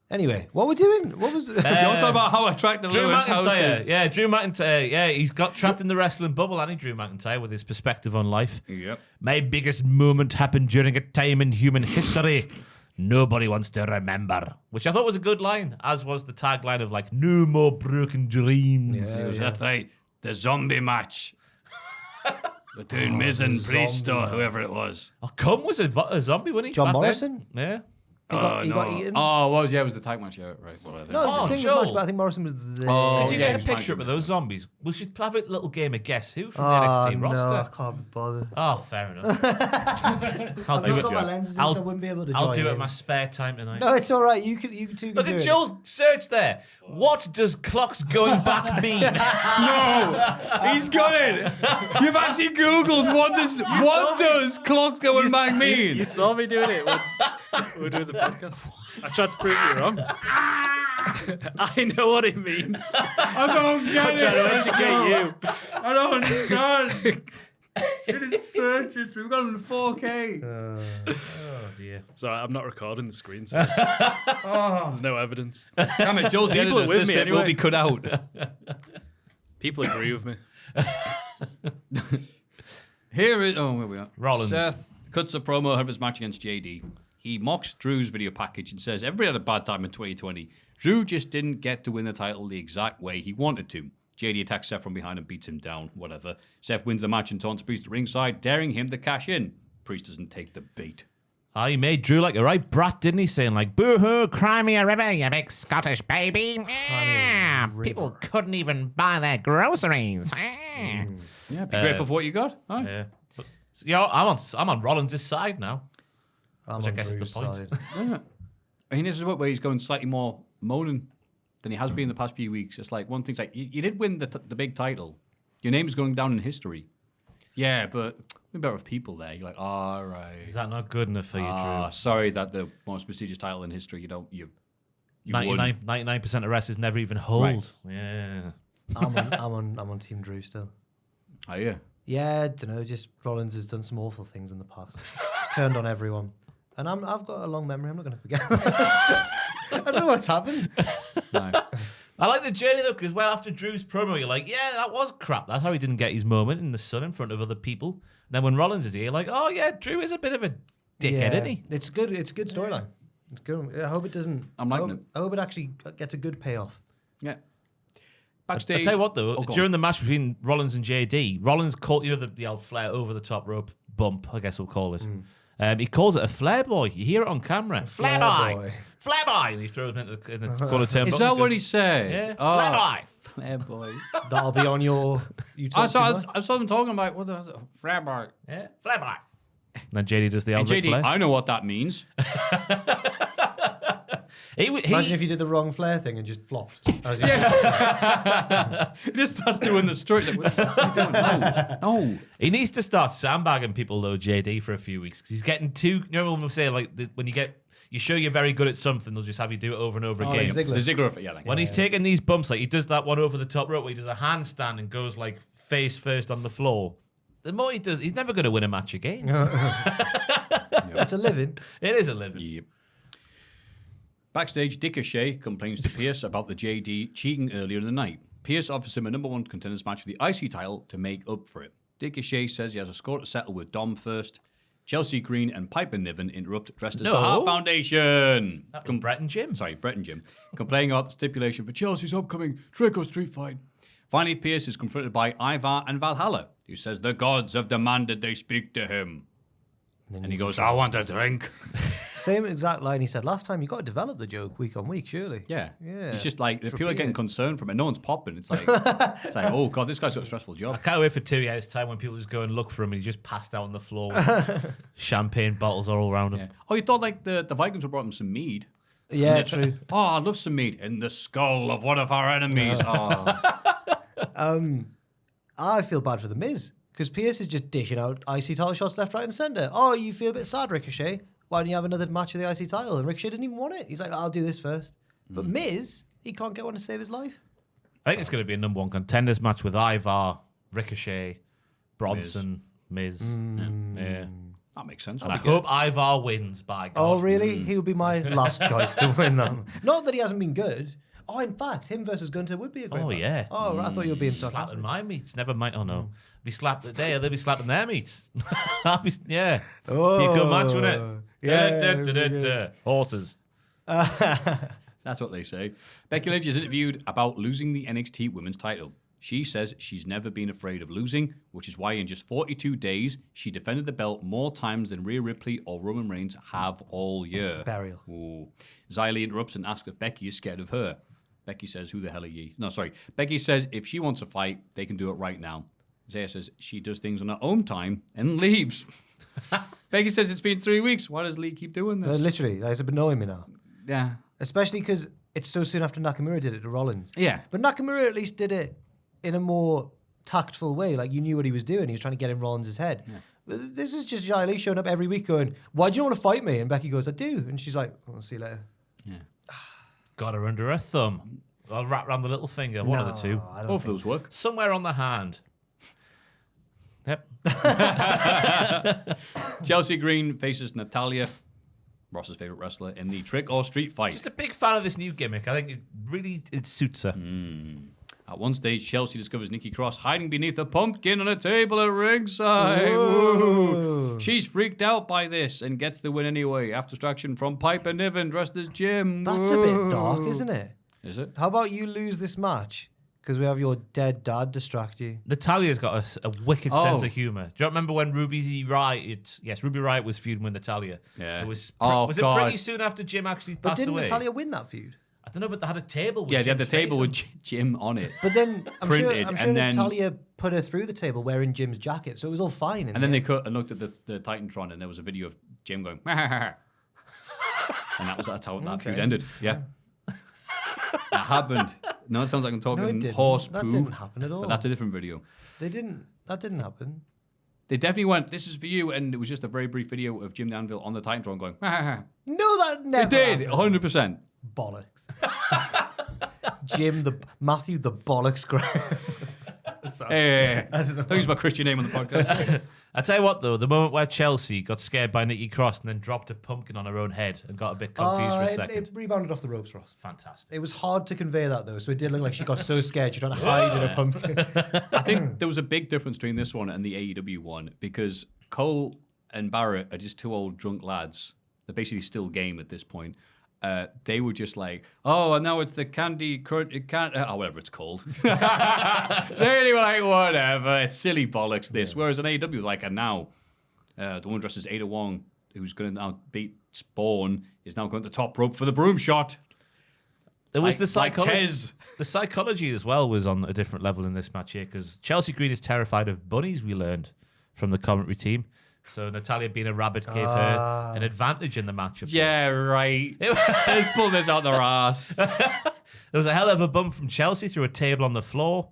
Anyway, what we're doing? What was You want to talk about how attractive Drew Lewis House McIntyre. is? Yeah, Drew McIntyre. Yeah, he's got trapped in the wrestling bubble, and Drew McIntyre, with his perspective on life. Yep. My biggest moment happened during a time in human history nobody wants to remember. Which I thought was a good line, as was the tagline of like, no more broken dreams. Is that right? The zombie match between Miz and Priest or whoever it was. Oh, Cum was a zombie, wasn't he? John back then? Morrison? Yeah. He got eaten? Oh, it was the tag match. Yeah, right. What I think. No, it was Oh, a singles Joel. match, but I think Morrison was there. Oh, Did you yeah, he get was a picture tagging up of him. those zombies? We should have a little game of Guess Who from the Oh, NXT no, I roster. can't be bothered. Oh, fair enough. I'll I've do not it. got my Joe. lenses in, so I wouldn't be able to I'll join do it in. in my spare time tonight. No, it's all right. You two can Look do at it. Joel's search there. What does clocks going back mean? No, he's got it. You've actually Googled what does clock going back mean? You saw me doing it when we were doing the podcast. I tried to prove you wrong. I know what it means. I don't get I'm trying to educate you. I don't understand. It is search history. We've got him in 4K. Oh dear. Sorry, I'm not recording the screen. So there's no evidence. Damn it, Joel's the People editor. are with This me bit will anyway. be cut out. People agree with me. Here we are. Rollins. Seth cuts a promo of his match against JD. He mocks Drew's video package and says everybody had a bad time in 2020. Drew just didn't get to win the title the exact way he wanted to. JD attacks Seth from behind and beats him down, whatever. Seth wins the match and taunts Priest at ringside, daring him to cash in. Priest doesn't take the bait. Oh, he made Drew like a right brat, didn't he? Saying like, boo-hoo, cry me a river, you big Scottish baby. Ah, people couldn't even buy their groceries. Ah. Yeah, be grateful for what you got. Huh? Yeah. But, I'm on Rollins' side now. I'm Which I on guess is the Drew's point. side. I mean, this is where he's going slightly more moaning than he has been the past few weeks. It's like one thing's like, you did win the big title. Your name is going down in history. Yeah, but we're better with people there. You're like, all right. Is that not good enough for you, Drew? Sorry that the most prestigious title in history, you won. 99% of wrestlers never even hold. Right. Yeah. I'm on Team Drew still. Oh, yeah. Yeah, I don't know. Just Rollins has done some awful things in the past. He's turned on everyone. And I've got a long memory. I'm not going to forget. I don't know what's happened. No. I like the journey though, because after Drew's promo, you're like, yeah, that was crap. That's how he didn't get his moment in the sun in front of other people. And then when Rollins is here, you're like, oh yeah, Drew is a bit of a dickhead, isn't he? It's good. It's a good storyline. It's good. I hope it doesn't. I'm liking it. I hope it actually gets a good payoff. Yeah. Backstage. I'll tell you what though, Oh, go during on. the match between Rollins and JD, Rollins called, the old Flair over the top rope bump, I guess we'll call it. He calls it a Flair boy. You hear it on camera. Flair boy. Flair boy. And he throws him in the corner turn. Is that what he said? Yeah. Oh, Flair boy. Flair boy. That'll be on your. I saw them talking about what the Flair boy. Yeah. Flair boy. And then JD does the old And JD, Flair. I know what that means. Imagine if you did the wrong Flair thing and just flopped. He just starts doing the story. He's like, what are you doing? No. He needs to start sandbagging people though, JD, for a few weeks because he's getting too. You know when we say like when you show you're very good at something, they'll just have you do it over and over again. Like Ziggler. The Ziggler effect, yeah. When he's taking these bumps, like he does that one over the top rope where he does a handstand and goes like face first on the floor. The more he does, he's never going to win a match again. It's a living. It is a living. Yep. Backstage, Dick O'Shea complains to Pierce about the JD cheating earlier in the night. Pierce offers him a number one contenders match for the IC title to make up for it. Dick O'Shea says he has a score to settle with Dom first. Chelsea Green and Piper Niven interrupt dressed as the Hart Foundation. That was Brett and Jim. Sorry, Brett and Jim. Complaining about the stipulation for Chelsea's upcoming Trick or Street fight. Finally, Pierce is confronted by Ivar and Valhalla, who says the gods have demanded they speak to him. And he goes, I want a drink. Same exact line he said last time. You got to develop the joke week on week, surely. Yeah. Yeah. It's just like, the people are Repeat getting it. concerned from it. No one's popping. It's like, oh, God, this guy's got a stressful I job. can't wait for 2 years' time when people just go and look for him and he just passed out on the floor with champagne bottles all around him. Yeah. Oh, you thought like the Vikings would brought him some mead? Yeah, true. Oh, I love some mead in the skull of one of our enemies. Oh. I feel bad for the Miz because Pierce is just dishing out IC title shots left, right, and centre. Oh, you feel a bit sad, Ricochet? Why don't you have another match for the IC title? And Ricochet doesn't even want it. He's like, I'll do this first. But Miz, he can't get one to save his life. I think it's going to be a number one contenders match with Ivar, Ricochet, Bronson, Miz. Yeah. That makes sense. And I hope Ivar wins, by God. Oh, really? He would be my last choice to win that. Not that he hasn't been good. Oh, in fact, him versus Gunter would be a great match. Yeah. Oh, I thought you were being Slapping sarcastic. my meats. Never mind. Oh, no. Be slapped today, or they'll be slapping their meats. Yeah. Oh, Be a good match, wouldn't it? yeah, Horses. That's what they say. Becky Lynch is interviewed about losing the NXT Women's title. She says she's never been afraid of losing, which is why in just 42 days, she defended the belt more times than Rhea Ripley or Roman Reigns have all year. Burial. Ooh. Xylee interrupts and asks if Becky is scared of her. Becky says, who the hell are ye? No, sorry. Becky says if she wants a fight, they can do it right now. Zaya says she does things on her own time and leaves. Becky says it's been 3 weeks. Why does Lee keep doing this? Literally, it's annoying me now. Yeah. Especially because it's so soon after Nakamura did it to Rollins. Yeah. But Nakamura at least did it in a more tactful way. Like, you knew what he was doing. He was trying to get in Rollins' head. Yeah. But this is just Xylee showing up every week going, why do you want to fight me? And Becky goes, I do. And she's like, I'll see you later. Yeah. Got her under her thumb. I'll wrap around the little finger. One of the two. Both of those work. Somewhere on the hand. Yep. Chelsea Green faces Natalya, Ross's favorite wrestler, in the Trick or Street fight. Just a big fan of this new gimmick. I think it suits her. At one stage, Chelsea discovers Nikki Cross hiding beneath a pumpkin on a table at ringside. Woo. She's freaked out by this and gets the win anyway, after distraction from Piper Niven dressed as Jim. That's a bit dark, isn't it? Is it? How about you lose this match because we have your dead dad distract you? Natalia's got a wicked sense of humour. Do you remember when Ruby Riott? Yes, Ruby Riott was feuding with Natalya. Yeah. It was. Was it pretty soon after Jim actually But passed didn't away? Natalya win that feud? I don't know, but they had a table. With Yeah, they had the Jim's table face with Jim on it. But then I'm sure Printed, and then- Natalya put her through the table wearing Jim's jacket, so it was all fine. And then they cut and looked at the Titantron, and there was a video of Jim going, and that's how that feud ended. Yeah. That happened. No, it sounds like I'm talking No, it didn't. horse That poo. didn't happen at all. But that's a different video. That didn't happen. They definitely went, this is for you, and it was just a very brief video of Jim Danville on the Titantron going, No, that never it did, happened. 100%. Bollocks. Maffew the bollocks grab. Hey, I don't know. don't use my Christian name on the podcast. I tell you what, though, the moment where Chelsea got scared by Nikki Cross and then dropped a pumpkin on her own head and got a bit confused for a second. It rebounded off the ropes, Ross. Fantastic. It was hard to convey that, though, so it did look like she got so scared she tried to hide in a pumpkin. I think there was a big difference between this one and the AEW one because Cole and Barrett are just two old drunk lads. They're basically still game at this point. They were just like, oh, and now it's the whatever it's called. They were like, whatever, it's silly bollocks, this. Whereas an AEW, like, and now, the one dressed as Ada Wong, who's going to now beat Spawn, is now going to the top rope for the broom shot. There was the Tez. The psychology as well was on a different level in this match here because Chelsea Green is terrified of bunnies, we learned from the commentary team. So Natalia, being a rabbit, gave her an advantage in the matchup. Yeah, right. Let's pull this out their ass. There was a hell of a bump from Chelsea through a table on the floor.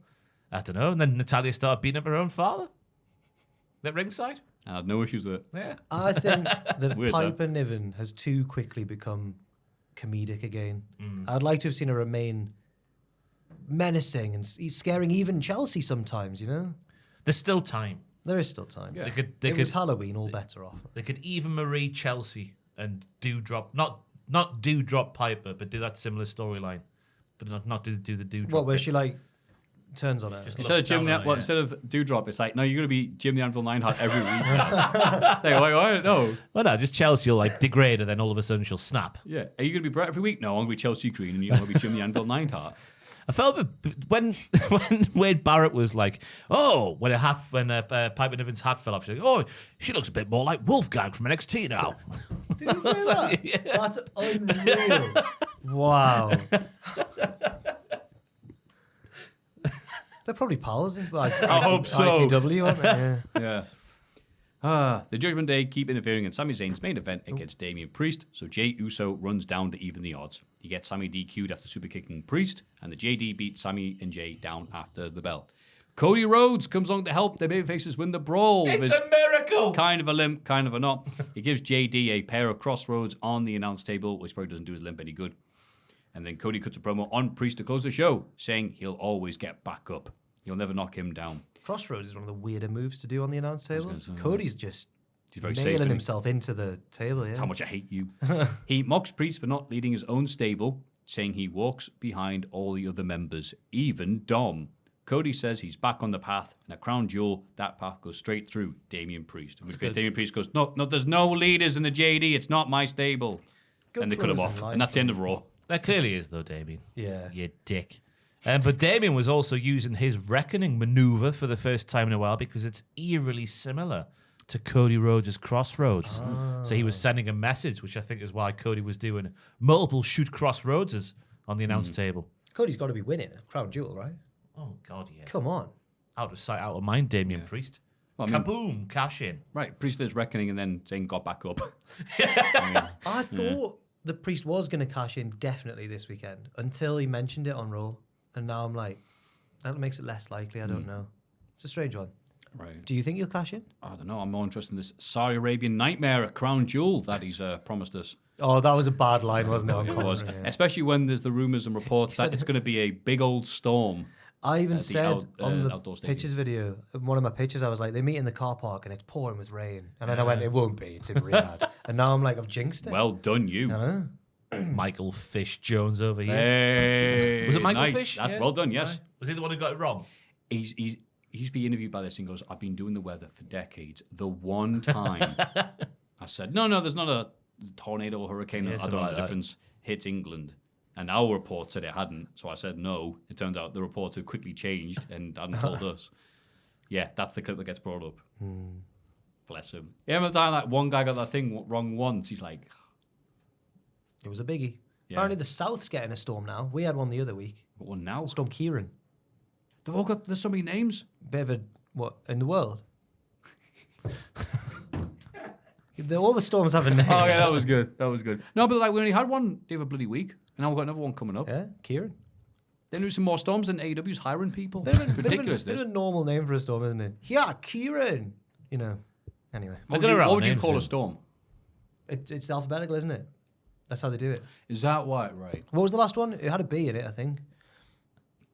I don't know. And then Natalia started beating up her own father. At ringside. I had no issues with it. Yeah. I think that Weird, Piper Niven has too quickly become comedic again. I'd like to have seen her remain menacing and scaring even Chelsea sometimes, you know? There's still time. There is still time. Yeah. It was Halloween, all better off. They could even Marie Chelsea and not do drop Piper, but do that similar storyline, but not do the do drop. What, where she like turns on her? Instead of Dewdrop, it's like, no, you're going to be Jim the Anvil Neidhart every week now. Like, no. Well, no, just Chelsea will like degrade her, then all of a sudden she'll snap. Yeah. Are you going to be Brett every week? No, I'm going to be Chelsea Green and you're going to be Jim the Anvil Neidhart. I felt when Wade Barrett was like, oh, when Piper Niven's hat fell off, she's like, oh, she looks a bit more like Wolfgang from NXT now. Did you say that? Yeah. That's unreal. Wow. They're probably pals. I hope so. ICW, aren't they? Yeah. The Judgment Day keep interfering in Sami Zayn's main event against Damian Priest, so Jey Uso runs down to even the odds. He gets Sami DQ'd after super kicking Priest, and the JD beat Sami and Jey down after the bell. Cody Rhodes comes along to help the babyfaces win the brawl. It's a miracle! Kind of a limp, kind of a not. He gives JD a pair of crossroads on the announce table, which probably doesn't do his limp any good. And then Cody cuts a promo on Priest to close the show, saying he'll always get back up. He'll never knock him down. Crossroads is one of the weirder moves to do on the announce table. Say, Cody's just he's very nailing safe, himself into the table. Yeah. That's how much I hate you. He mocks Priest for not leading his own stable, saying he walks behind all the other members, even Dom. Cody says he's back on the path, and at Crown Jewel, that path goes straight through Damian Priest. In which case Damian Priest goes, no, there's no leaders in the JD. It's not my stable. Good and they cut him off, and that's the end of Raw. That clearly is, though, Damian. Yeah. You dick. But Damian was also using his reckoning maneuver for the first time in a while because it's eerily similar to Cody Rhodes' Crossroads. So he was sending a message, which I think is why Cody was doing multiple shoot Crossroads on the announce table. Cody's got to be winning a Crown Jewel, right? Oh, God, yeah. Come on. Out of sight, out of mind, Damian Priest. Well, I mean, Kaboom, cash in. Right, Priest is reckoning and then saying got back up. I thought the Priest was going to cash in definitely this weekend until he mentioned it on Raw. And now I'm like, that makes it less likely. I don't know. It's a strange one. Right. Do you think he'll cash in? I don't know. I'm more interested in this Saudi Arabian nightmare at Crown Jewel that he's promised us. Oh, that was a bad line, wasn't it? It was. Especially when there's the rumours and reports that it's going to be a big old storm. I even the said on the outdoor stadium. pictures video, one of my pictures, I was like, they meet in the car park and it's pouring with rain. And then I went, it won't be. It's in Riyadh. And now I'm like, I've jinxed it. Well done, you. I know. Michael Fish Jones over here. Hey, Was it Michael nice. Fish? That's Yeah. well done, yes. Right. Was he the one who got it wrong? He's been interviewed by this and goes, I've been doing the weather for decades. The one time I said, no, there's not a tornado or hurricane. Yeah, I don't something know like the that. difference. Hits England. And our report said it hadn't. So I said no. It turns out the reports had quickly changed and hadn't told us. Yeah, that's the clip that gets brought up. Bless him. Yeah, every time that one guy got that thing wrong once, he's like, It was a biggie. Yeah. Apparently the South's getting a storm now. We had one the other week. what one now? Storm Kieran. They've all got, there's so many names. Bit of a, what, in the world? All the storms have a name. Oh, yeah, that was good. That was good. No, but like we only had one the other bloody week, and now we've got another one coming up. Yeah, Kieran. Then there's some more storms, and AEW's hiring people. Bit of a, Ridiculous, bit this. of a normal name for a storm, isn't it? Yeah, Kieran. You know. Anyway, What gonna would you names call a soon. storm? it's alphabetical, isn't it? That's how they do it. Is that what? Right. What was the last one? It had a B in it, I think.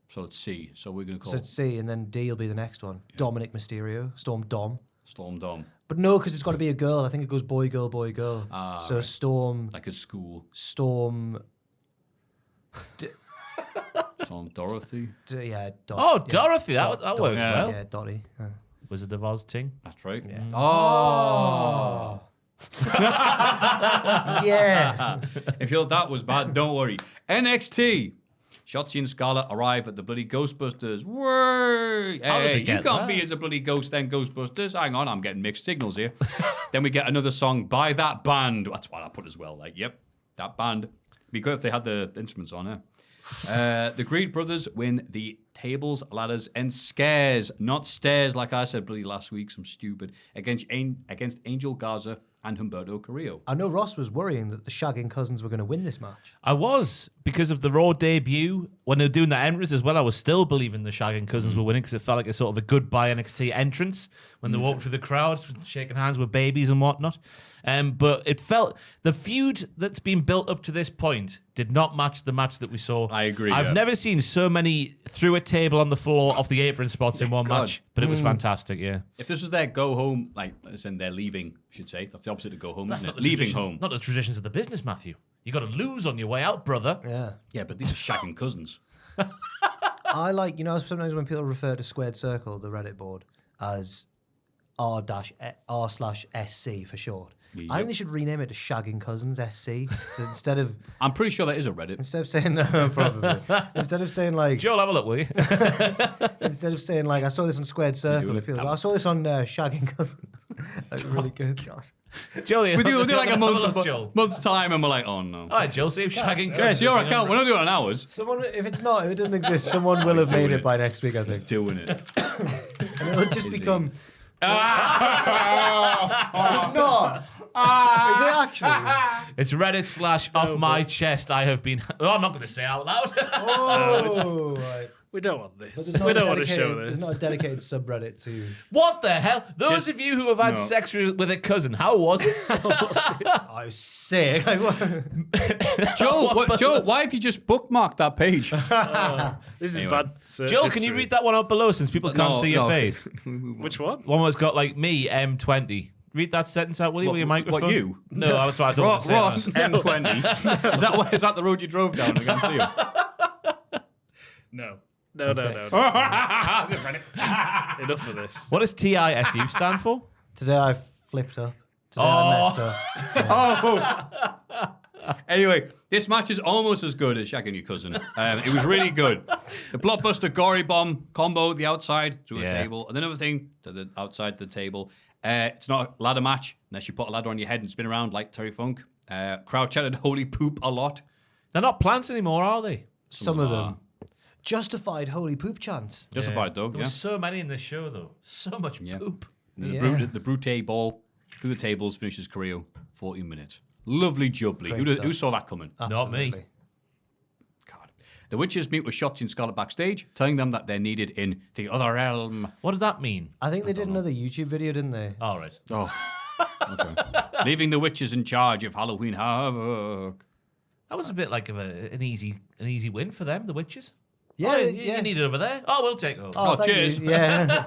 So it's C. So we're going to call So it's C, and then D will be the next one. Dominic Mysterio, Storm Dom. Storm Dom. But no, because it's got to be a girl. I think it goes boy, girl, boy, girl. So right. Storm. Like a school. Storm. Storm Dorothy. Yeah, Dot. Oh, yeah. Dorothy, that works yeah. well. Yeah, Dottie. Yeah. Wizard of Oz ting. That's right. Yeah. Oh. Yeah. If you thought that was bad, don't worry. NXT. Shotzi and Scarlett arrive at the bloody Ghostbusters. Whey! How did they Hey, get you can't that? be as a bloody ghost then Ghostbusters. Hang on, I'm getting mixed signals here. Then we get another song by that band. That's what I put as well. Like, yep, that band. It'd be good if they had the instruments on there. The Greed Brothers win the tables, ladders, and scares, not stairs, like I said bloody last week. Some stupid against Angel Garza and Humberto Carrillo. I know Ross was worrying that the Shagging Cousins were going to win this match. I was, because of the Raw debut. When they were doing that entrance as well, I was still believing the Shagging Cousins were winning because it felt like a sort of a goodbye NXT entrance when they walked through the crowd, shaking hands with babies and whatnot. But it felt, the feud that's been built up to this point did not match the match that we saw. I agree, I've yeah. never seen so many through a table on the floor off the apron spots in one God. match, but it was fantastic, yeah. If this was their go home, like as in they're leaving, I should say. That's the opposite of go home, isn't it? the Leaving tradition- home. Not the traditions of the business, Maffew. You got to lose on your way out, brother. Yeah. Yeah, but these are shagging cousins. I like, sometimes when people refer to Squared Circle, the Reddit board, as r/sc for short. Yep. I think they should rename it to Shagging Cousins SC. So instead of I'm pretty sure that is a Reddit. saying probably instead of saying like Joel, have a look, will you? instead of saying like I saw this on Squared Circle, it. I feel I saw this on Shagging Cousins. That's really good. Joel, We do like a have look, Joel. month's time and we're like, oh no. All right, Joel, see if shagging. Yeah, it's your account. We're not doing it on ours. Someone, if it doesn't exist, someone will have made Doing it it. by next week, I think. Doing it. And it'll just become. It's Ah! not. Is it actually? It's Reddit / off my chest. I have been. Oh, I'm not going to say out loud. Oh, right. We don't want But this. there's not We a don't want to dedicated- show There's this. not a dedicated subreddit to. What the hell? Those Just- of you who have had no. sex with a cousin, how was it? I was sick. Like, what? Joe, why have you just bookmarked that page? This is Anyway. bad. search Joel, can you history. read that one out below since people can't No, see your no. face? Which one? One that's got like me, M20. Read that sentence out, will you, with your microphone? What, you? No, that's what I don't want to say. Ross, that. M20. Is that the road you drove down? I can't see you. No. No. Enough of this. What does TIFU stand for? Today I flipped up. Today I messed up. Anyway, this match is almost as good as shagging your cousin. It was really good. The blockbuster gory bomb combo, the outside to a Yeah. table, and then another thing to the outside the table. It's not a ladder match unless you put a ladder on your head and spin around like Terry Funk. Crowd chanted "Holy poop" a lot. They're not plants anymore, are they? Some of them. Justified holy poop chants. Justified though, There yeah. was so many in this show, though. So much Yeah. poop. The, Yeah. the Brute ball through the tables finishes career 14 minutes. Lovely jubbly. Great Who stuff. saw that coming? Not me. Absolutely. God. The witches meet with Shotzi and Scarlett backstage, telling them that they're needed in the other realm. What did that mean? I think they did another YouTube video, didn't they? All right. Oh, okay. Leaving the witches in charge of Halloween Havoc. That was a bit like an easy win for them, the witches. Yeah, Oh, yeah. you need it over there. Oh, we'll take it over. Oh, thank you. cheers. Yeah.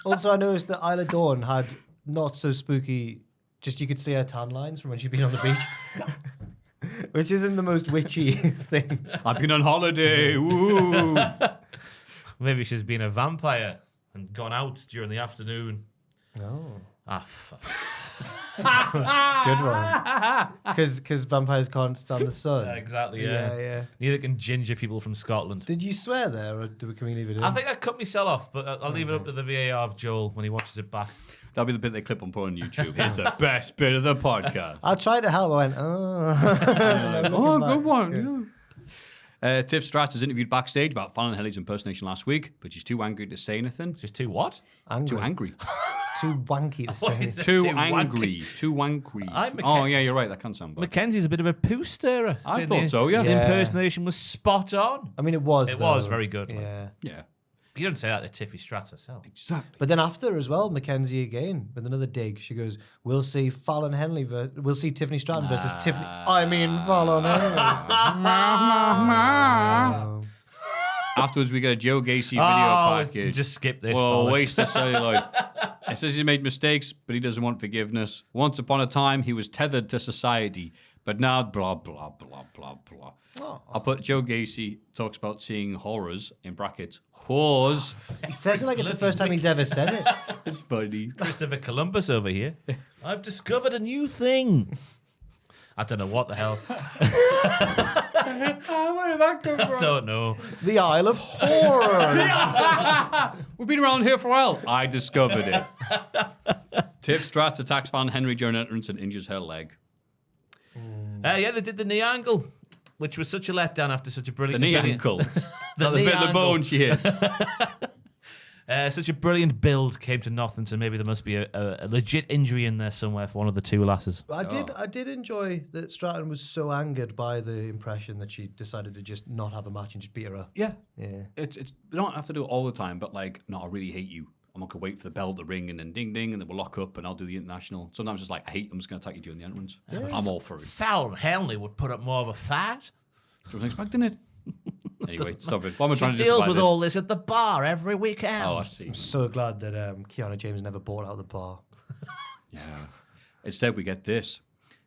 Also, I noticed that Isla Dawn had not so spooky. Just you could see her tan lines from when she'd been on the beach, which isn't the most witchy thing. I've been on holiday. Woo. Maybe she's been a vampire and gone out during the afternoon. Oh, Ah, fuck. good one. Because vampires can't stand the sun. Exactly, yeah. Yeah. Neither can ginger people from Scotland. Did you swear there, or can we leave it in? I think I cut myself off, but I'll leave it up to the VAR of Joel when he watches it back. That'll be the bit they clip and put on YouTube. Here's the best bit of the podcast. I tried to help. I went, Oh, good one. Yeah. Tiff Stratt is interviewed backstage about Fallon Henley's impersonation last week, but she's too angry to say anything. Just too what? Angry. Too angry. Too wanky to say. What is it? Too Too angry. Too angry. I'm Oh, yeah, you're right. That can sound bad. Mackenzie's a bit of a poo stirrer. I Saying thought the- so, yeah. The Yeah. impersonation was spot on. I mean, it was. It though. was very good, like. Yeah. Yeah. You don't say that to Tiffy Stratt herself. Exactly. But then after as well, Mackenzie again with another dig. She goes, "We'll see Fallon Henley. We'll see Tiffany Stratton versus Tiffany. I mean Fallon Henley." Afterwards, we get a Joe Gacy video package. Just skip this. Well, bollocks. waste of celluloid. It says he made mistakes, but he doesn't want forgiveness. Once upon a time, he was tethered to society, but now blah, blah, blah, blah, blah. Oh. I'll put Joe Gacy talks about seeing horrors, in brackets, whores. He says it like it's the first time he's ever said it. It's funny. Christopher Columbus over here. I've discovered a new thing. I don't know what the hell. Where did that come I don't know. The Isle of Horror. We've been around here for a while. I discovered it. Tiff Stratz attacks Van Henry during entrance and injures her leg. Yeah, they did the knee angle, which was such a letdown after such a The brilliant... knee ankle. The the knee bit of the angle. bone she hit. Such a brilliant build came to nothing, so maybe there must be a legit injury in there somewhere for one of the two lasses. I did enjoy that Stratton was so angered by the impression that she decided to just not have a match and just beat her up. Yeah. Yeah. It's we don't have to do it all the time, but like, no, I really hate you. I'm not gonna wait for the bell to ring and then ding ding and then we'll lock up and I'll do the international. Sometimes it's like I hate. I'm just gonna attack you during the entrance. I'm all for it. Fallon Henley would put up more of a fight. I wasn't expecting it. Anyway, stop it. What am I She trying to deals justify with this? all this at the bar every weekend. Oh, I see. I'm so glad that Kiana James never bought out the bar. Yeah. Instead, we get this.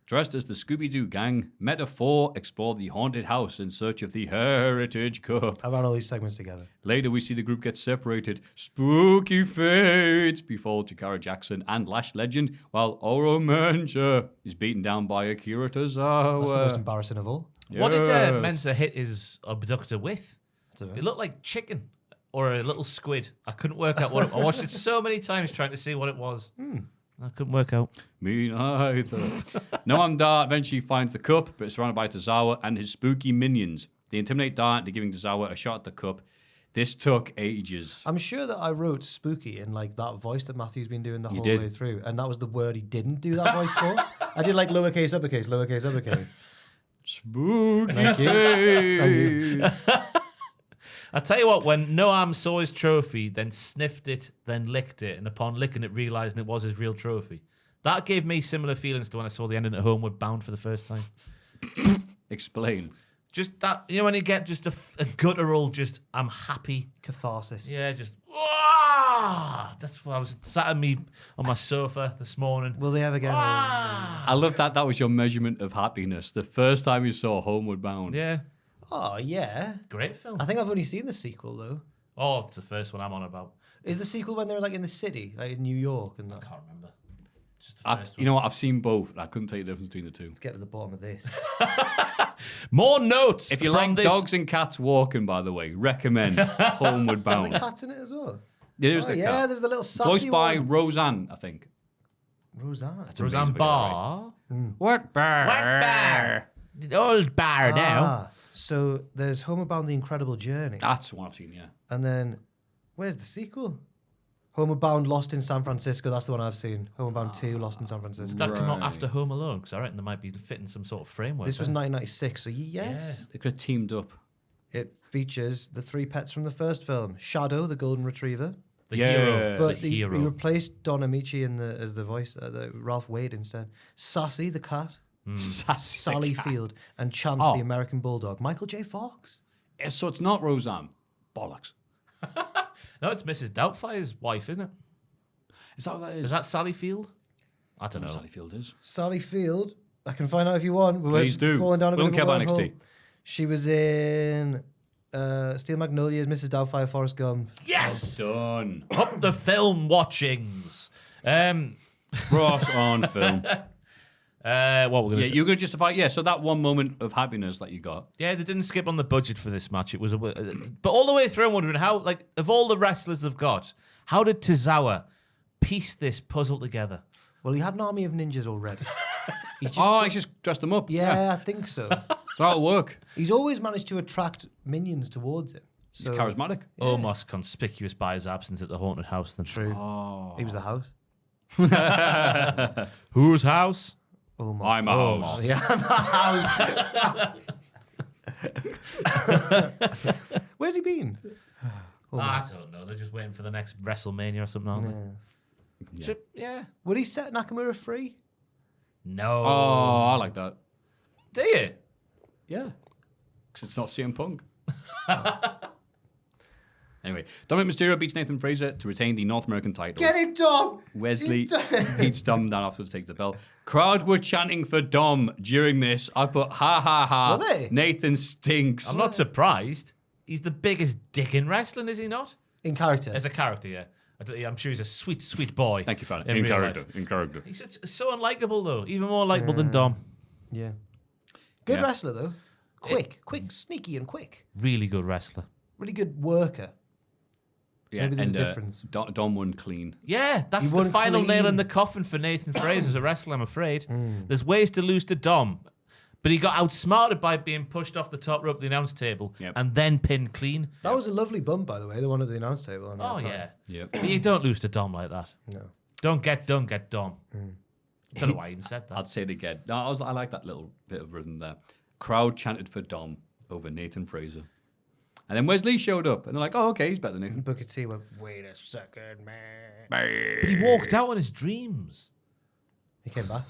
Dressed as the Scooby-Doo gang, Metaphor explore the haunted house in search of the Heritage Cup. I ran all these segments together. Later, we see the group get separated. Spooky fates befall Chikara Jackson and Lash Legend, while Oro Mencha is beaten down by Akira Tozawa. That's the most embarrassing of all. What did Yes. Mensa hit his abductor with? It looked like chicken or a little squid. I couldn't work out what it, I watched it so many times trying to see what it was. I couldn't work out. Me neither. Noam Dar eventually finds the cup, but it's surrounded by Tozawa and his spooky minions. They intimidate Dar into giving Tozawa a shot at the cup. This took ages. I'm sure that I wrote spooky in like that voice that Matthew's been doing the whole did. way through, and that was the word he didn't do that voice for. I did like lowercase, uppercase, lowercase, uppercase. Spooky Thank you. fates. Thank you. I tell you what, when Noam saw his trophy, then sniffed it, then licked it, and upon licking it, realising it was his real trophy, that gave me similar feelings to when I saw the ending at Homeward Bound for the first time. Explain. Just that, you know, when you get just a guttural, just, I'm happy. Catharsis. Yeah, just, "Wah!" That's why I was sat on my sofa this morning. Will they ever get home? I love that was your measurement of happiness. The first time you saw Homeward Bound. Yeah, Oh, yeah. great film. I think I've only seen the sequel, though. Oh, it's the first one I'm on about. Is the sequel when they're like in the city, like in New York? And I that? can't remember. Just the first You know what? I've seen both. And I couldn't tell you the difference between the two. Let's get to the bottom of this. More notes. If you from like this. dogs and cats walking, by the way, recommend Homeward Are Bound. the cats in it as well? There's Oh, the yeah, cat. there's the little sassy Close by one. Roseanne, I think. Roseanne. Roseanne amazing, Barr. What bar? What bar? The old bar now. Ah, so there's Homeward Bound: The Incredible Journey, That's one I've seen, yeah. and then where's the sequel? Homeward Bound: Lost in San Francisco. That's the one I've seen. Homeward Bound 2: Lost in San Francisco. Did that come out Right. after Home Alone? Because I reckon there might be fitting some sort of framework. This was there. 1996, so yes, They could have teamed up. it features the three pets from the first film: Shadow, the golden retriever, The Yeah. hero. but The he hero. replaced Don Amici as the voice, the Ralph Wade instead. Sassy, the cat, Sally Field, and Chance, Oh. the American bulldog. Michael J. Fox. Yeah, so it's not Roseanne. Bollocks. No, it's Mrs. Doubtfire's wife, isn't it? Is that what that is? Is that Sally Field? I don't what know. Sally Field is? Sally Field. I can find out if you want. We're Please do. Falling down a We bit don't care of a about wormhole. NXT. She was in Steel Magnolias, Mrs. Doubtfire, Forrest Gump. Yes! Done. Up the film watchings. Ross on film. What we're going Yeah, to you're going to justify. Yeah, so that one moment of happiness that you got. Yeah, they didn't skip on the budget for this match. It was but all the way through, I'm wondering how, like, of all the wrestlers they've got, how did Tozawa piece this puzzle together? Well, he had an army of ninjas already. He's just, I just dressed them up. yeah, I think so. That'll work. He's always managed to attract minions towards him. So He's charismatic. Almost conspicuous by his absence at the haunted house. Then true. He was the house. Whose house? Almost. I'm a house. Yeah, I'm a house. Where's he been? I don't know. They're just waiting for the next WrestleMania or something, aren't Yeah. they? Yeah. Would he set Nakamura free? No. Oh, I like that. Do you? Yeah. Because it's not CM Punk. Anyway, Dominic Mysterio beats Nathan Fraser to retain the North American title. Get him, Dom! Wesley beats Dom down afterwards, takes the belt. Crowd were chanting for Dom during this. I put, ha ha ha. Were they? Nathan stinks. I'm not surprised. He's the biggest dick in wrestling, is he not? In character. As a character, yeah. I'm sure he's a sweet, sweet boy. Thank you, Fran. in In real character. life. In character. He's so unlikable, though. Even more likable than Dom. Yeah. Good Yeah. wrestler, though. Quick, sneaky and quick. Really good wrestler. Really good worker. Yeah, Maybe there's and a difference. Dom won clean. Yeah, that's He the won final nail in clean. the coffin for Nathan Fraser as a wrestler, I'm afraid. There's ways to lose to Dom, but he got outsmarted by being pushed off the top rope of the announce table Yep. and then pinned clean. That was a lovely bump, by the way, the one at the announce table. On the Oh, outside. yeah. Yeah. But you don't lose to Dom like that. No. Don't get Dom. I don't know why I even said that. I'd say it again. No, I like that little bit of rhythm there. Crowd chanted for Dom over Nathan Fraser. And then Wesley showed up, and they're like, oh, okay, he's better than Nathan. Booker T went, wait a second, man. But he walked out in his dreams. He came back.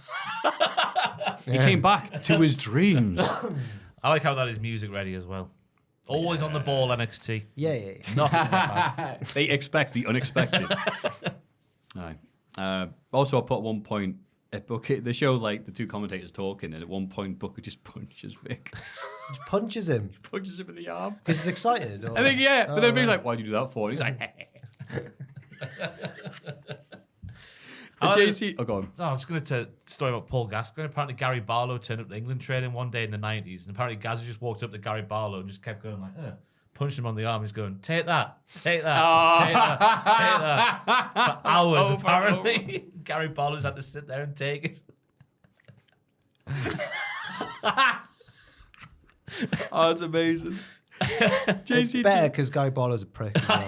He came back to his dreams. I like how that is music ready as well. Always on the ball, NXT. Yeah. Nothing but that. They expect the unexpected. Aye. Also, I put at one point, Booker, they show like the two commentators talking, and at one point, Booker just punches Vic. He punches him Punches him in the arm. because he's excited. Or... I think, yeah. But then Vic's right. like, why'd you do that for? And he's like, Oh, JC, oh, go on. So I was going to tell a story about Paul Gascoigne. Apparently, Gary Barlow turned up to England training one day in the 90s. And apparently, Gazza just walked up to Gary Barlow and just kept going like, punched him on the arm. He's going, take that, take that, take that, take that. For hours, apparently. Gary Barlow's had to sit there and take it. Oh, it's amazing. JC, Better because Gary Barlow's a prick. As well.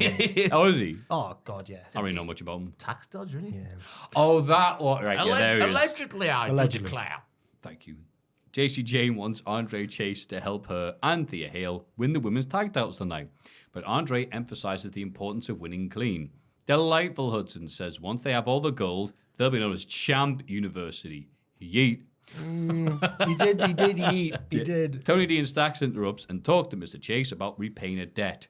oh, is he? Oh, God, yeah. I don't really know much about him. Tax dodge, really? Yeah. Oh, that one. Right, yeah, there he is. Allegedly, I Allegedly. declare. Thank you. JC Jane wants Andre Chase to help her and Thea Hale win the women's tag titles tonight. But Andre emphasizes the importance of winning clean. Delightful Hudson says once they have all the gold, they'll be known as Champ University. Yeet. He did. Tony D and Stacks interrupts and talk to Mr. Chase about repaying a debt.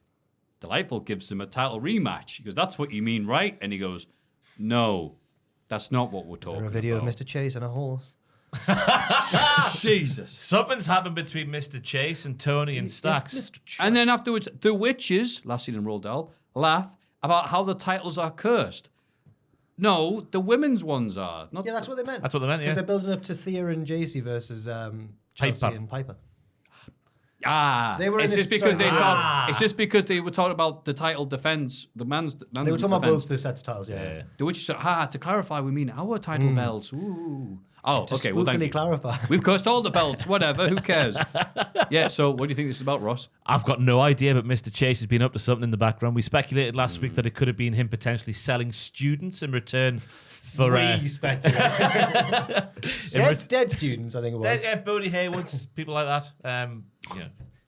Delightful gives him a title rematch. He goes, that's what you mean, right? And he goes, no, that's not what we're Is talking there a video about. of Mr. Chase and a horse? Jesus. Something's happened between Mr. Chase and Tony and Stacks. Mr. Chase. And then afterwards, the witches, last seen in Roald Dahl, laugh about how the titles are cursed. No, the women's ones are. Not Yeah, that's what they meant. That's what they meant, Because yeah. they're building up to Thea and JC versus Chelsea Piper. and Piper. They were. in It's this- just because sorry. they talk. It's just because they were talking about the title defense. The man's. They were talking about defense. both the sets of titles, yeah. The witches said, to clarify, we mean our title belts. Ooh. Oh, To okay. Well, thank spookily you. clarify. We've cursed all the belts. Whatever. Who cares? Yeah. So, what do you think this is about, Ross? I've got no idea, but Mr. Chase has been up to something in the background. We speculated last week that it could have been him potentially selling students in return for... We speculate. dead students, I think it was. Yeah, Bodie Haywoods, people like that.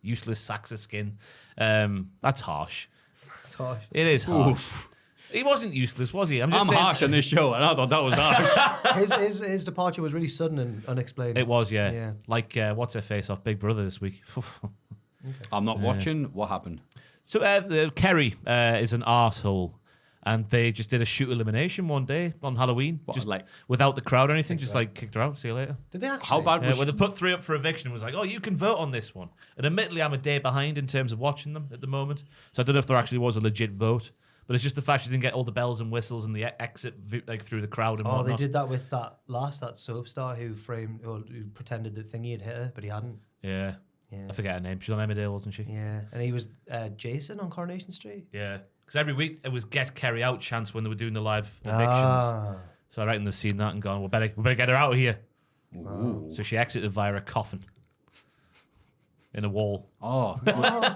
Useless sacks of skin. That's harsh. It's harsh. It is harsh. He wasn't useless, was he? I'm saying, harsh on this show, and I thought that was harsh. His departure was really sudden and unexplained. It was, yeah. Yeah. Like, what's her face off Big Brother this week? I'm not watching. What happened? So Kerry is an arsehole, and they just did a shoot elimination one day on Halloween, What, just like- without the crowd or anything, just like kicked her out. See you later. Did they actually? How bad was Where they put 3 up for eviction and was like, oh, you can vote on this one. And admittedly, I'm a day behind in terms of watching them at the moment, so I don't know if there actually was a legit vote. But it's just the fact she didn't get all the bells and whistles and the exit like through the crowd and Oh, whatnot. they did that with that soap star who pretended that Thingy had hit her, but he hadn't. Yeah. Yeah. I forget her name. She was on Emmerdale, wasn't she? Yeah, and he was Jason on Coronation Street. Yeah. Because every week it was get Kerry out chance when they were doing the live evictions. Ah. So I reckon they've seen that and gone, we better get her out of here. So she exited via a coffin in a wall. Oh,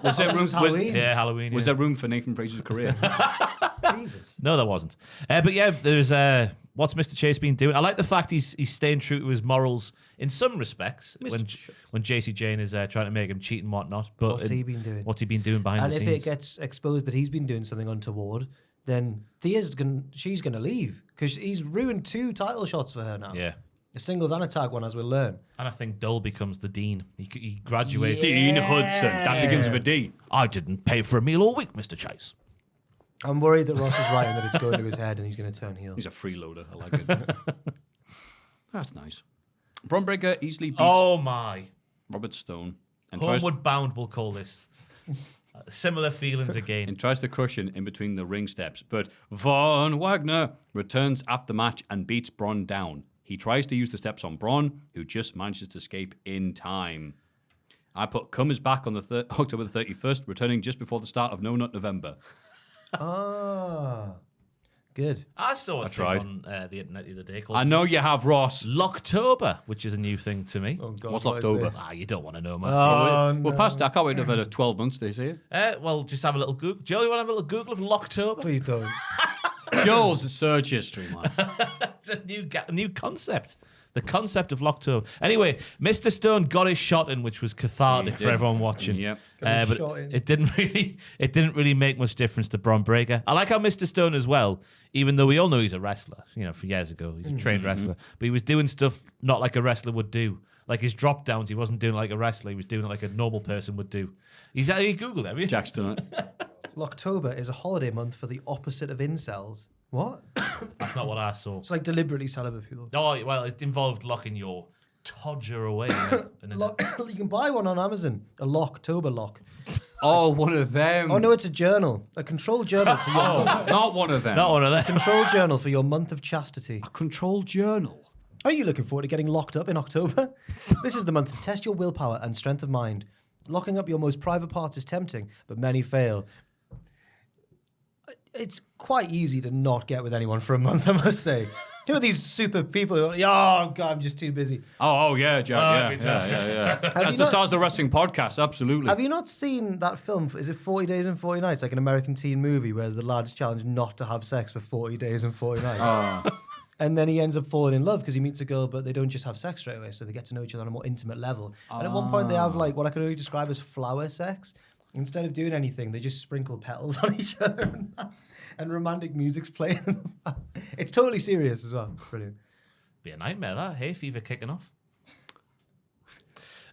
was there room? was Halloween. Yeah, Halloween. Was yeah. there room for Nathan Fraser's career? Jesus. No, there wasn't. But yeah, there's what's Mr. Chase been doing? I like the fact he's staying true to his morals in some respects when JC Jane is trying to make him cheat and whatnot. But What's he been doing? What's he been doing behind And the if scenes? it gets exposed that he's been doing something untoward, then she's gonna leave because he's ruined 2 title shots for her now. Yeah. A singles and a tag one, as we'll learn. And I think Dole becomes the dean. He graduates. Yeah. Dean Hudson. That begins with a D. I didn't pay for a meal all week, Mr. Chase. I'm worried that Ross is right and that it's going to his head and he's going to turn heel. He's a freeloader. I like it. That's nice. Bron Breakker easily beats Oh my. Robert Stone and Homeward bound, we'll call this. Similar feelings again. tries to crush him in between the ring steps. But Von Wagner returns after the match and beats Bron down. He tries to use the steps on Bron, who just manages to escape in time. I put Cum is back on the October the 31st, returning just before the start of No Nut November. Good. I saw a tried. thing on the internet the other day called I know you have, Ross. Locktober, which is a new thing to me. Oh, God, What's what is October? this? You don't want to know, man. We're past that. I can't wait for 12 months to see it. Well, just have a little Google. Joe, you want to have a little Google of Locktober? Please don't. Joel's search history, man. It's a new concept. The concept of Locktober. Anyway, Mr. Stone got his shot in, which was cathartic for everyone watching. Yep. his But shot in. it didn't really make much difference to Bron Breakker. I like how Mr. Stone as well, even though we all know he's a wrestler, from years ago. He's a trained wrestler. But he was doing stuff not like a wrestler would do. Like his drop downs, he wasn't doing it like a wrestler. He was doing it like a normal person would do. You Googled it, have you? Jack's done it. October is a holiday month for the opposite of incels. What? That's not what I saw. It's like deliberately celibate people. Oh, well, it involved locking your todger away. You can buy one on Amazon. A Locktober lock. Oh, one of them. Oh no, it's a journal. A control journal for your Not one of them. Not one of them. control journal for your month of chastity. A control journal. Are you looking forward to getting locked up in October? This is the month to test your willpower and strength of mind. Locking up your most private parts is tempting, but many fail. It's quite easy to not get with anyone for a month, I must say. Who are these super people who are, oh, God, I'm just too busy. Oh, yeah, Jack. Yeah. That's the stars of the wrestling podcast, absolutely. Have you not seen that film? Is it 40 Days and 40 Nights? Like an American teen movie where the lad's challenged not to have sex for 40 days and 40 nights. And then he ends up falling in love because he meets a girl, but they don't just have sex straight away. So they get to know each other on a more intimate level. And at one point they have like what I can only describe as flower sex. Instead of doing anything, they just sprinkle petals on each other and romantic music's playing. It's totally serious as well. Brilliant. Be a nightmare, that. Hay fever kicking off.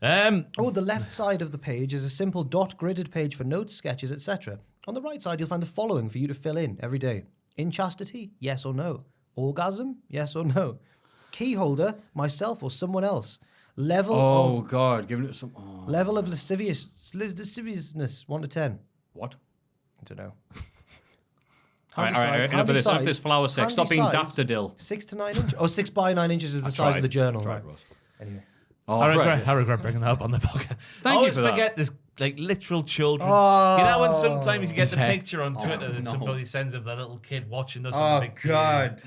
The left side of the page is a simple dot gridded page for notes, sketches, etc. On the right side, you'll find the following for you to fill in every day. In chastity, yes or no. Orgasm, yes or no. Key holder, myself or someone else. Level of God, giving it some... level of lasciviousness, 1 to 10. What? I don't know. All right. Enough of this. Enough of this flower sex. Stop being daffodil. 6 to 9 inches. Oh, 6 by 9 inches is the size of the journal. Right. Ross. Anyway. Oh, I regret bringing that up on the podcast. I always forget the's like literal children. You know when sometimes you get the picture on Twitter that somebody sends of that little kid watching us on the big TV.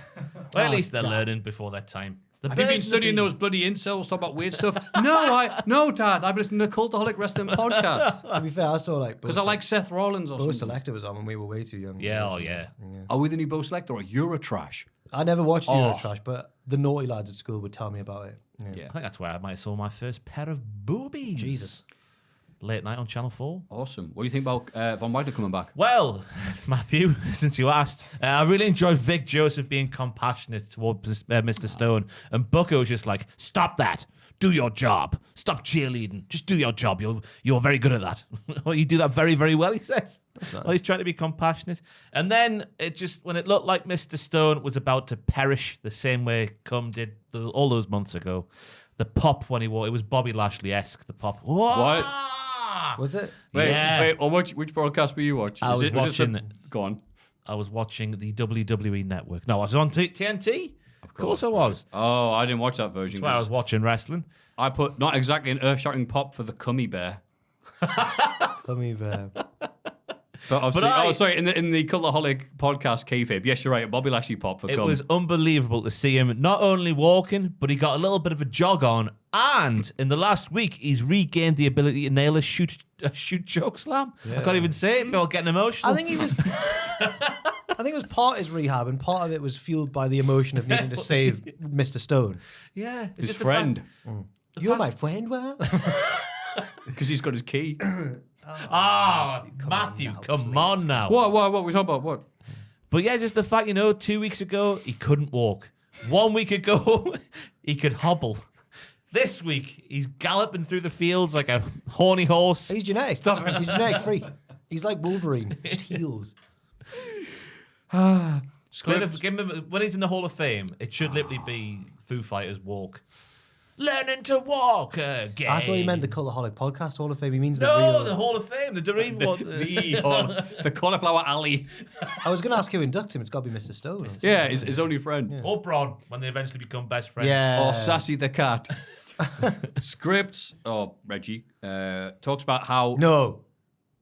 Well, at least they're learning before their time. Have you been studying those bloody incels talk about weird stuff? No, Dad. I've listened to the Cultaholic Wrestling Podcast. To be fair, I saw like... Because I like Seth Rollins or Bo something. Selector was on when we were way too young. Yeah. Are we the new Bo Selector or Eurotrash? I never watched Eurotrash, but the naughty lads at school would tell me about it. Yeah. I think that's where I might have saw my first pair of boobies. Jesus. Late night on Channel 4. Awesome. What do you think about Von Wagner coming back? Well, Maffew, since you asked, I really enjoyed Vic Joseph being compassionate towards Mr. Stone. And Booker was just like, stop that. Do your job. Stop cheerleading. Just do your job. You're very good at that. Well, you do that very, very well, he says. Well, he's trying to be compassionate. And then when it looked like Mr. Stone was about to perish the same way Cum did all those months ago, the pop when he wore, it was Bobby Lashley-esque, the pop. What? Was it? Wait, which broadcast were you watching? I was watching... Go on. I was watching the WWE Network. No, I was on TNT. Of course I was. Oh, I didn't watch that version. That's why I was watching wrestling. I put not exactly an earth-shattering pop for the Cummy Bear. Cummy Bear. But obviously, in the Cultaholic podcast kayfabe, yes, you're right, Bobby Lashley pop for Cum. It was unbelievable to see him not only walking, but he got a little bit of a jog on, and in the last week, he's regained the ability to nail a shoot choke slam. I can't even say it without getting emotional. I think it was part his rehab, and part of it was fueled by the emotion of needing to save Mr. Stone. Yeah. His friend. You're my friend, well? Because he's got his key. Maffew, come on now. What? We talking about? What? But yeah, just the fact, 2 weeks ago, he couldn't walk. 1 week ago, he could hobble. This week, he's galloping through the fields like a horny horse. He's genetic. He's genetic free. He's like Wolverine. Just heals. Scripts. Give him, when he's in the Hall of Fame, it should literally be Foo Fighters walk. Learning to walk again. I thought he meant the Cultaholic Podcast Hall of Fame. He means the No, real... the Hall of Fame, the Dream one. The Cauliflower Alley. I was going to ask who inducted him. It's got to be Mr. Stone. Yeah, his only friend. Or Bron, when they eventually become best friends. Yeah. Or Sassy the cat. Scripts. Oh, Reggie talks about how. No,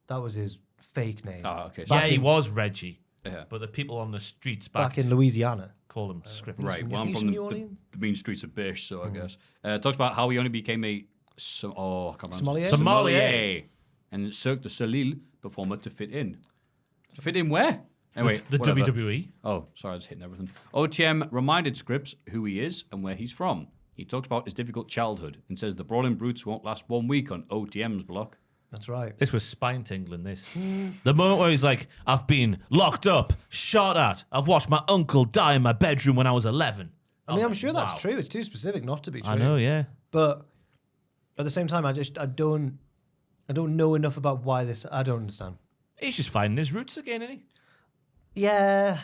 that was his fake name. Oh, okay. Yeah, he was Reggie. Yeah. But the people on the streets Back in Louisiana. call him Scripts. Right. Well, I'm He's from from the New Orleans? mean streets of Bish, so I guess. Talks about how he only became a I can't remember. Sommelier? And Cirque du Soleil performer to fit in. To fit in where? Anyway, The whatever. WWE. Oh, sorry, I was hitting everything. OTM reminded Scripps who he is and where he's from. He talks about his difficult childhood and says the Brawling Brutes won't last 1 week on OTM's block. That's right. This was spine tingling, this. The moment where he's like, I've been locked up, shot at, I've watched my uncle die in my bedroom when I was 11. I mean, I'm sure that's true. It's too specific not to be true. I know, yeah. But at the same time, I don't know enough about why this. I don't understand. He's just finding his roots again, isn't he? Yeah,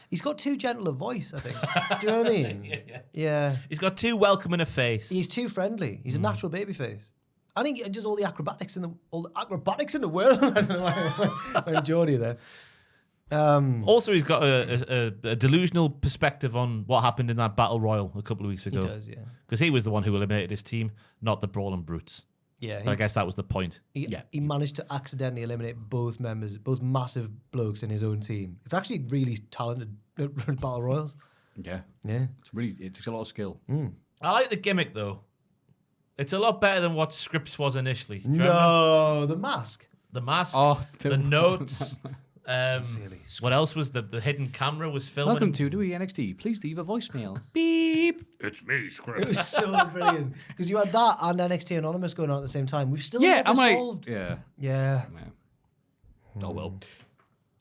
he's got too gentle a voice. I think. Do you know what I mean? Yeah. He's got too welcoming a face. He's too friendly. He's a natural baby face. I think he does all the acrobatics in the world. I don't know why I'm Geordie there. Also, he's got a delusional perspective on what happened in that Battle Royal a couple of weeks ago. He does, yeah. Because he was the one who eliminated his team, not the Brawling Brutes. Yeah. But I guess that was the point. He managed to accidentally eliminate both members, both massive blokes in his own team. It's actually really talented at Battle Royals. Yeah. Yeah. It takes a lot of skill. I like the gimmick, though. It's a lot better than what Scripps was initially. Do you remember? No, the mask. The mask, Oh, the notes. Sincerely. What else was the hidden camera was filming? Welcome to WWE NXT. Please leave a voicemail. Beep. It's me, It Scripps. was so brilliant because you had that and NXT Anonymous going on at the same time. We've still never solved. Yeah. Yeah. Oh well.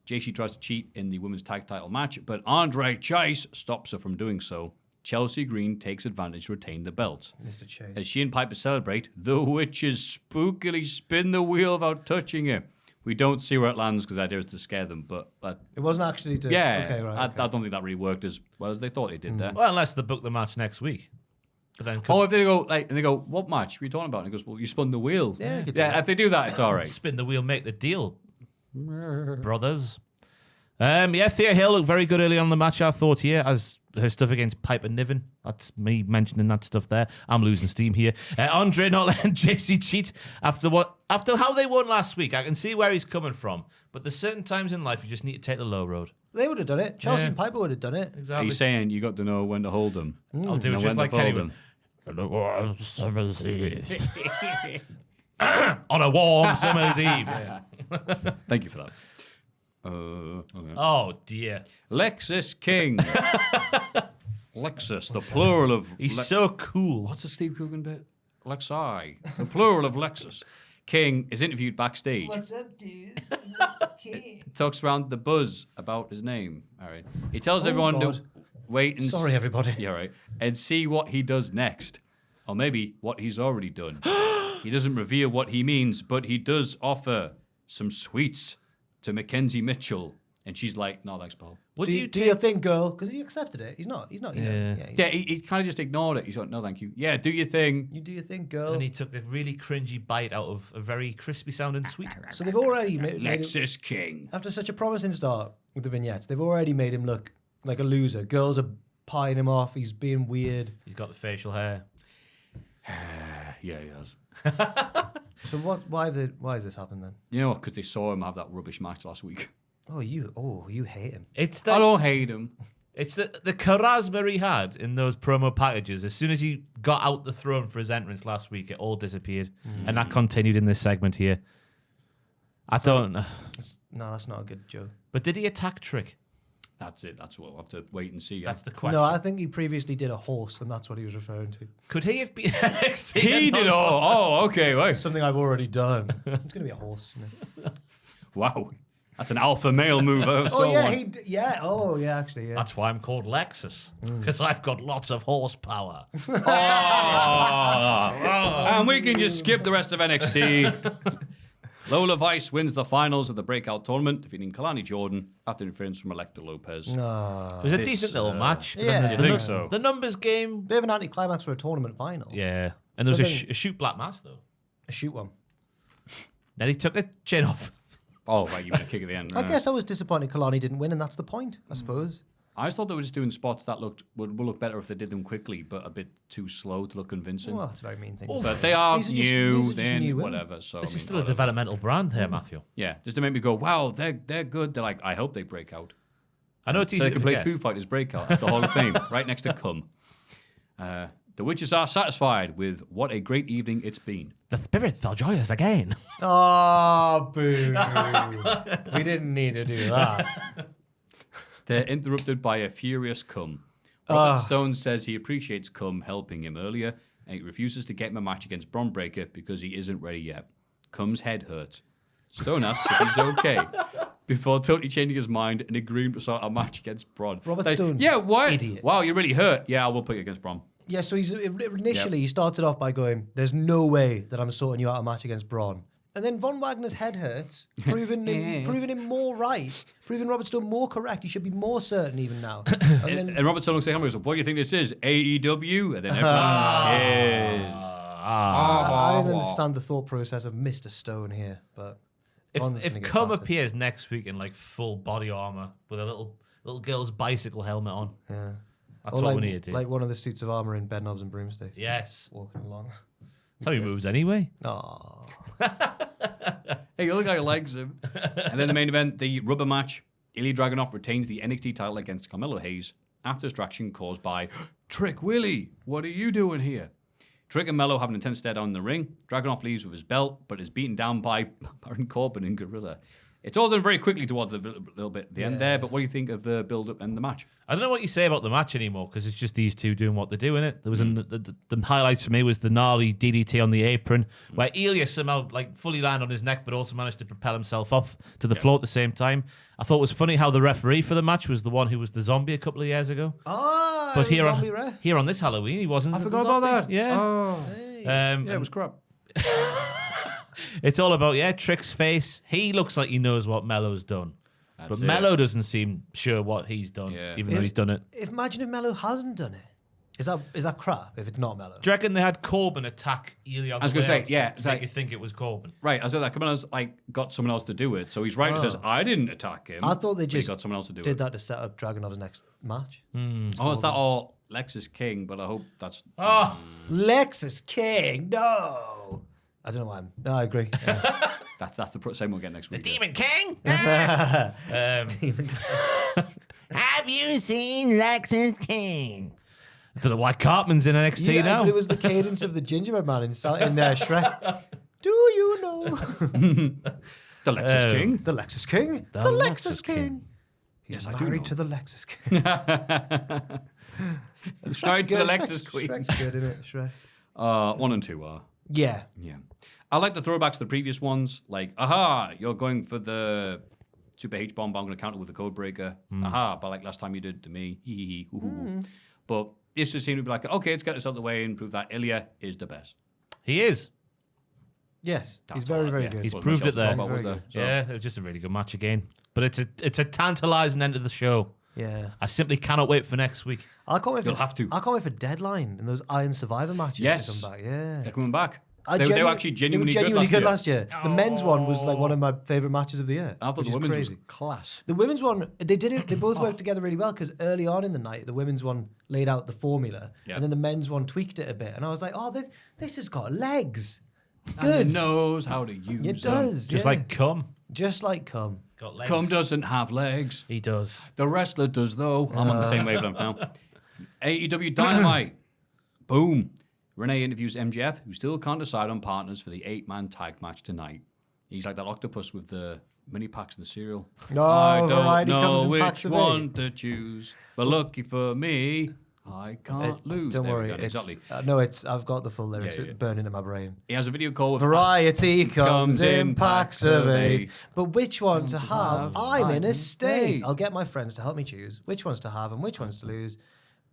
JC tries to cheat in the women's tag title match, but Andre Chase stops her from doing so. Chelsea Green takes advantage to retain the belt. Mr. Chase. As she and Piper celebrate, the witches spookily spin the wheel without touching it. We don't see where it lands because the idea is to scare them, but It wasn't actually to. yeah, Okay, right. I don't think that really worked as well as they thought it did there. Well, unless they book the match next week. But then Oh, if they go and they go, what match? What are you talking about? And he goes, well, you spun the wheel. Yeah, you could do If they do that, it's all right. spin the wheel, make the deal, brothers. Thea Hill looked very good early on in the match, I thought, here, as her stuff against Piper Niven. That's me mentioning that stuff there. I'm losing steam here. Andre not letting JC cheat after how they won last week. I can see where he's coming from, but there's certain times in life you just need to take the low road. They would have done it. Chelsea Yeah. and Piper would have done it. Are Exactly. you saying you got to know when to hold them? I'll do it and just when like to fold Kenny. them? On a warm summer's eve. Yeah. Thank you for that. Okay. Oh dear, Lexus King. Lexus, the plural of... he's so cool. What's the Steve Coogan bit? Lexi, the plural of Lexus. King is interviewed backstage. What's up, dude? Talks around the buzz about his name. All right. He tells everyone God. to wait and... Sorry, everybody. Yeah, right. And see what he does next. Or maybe what he's already done. He doesn't reveal what he means, but he does offer some sweets to Mackenzie Mitchell. And she's like, no, thanks, Paul. What Do do you you do your thing, girl? Because he accepted it. He's not. You know. Yeah. Yeah, he kind of just ignored it. He's like, no, thank you. Yeah, do your thing. You do your thing, girl. And he took a really cringy bite out of a very crispy sounding sweet. So they've already made him, Lexus King. after such a promising start with the vignettes, they've already made him look like a loser. Girls are pieing him off. He's being weird. He's got the facial hair. Yeah, he has. So why has this happened then? You know what? Because they saw him have that rubbish match last week. You hate him. It's I the don't hate him. it's the charisma he had in those promo packages. As soon as he got out the throne for his entrance last week, it all disappeared, and that continued in this segment here. I don't know, No, that's not a good joke. but did he attack Trick? That's it. That's what we'll have to wait and see. That's the question. No, I think he previously did a horse, and that's what he was referring to. Could he have been NXT? He did. Oh, okay. Wait. Something I've already done. It's going to be a horse. Wow. That's an alpha male move. Actually, yeah. That's why I'm called Lexus, because I've got lots of horsepower. And we can just skip the rest of NXT. Lola Vice wins the finals of the Breakout Tournament, defeating Kalani Jordan after interference from Electa Lopez. It was a decent little match. But yeah. then You think so? The numbers game. Bit of an anticlimax for a tournament final. Yeah. And there was But a shoot black mass, though. A shoot one. Then he took the chin off. Oh, right, you mean a kick at the end. I right. guess I was disappointed Kalani didn't win, and that's the point, I suppose. I just thought they were just doing spots that would look better if they did them quickly, but a bit too slow to look convincing. Well, that's a very mean thing. But they are These are just- new, these are just then new women. whatever. So This I mean, is still a whatever. developmental brand here, Maffew. Yeah, just to make me go, wow, they're good. They're like, I hope they break out. I know it's So easy they to can play forget. Foo Fighters Breakout at the Hall of Fame, right next to Cum. The witches are satisfied with what a great evening it's been. The spirits are joyous again. Oh, boo. We didn't need to do that. They're interrupted by a furious Cum. Robert Stone says he appreciates Cum helping him earlier, and he refuses to get him a match against Bron Breakker because he isn't ready yet. Cum's head hurts. Stone asks if he's okay, before totally changing his mind and agreeing to start a match against Bron. Robert Like, Stone's yeah, what? idiot. Wow, you're really hurt. Yeah, I will put you against Bron. Yeah, so initially he started off by going, there's no way that I'm sorting you out a match against Braun. And then Von Wagner's head hurts, proving him more right, proving Robert Stone more correct. He should be more certain even now. And Robert Stone looks at him and goes, what do you think this is? AEW? And then everyone cheers. I didn't understand the thought process of Mr. Stone here, but Von's If gonna get Cum battered. appears next week in like full body armor with a little girl's bicycle helmet on, Yeah. that's Or what like, we need to do. like one of the suits of armor in Bedknobs and Broomstick. Yes. Walking along. That's how he moves anyway. Oh. Hey, the other guy likes him. And then the main event, the rubber match. Ilya Dragunov retains the NXT title against Carmelo Hayes after distraction caused by Trick Willie. What are you doing here? Trick and Mello have an intense stare down in the ring. Dragunov leaves with his belt, but is beaten down by Baron Corbin and Gorilla. It's all done very quickly towards the little bit at the end there, but what do you think of the build-up and the match? I don't know what you say about the match anymore because it's just these two doing what they're doing. It there was the highlights for me was the gnarly DDT on the apron where Ilya somehow like fully landed on his neck, but also managed to propel himself off to the floor at the same time. I thought it was funny how the referee for the match was the one who was the zombie a couple of years ago. Oh, But here zombie ref. here on this Halloween, he wasn't. I the forgot about zombie. that. Yeah. Oh. Yeah, It was crap. It's all about Trick's face. He looks like he knows what Mello's done, but it. Mello doesn't seem sure what he's done, Yeah. even though he's done it. Imagine if Mello hasn't done it. Is that crap if it's not Mello? Do you reckon they had Corbin attack Ilya? I was gonna say, yeah, to it's make like- you think it was Corbin. Right, I said that Carmelo's got someone else to do it, so he's right. He says, I didn't attack him. I thought they but he just got someone else to do did it. that to set up Dragunov's next match. Oh, is that all Lexus King? But I hope that's... Oh, Lexus King, no. I don't know why no, I agree. Yeah. That's the same we'll get next week. Demon King. Have you seen Lexus King? I don't know why Cartman's in NXT Yeah, now. but it was the cadence of the gingerbread man in Shrek. Do you know The Lexus King? the Lexus King? The The Lexus Lexus King. He's Yes, I do married know. to the Lexus King. Married to the good. Lexus Queen. Shrek's good, isn't it? Shrek. 1 and 2 are. Yeah. Yeah. I like the throwbacks to the previous ones. Like, aha, you're going for the Super H-bomb, but I'm going to counter with the Code Breaker. Aha, but like last time you did to me. Hee hee hee. Hoo, hoo, hoo. But this just seemed to be like, okay, let's get this out of the way and prove that Ilya is the best. He is. Yes. That's He's very, all, very yeah. good. He's Wasn't proved much it there. else to talk about, was Very there? good. So- Yeah, it was just a really good match again. But it's a tantalising end of the show. Yeah. I simply cannot wait for next week. I can't wait for, You'll have to. I can't wait for Deadline and those Iron Survivor matches Yes. to come back. Yeah. They're coming back. I They were actually genuinely, they were genuinely good last year. The men's one was like one of my favorite matches of the year. I thought which the is women's crazy. was class. The women's one, they did it. They both worked together really well because early on in the night, the women's one laid out the formula, Yeah. and then the men's one tweaked it a bit. And I was like, "Oh, this has got legs. And Good. it knows how to use It them. does, Just yeah. like Cum. just like Cum. Got legs. Cum doesn't have legs. He does. The wrestler does, though. I'm on the same wavelength now. AEW Dynamite. Boom. Renee interviews MJF, who still can't decide on partners for the 8-man tag match tonight. He's like that octopus with the mini packs and the cereal. No, I don't variety know comes in which packs of one 8. to choose. But lucky for me, I can't lose. Don't There we worry, go, it's, exactly. no, it's. I've got the full lyrics Yeah. burning in my brain. He has a video call with Variety comes comes in in packs of 8. But which one to have? have? I'm in a state. state. I'll get my friends to help me choose which ones to have and which ones to lose.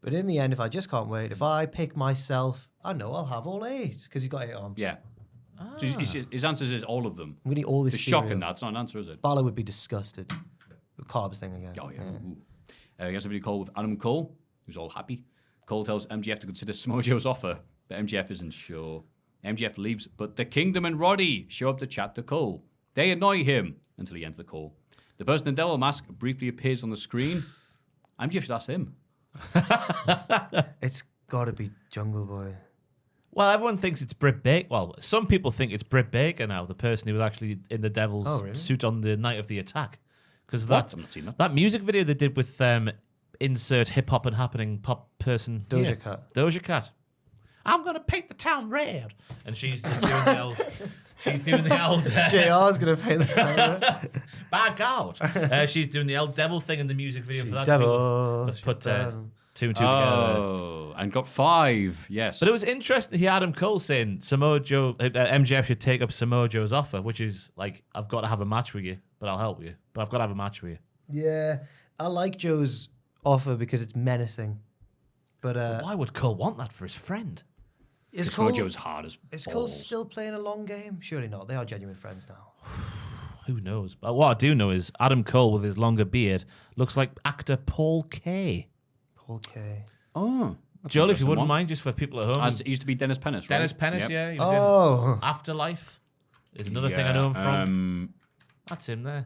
But in the end, if I just can't wait, if I pick myself, I know I'll have all 8 because he's got 8 on. Yeah. So his answer is all of them. I'm going to eat all this It's cereal. shocking that. It's not an answer, is it? Balor would be disgusted. The carbs thing again. Oh, yeah. He has a video call with Adam Cole, who's all happy. Cole tells MJF to consider Samoa Joe's offer, but MJF isn't sure. MJF leaves, but the Kingdom and Roddy show up to chat to Cole. They annoy him until he ends the call. The person in the devil mask briefly appears on the screen. MJF should ask him. It's got to be Jungle Boy. Well, everyone thinks it's Britt Baker. Well, some people think it's Britt Baker now, the person who was actually in the Devil's suit on the night of the attack. Because I've not seen that. That music video they did with insert hip hop and happening pop person. Doja Cat. Doja Cat. I'm gonna paint the town red, and she's just doing the old. She's doing the old. JR's gonna paint the town. By God, she's doing the old devil thing in the music video for that. Devil. Let's put two and two together. Oh, and got 5. Yes. But it was interesting to hear Adam Cole saying Samoa Joe, MJF should take up Samoa Joe's offer, which is like, I've got to have a match with you, but I'll help you. But I've got to have a match with you. Yeah, I like Joe's offer because it's menacing. But Why would Cole want that for his friend? is Samoa Cole, Joe's hard as is balls. Cole still playing a long game? Surely not. They are genuine friends now. Who knows? But what I do know is Adam Cole with his longer beard looks like actor Paul Kay. Paul K. Oh. Joel, if you wouldn't one. mind, just for people at home. He used to be Dennis Pennis, right? Dennis Pennis, Yep. yeah. He was Oh. in Afterlife. Is another thing I know him from. That's him there.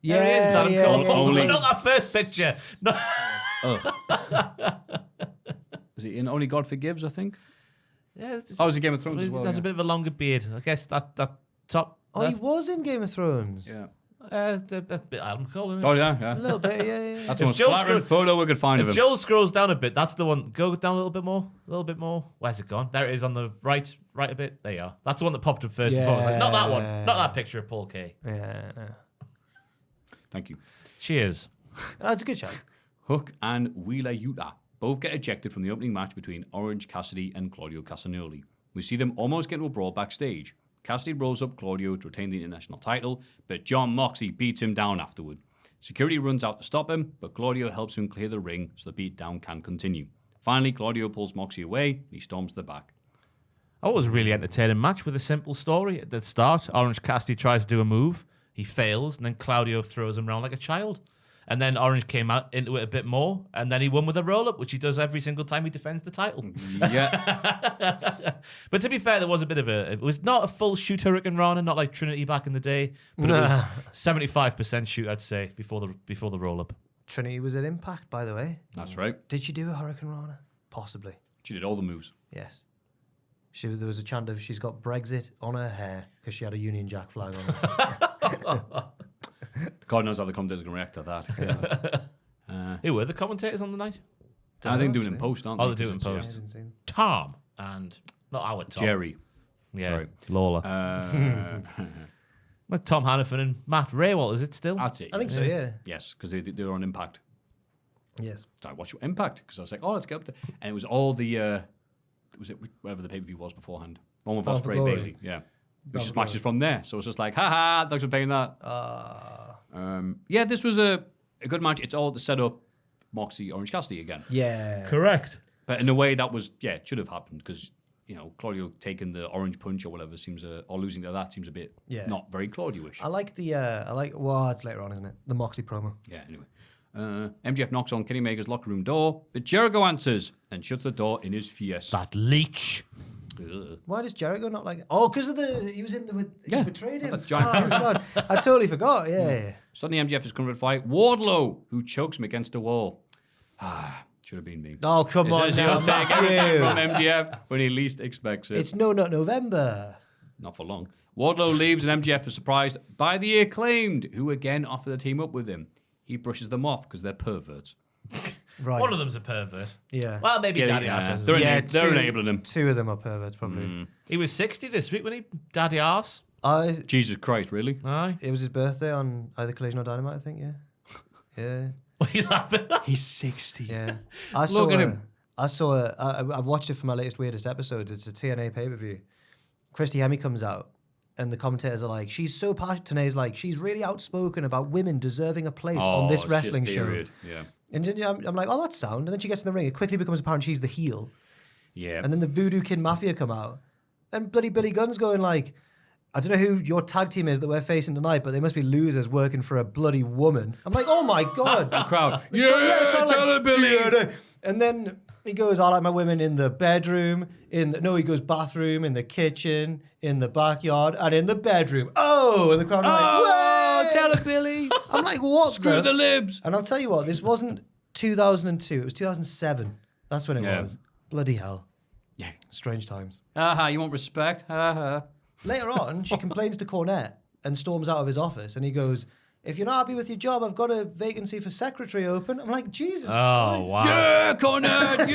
Yeah, There he is, Adam yeah, Cole. yeah. Oh, Only- not that first picture. No. Is he in Only God Forgives, I think? Yeah, Oh, was he Game of Thrones as well? There's yeah. a bit of a longer beard. I guess that top. Oh, he was in Game of Thrones. Yeah. That bit Adam Cole, isn't it? Oh, yeah, yeah. A little bit, yeah. That's the most Joel flattering scroll- photo we could find of If him. Joel scrolls down a bit, that's the one. Go down a little bit more. A little bit more. Where's it gone? There it is on the right a bit. There you are. That's the one that popped up first. Before. I was like, not that one. Not that picture of Paul Kay. Yeah. Thank you. Cheers. That's a good shout. Hook and Wheeler Yuta both get ejected from the opening match between Orange Cassidy and Claudio Castagnoli. We see them almost get into a brawl backstage. Cassidy rolls up Claudio to retain the international title, but John Moxley beats him down afterward. Security runs out to stop him, but Claudio helps him clear the ring so the beatdown can continue. Finally, Claudio pulls Moxley away and he storms to the back. That was a really entertaining match with a simple story. At the start, Orange Cassidy tries to do a move. He fails, and then Claudio throws him around like a child. And then Orange came out into it a bit more, and then he won with a roll-up, which he does every single time he defends the title. Yeah. But to be fair, there was a bit of a... It was not a full shoot Hurricane Rana, not like Trinity back in the day, but it was 75% shoot, I'd say, before the roll-up. Trinity was at Impact, by the way. That's right. Did she do a Hurricane Rana? Possibly. She did all the moves. Yes. There was a chant of she's got Brexit on her hair because she had a Union Jack flag on her. God knows how the commentators can react to that. Who were the commentators on the night? I think doing it in post, aren't they? Oh, they're doing it in Because post. it's, Tom and... Not our Tom. Jerry. Yeah, Sorry. Lawler. With Tom Hannafin and Matt Raywalt, is it still? That's it. I think yes. so, yeah. Yes, because they were on Impact. Yes. So I watched Impact because I was like, oh, let's get up to... And it was all the... was it whatever the pay-per-view was beforehand? One with Bound for Ospreay Glory. Bailey. Yeah. Which Bound is for matches from there. So it's just like, haha, thanks for paying that. Yeah, this was a good match. It's all to set up Moxie, Orange Cassidy again. Yeah. Correct. But in a way that was, yeah, it should have happened because, you know, Claudio taking the orange punch or whatever seems, or losing to that seems a bit not very Claudio-ish. I like well, it's later on, isn't it? The Moxie promo. Yeah, anyway. MJF knocks on Kenny Omega's locker room door, but Jericho answers and shuts the door in his face. That leech. Ugh. Why does Jericho not like it? Oh, because of he was in the, he betrayed him. That giant- Oh, God. I totally forgot. Yeah. Suddenly MJF is coming to fight Wardlow, who chokes him against a wall. Should have been me. Oh, come It on says now, he'll take everything from Matthew. MJF when he least expects it. It's No Nut November. Not for long. Wardlow leaves and MJF is surprised by the Acclaimed, who again offer to team up with him. He brushes them off because they're perverts. Right. One of them's a pervert. Yeah. Well, maybe Daddy Arse. has They're, a- they're enabling him. Two of them are perverts, probably. He was 60 this week, when he Daddy Arse. Jesus Christ, really? Aye. It was his birthday on either Collision or Dynamite, I think, yeah. Yeah. What are you laughing at? He's 60. Yeah. Look at him. I watched it for my latest Weirdest episodes. It's a TNA pay-per-view. Christy Hemme comes out, and the commentators are like, she's so passionate. TNA's like, she's really outspoken about women deserving a place on this wrestling show. Yeah. And then I'm like, oh, that's sound. And then she gets in the ring. It quickly becomes apparent she's the heel. Yeah. And then the Voodoo Kin Mafia come out. And bloody Billy Gunn's going like, I don't know who your tag team is that we're facing tonight, but they must be losers working for a bloody woman. I'm like, oh my God. The crowd. The crowd Tell her, Billy. "Yeah." And then he goes, I like my women in the bedroom, he goes bathroom, in the kitchen, in the backyard, and in the bedroom. Oh, and the crowd are like, Oh, "Way!" tell her, Billy. I'm like, what? Screw the libs. And I'll tell you what, this wasn't 2002, it was 2007. That's when it was. Bloody hell. Yeah. Strange times. You want respect? Later on, she complains to Cornette and storms out of his office, and he goes, if you're not happy with your job, I've got a vacancy for secretary open. I'm like, Jesus Oh, wow. Yeah, Cornette,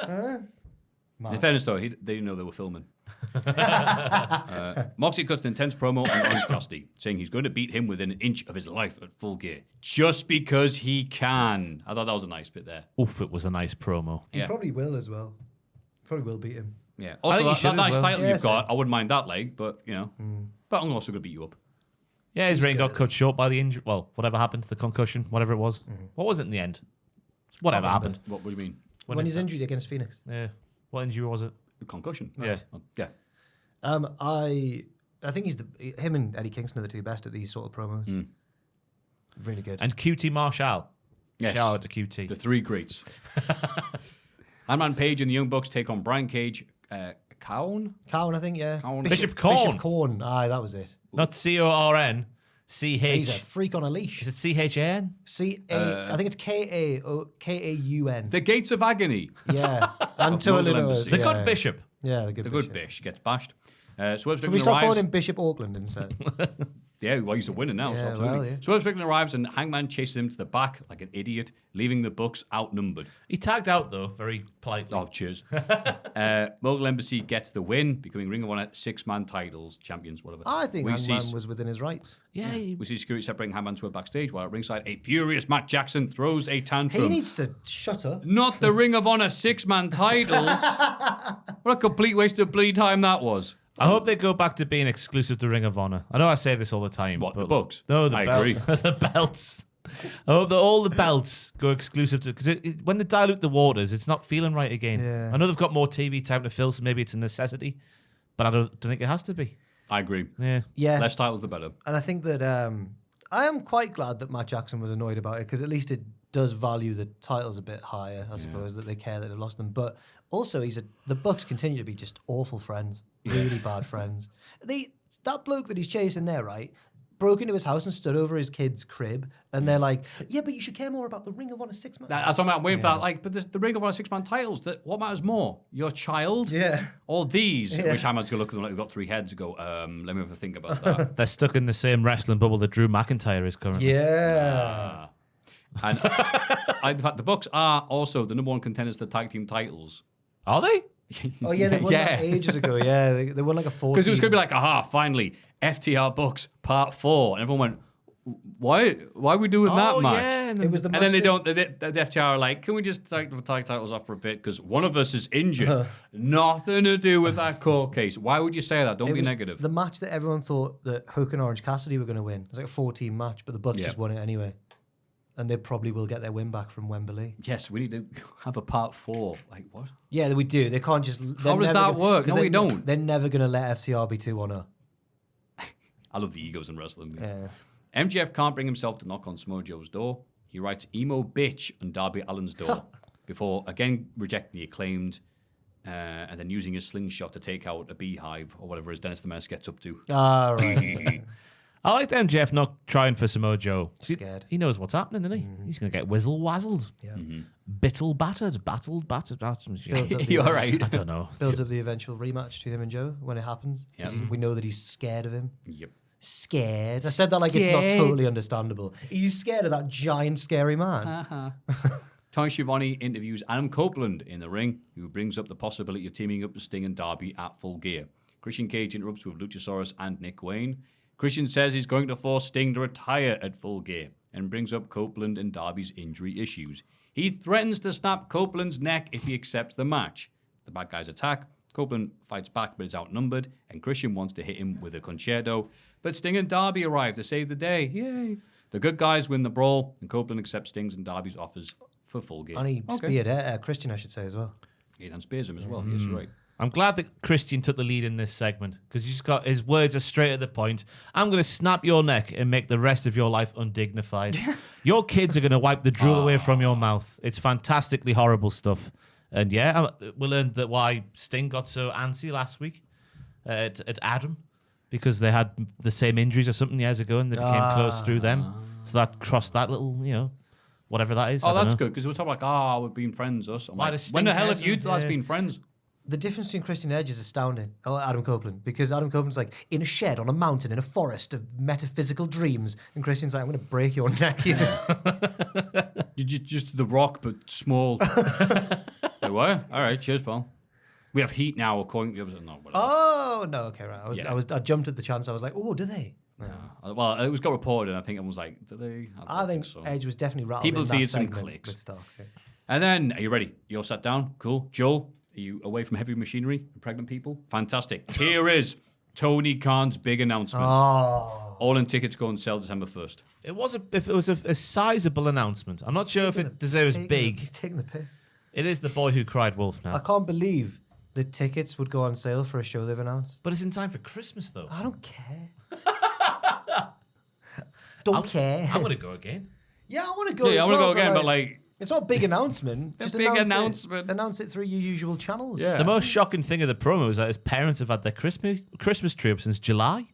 yeah. In fairness, though, they didn't know they were filming. Moxley cuts an intense promo on Orange Cassidy, saying he's going to beat him within an inch of his life at Full Gear, just because he can. I thought that was a nice bit there. Oof, it was a nice promo. He probably will as well. Probably will beat him. Yeah. I Also, think he that should nice as well. title Yeah, you've got, same. I wouldn't mind that leg, but, but I'm also going to beat you up. Yeah, his reign good got at cut short by the injury. Well, whatever happened to the concussion, whatever it was. What was it in the end? Whatever happened. What do you mean? When he's injured against Phoenix. Yeah. What injury was it? The concussion? Yeah. Yeah. I think him and Eddie Kingston are the two best at these sort of promos. Really good. And QT Marshall. Yes. Shout out to QT. The three greats. Hangman Page and the Young Bucks take on Brian Cage, Cowan? Cowan, I think, yeah. Cowan. Bishop Corn. Bishop Corn. Aye, that was it. Not CORN. He's a CH. freak on a leash. Is it CHAN? I think it's Kaun. The Gates of Agony. Yeah. And Of Mogul Tuolino. Embassy. The good bishop. Yeah, the good The bishop. good Bish gets bashed. Swerve Can we Strickland start calling arrives. him Bishop Auckland instead? Yeah, well, he's a winner now. so Yeah, absolutely. well, yeah. Swerve Strickland arrives and Hangman chases him to the back like an idiot, leaving the Bucks outnumbered. He tagged out, though, very politely. Oh, cheers. Mogul Embassy gets the win, becoming Ring of Honor 6-man titles, champions, whatever. I think we Hangman see, was within his rights. Yeah. we see security separating Hangman to a backstage, while at ringside, a furious Matt Jackson throws a tantrum. He needs to shut up. Not the Ring of Honor 6-man titles. What a complete waste of bleed time that was. I hope they go back to being exclusive to Ring of Honor. I know I say this all the time. What, but the Bucks? No, I agree. the belts. I hope that all the belts go exclusive to... Because when they dilute the waters, it's not feeling right again. Yeah. I know they've got more TV time to fill, so maybe it's a necessity. But I don't think it has to be. I agree. Yeah. Yeah. Less titles, the better. And I think that I am quite glad that Matt Jackson was annoyed about it because at least it does value the titles a bit higher, I suppose, that they care that they've lost them. But also, the Bucks continue to be just awful friends, really bad friends. That bloke that he's chasing there, right, broke into his house and stood over his kid's crib, and they're like, "Yeah, but you should care more about the Ring of Honor 6-man." That's what I'm waiting for. Like, but the Ring of Honor 6-man titles. What matters more, your child, Yeah. or these? Yeah. Which Hangman's gonna look at them like they've got 3 heads and go, let me have a think about that. They're stuck in the same wrestling bubble that Drew McIntyre is currently. Yeah. And in fact, the Bucks are also the number 1 contenders to the tag team titles. Are they? Oh, yeah, they won that ages ago. Yeah, they won like a 14. Because it was going to be like, aha, finally, FTR Bucks Part 4. And everyone went, why are we doing that match? Yeah, It was the And match then they that- don't, the FTR are like, can we just take the tag titles off for a bit? Because one of us is injured. Nothing to do with that court case. Why would you say that? Don't It be was negative. The match that everyone thought that Hook and Orange Cassidy were going to win. It was like a 4-team match, but the Bucks Yeah. just won it anyway. And they probably will get their win back from Wembley. Yes, we need to have a Part 4. Like, what? Yeah, we do. They can't just... How does that work? 'cause No, we they're- don't. They're never going to let FTR be 2-1-0. I love the egos in wrestling. Yeah. MJF can't bring himself to knock on Samoa Joe's door. He writes emo bitch on Darby Allin's door before again rejecting the Acclaimed and then using his slingshot to take out a beehive or whatever as Dennis the Menace gets up to. Ah, right. I like MJF not trying for Samoa Joe. Scared. He knows what's happening, doesn't he? He's going to get whizzle-wazzled. Yeah. Battled, battered. Builds up You all right? I don't know. Builds up the eventual rematch between him and Joe when it happens. Yeah. We know that he's scared of him. Yep. Scared. I said that like it's not totally understandable. Are you scared of that giant, scary man? Tony Schiavone interviews Adam Copeland in the ring, who brings up the possibility of teaming up with Sting and Darby at Full Gear. Christian Cage interrupts with Luchasaurus and Nick Wayne. Christian says he's going to force Sting to retire at Full Gear and brings up Copeland and Darby's injury issues. He threatens to snap Copeland's neck if he accepts the match. The bad guys attack. Copeland fights back but is outnumbered, and Christian wants to hit him with a concerto. But Sting and Darby arrive to save the day. Yay! The good guys win the brawl, and Copeland accepts Sting's and Darby's offers for Full Gear. And he speared Christian, I should say, as well. Yeah, and spears him as well. Yes, you're right. I'm glad that Christian took the lead in this segment because his words are straight to the point. I'm going to snap your neck and make the rest of your life undignified. Your kids are going to wipe the drool away from your mouth. It's fantastically horrible stuff. And yeah, we learned that why Sting got so antsy last week at Adam because they had the same injuries or something years ago and they became close through them. So that crossed that little, whatever that is. Oh, that's good because we're talking like, we've been friends, us. I'm like, when the hell have you lads been friends? The difference between Christian Edge is astounding. Adam Copeland, because Adam Copeland's like in a shed on a mountain in a forest of metaphysical dreams, and Christian's like, I'm going to break your neck. You're just The Rock, but small. They were all right. Cheers, pal. We have heat now, according to the others. No, whatever. Oh no, okay, right. I jumped at the chance. I was like, oh, do they? Yeah. Well, it was got reported, and I think everyone was like, do they? I think so. Edge was definitely rattled. People in see that some segment clicks. with Starks. Yeah. And then, are you ready? You're sat down. Cool. Joel, are you away from heavy machinery and pregnant people? Fantastic. Here is Tony Khan's big announcement. Oh. All in tickets go on sale December 1st. It was a sizable announcement. I'm not sure if it deserves big. He's taking the piss. It is the boy who cried wolf now. I can't believe the tickets would go on sale for a show they've announced. But it's in time for Christmas, though. I don't care. Don't care. I'm going to go again. Yeah, I want to go. Yeah, I want to go again, but like... It's not a big announcement. Just big announce announcement. Announce it through your usual channels. Yeah. The most shocking thing of the promo is that his parents have had their Christmas tree up since July.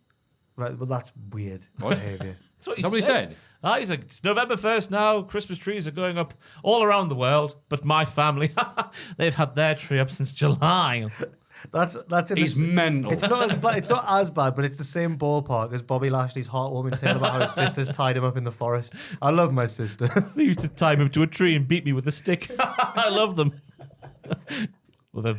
Right, well, that's weird behavior. That's what Somebody said. He's like, it's November 1st now. Christmas trees are going up all around the world. But my family, they've had their tree up since July. That's in He's mental. It's not as bad. It's not as bad, but it's the same ballpark as Bobby Lashley's heartwarming tale about how his sisters tied him up in the forest. I love my sister. They used to tie him to a tree and beat me with a stick. I love them. With a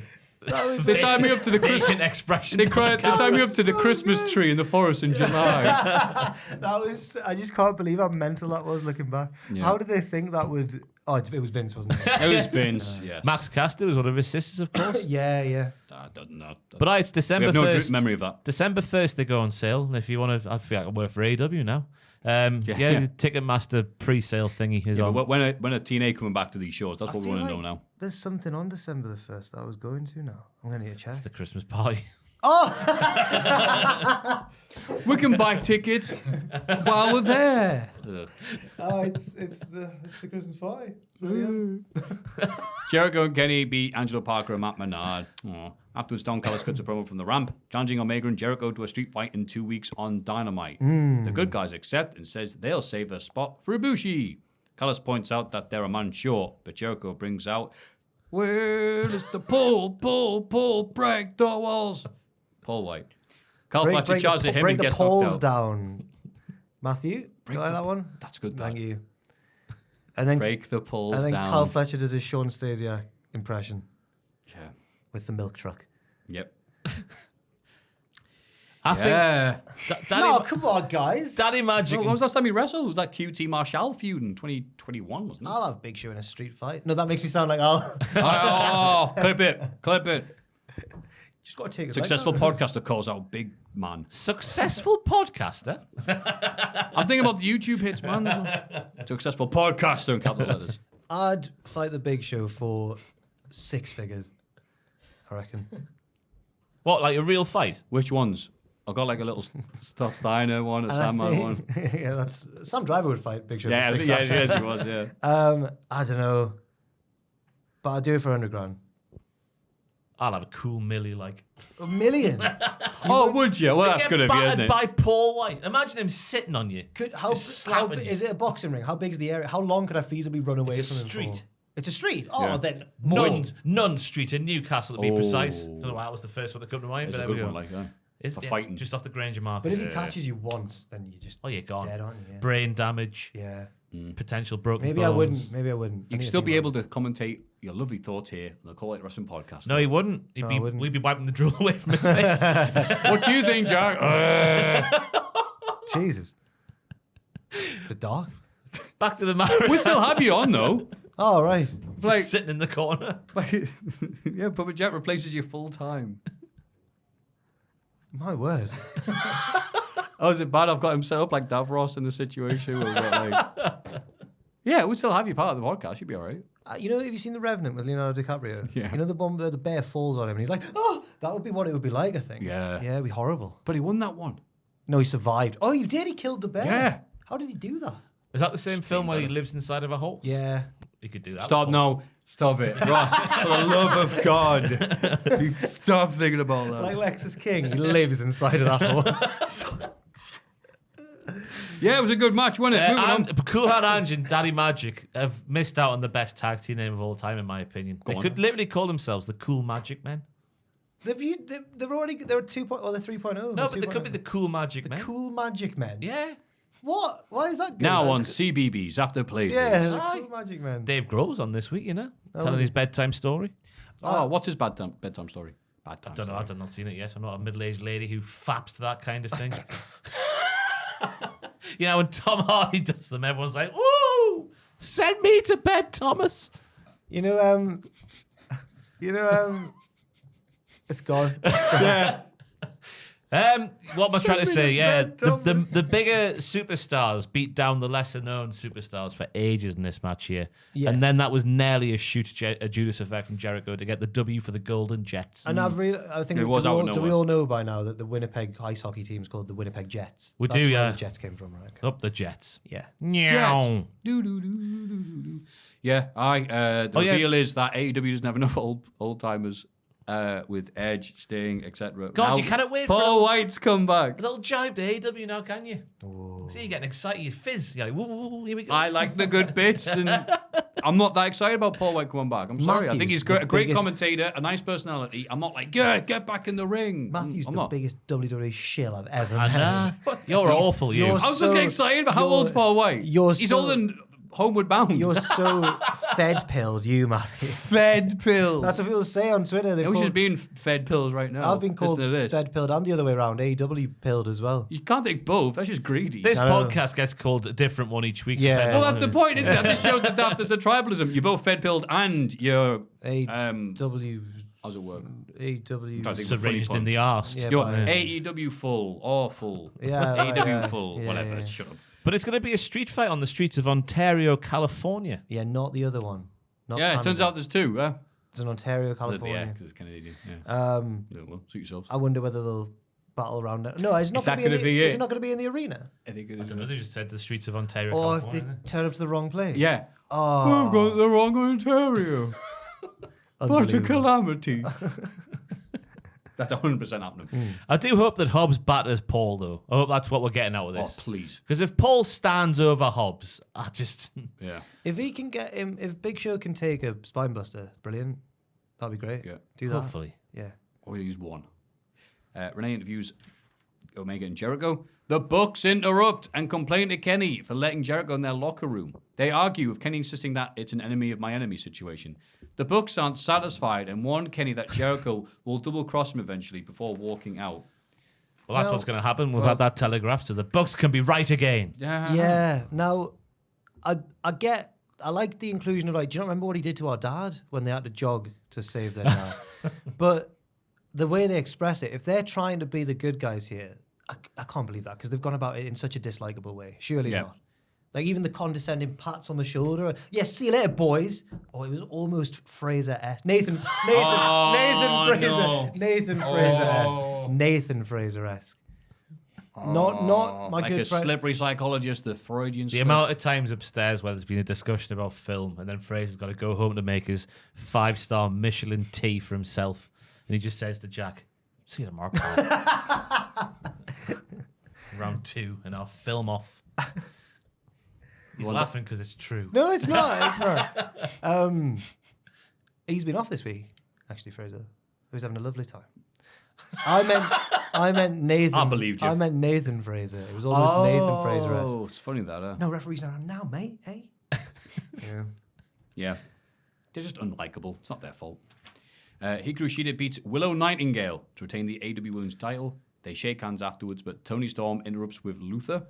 They tie me up to the vacant expression. They tie me up to the Christmas tree in the forest in July. I just can't believe how mental that was looking back. Yeah. How did they think that would... Oh, it was Vince, wasn't it? It was Vince, yes. Max Caster was one of his sisters, of course. yeah. I don't know. But it's December We have no 1st. memory of that. December 1st, they go on sale. And if you want to, I feel like I work for AEW now. The Ticketmaster pre-sale thingy is on. But when a TNA coming back to these shows, that's what we feel want to like know now. There's something on December the 1st that I was going to now. I'm going to need to check. It's the Christmas party. We can buy tickets while we're there. Oh, it's the Christmas party. Jericho and Kenny beat Angelo Parker and Matt Menard. Afterwards, Don Callis cuts a promo from the ramp, challenging Omega and Jericho to a street fight in 2 weeks on Dynamite. The good guys accept and says they'll save a spot for Ibushi. Callis points out that they're a man short, but Jericho brings out, where is the pull, break the walls. Paul White. Carl Fletcher charges at him and gets knocked out. Break the poles down. Maffew, you like that one? That's good. Thank you. And then Break the poles and then down. Carl Fletcher does his Sean Stasiak impression Yeah. with the milk truck. Yep. I think. Come on, guys. Daddy Magic. When was the last time he wrestled? It was that QT Marshall feud in 2021, wasn't it? I'll have Big Show in a street fight. No, that makes me sound like I'll... Clip it. Just got to take it. Successful podcaster calls out big man. Successful podcaster? I'm thinking about the YouTube hits, man. Successful podcaster in capital letters. I'd fight the Big Show for 6 figures, I reckon. What, like a real fight? Which ones? I've got like a little Scott Steiner one, a Sandman one. Yeah, that's... Sam Driver would fight Big Show Yeah, for 6 yes, he was, yeah. I don't know. But I'd do it for 100 grand. I'll have a cool millie, like. $1 million? Would you? Well, that's good of you, isn't it? By Paul White. Imagine him sitting on you. How slapping big, you. is it a boxing ring? How big's the area? How long could I feasibly run away It's a from him street. for? It's a street? Oh, Yeah. then... Nunn Street in Newcastle, to be precise. Don't know why that was the first one that came to mind, It's but a there we good go. one like that. Is For it? fighting. Just off the Granger Market. But if he catches you once, then you just... Oh, you're gone. Dead, aren't you? Yeah. Brain damage, Yeah. potential broken Maybe bones. I wouldn't. You can still be able to commentate your lovely thoughts here on the Cultaholic Wrestling Podcast. No, he wouldn't. I wouldn't. We'd be wiping the drool away from his face. What do you think, Jack? Jesus. The dog? Back to the marriage. We still have you on, though. Oh, right. Like, Sitting in the corner. yeah, Papa Jack replaces you full time. My word. Oh, is it bad? I've got him set up like Davros in the situation where we've got like... Yeah, we still have you part of the podcast. You'd be all right. You know, have you seen The Revenant with Leonardo DiCaprio? Yeah. You know the one where the bear falls on him and he's like, oh, that would be what it would be like, I think. Yeah. Yeah, it'd be horrible. But he won that one. No, he survived. Oh, he did? He killed the bear? Yeah. How did he do that? Is that the same film where he lives inside of a horse? Yeah. He could do that. Stop, no. Stop it. Ross, for the love of God. Stop thinking about that. Like Lexus King, he lives inside of that horse. Yeah, it was a good match, wasn't it? Moving on. Cool Hand Ange and Daddy Magic have missed out on the best tag team name of all time, in my opinion. They could literally call themselves the Cool Magic Men. They're 2.0 or they're 3.0. No, but they could be the Cool Magic Men. Cool Magic Men. Yeah. What? Why is that good? Now on CBBS after play. Yeah, days. the Cool Magic Men. Dave Grohl's on this week, you know, telling was his bedtime story. Oh, what's his bedtime story? Bad time. I don't know. I've not seen it yet. I'm not a middle-aged lady who faps to that kind of thing. You know, when Tom Hardy does them, everyone's like, "Ooh, send me to bed, Thomas." You know, it's gone. Yeah. What am I trying to say? Yeah, the bigger superstars beat down the lesser known superstars for ages in this match here. Yes. And then that was nearly a Judas effect from Jericho to get the W for the Golden Jets. And I think It was do out of we nowhere. all know by now that the Winnipeg ice hockey team is called the Winnipeg Jets. We That's do, where yeah. the Jets came from, right? Okay. Up the Jets. Yeah. Meow. Yeah, the Oh, yeah. reveal is that AEW doesn't have enough old timers with Edge, Sting, etc. God, Now you cannot wait for Paul White's come back. a little jibe to AEW now, can you? See, you're getting excited. You fizz. You're like, woo, woo, woo, here we go. I like the good bits, and I'm not that excited about Paul White coming back. I'm sorry. I think Matthew's he's the a great biggest- commentator, a nice personality. I'm not like, yeah, get back in the ring. Matthew's I'm the not. biggest WWE shill I've ever Ah, met. you're awful, you. you're I was just so- getting excited about how you're- old's Paul White. He's so- older than Homeward Bound. You're so fed-pilled, you, Matthew. fed pills. That's what people say on Twitter. He's just being fed pills right now. I've been called Listen to this. fed-pilled and the other way around, AEW pilled as well. You can't take both. That's just greedy. This I know. podcast gets called a different one each week. Yeah. depending Well, on that's the point, isn't it? That just shows the daftness of tribalism. You're both fed pilled and you're. AEW. How's it work? AEW. Trying to think It's of a funny arranged pun. in the arse. Yeah, You're but, AEW full or full. Yeah, right, AEW yeah. full, Yeah, whatever. yeah. Shut up. But it's going to be a street fight on the streets of Ontario, California. Yeah, not the other one. Not Yeah, it turns Canada. out there's two. It's in Ontario, Yeah, California. because it's Canadian. Yeah. Yeah, well, suit yourselves. I wonder whether they'll battle around it. No, it's not Is going that to gonna be Is it? it not going to be in the arena? I think it I is. don't know, they just said the streets of Ontario, Or if California. they turn up to the wrong place? Yeah. Oh, We've got the wrong Ontario. What a unbelievable. calamity. That's 100% happening. I do hope that Hobbs batters Paul, though. I hope that's what we're getting out of Oh, this. please. Because if Paul stands over Hobbs, I just... Yeah. If he can get him, if Big Show can take a spinebuster, brilliant. That'd be great. Yeah. Do that. Hopefully. Yeah. Or use one. Renee interviews Omega and Jericho. The Bucks interrupt and complain to Kenny for letting Jericho in their locker room. They argue with Kenny insisting that it's an enemy of my enemy situation. The Bucks aren't satisfied and warn Kenny that Jericho will double-cross him eventually before walking out. Well, that's Well- what's going to happen. We've had that telegraphed, so the Bucks can be right again. Yeah. Now, I like the inclusion of, like, do you not remember what he did to our dad when they had to jog to save their dad? But the way they express it, if they're trying to be the good guys here, I can't believe that because they've gone about it in such a dislikable way. Surely Yeah. not. Like even the condescending pats on the shoulder. Yes, see you later, boys. Oh, it was almost Fraser-esque. Nathan Fraser. no. Nathan Fraser-esque. Nathan Fraser-esque. Not my Like good a friend. slippery psychologist, the Freudian The slip. amount of times upstairs where there's been a discussion about film and then Fraser's got to go home to make his 5-star Michelin tea for himself. And he just says to Jack, see you tomorrow, Carl." Round 2 and I'll film off. He's laughing because it's true. No, it's not. It's not. He's been off this week, actually, Fraser. He was having a lovely time. I meant Nathan. I believed you. I meant Nathan Fraser. It was almost Nathan Fraser. Oh, it's funny that. No referees around now, mate. Hey. Yeah. Yeah. They're just unlikable. It's not their fault. Hikaru Shida beats Willow Nightingale to retain the AEW Women's title. They shake hands afterwards, but Tony Storm interrupts with Luther.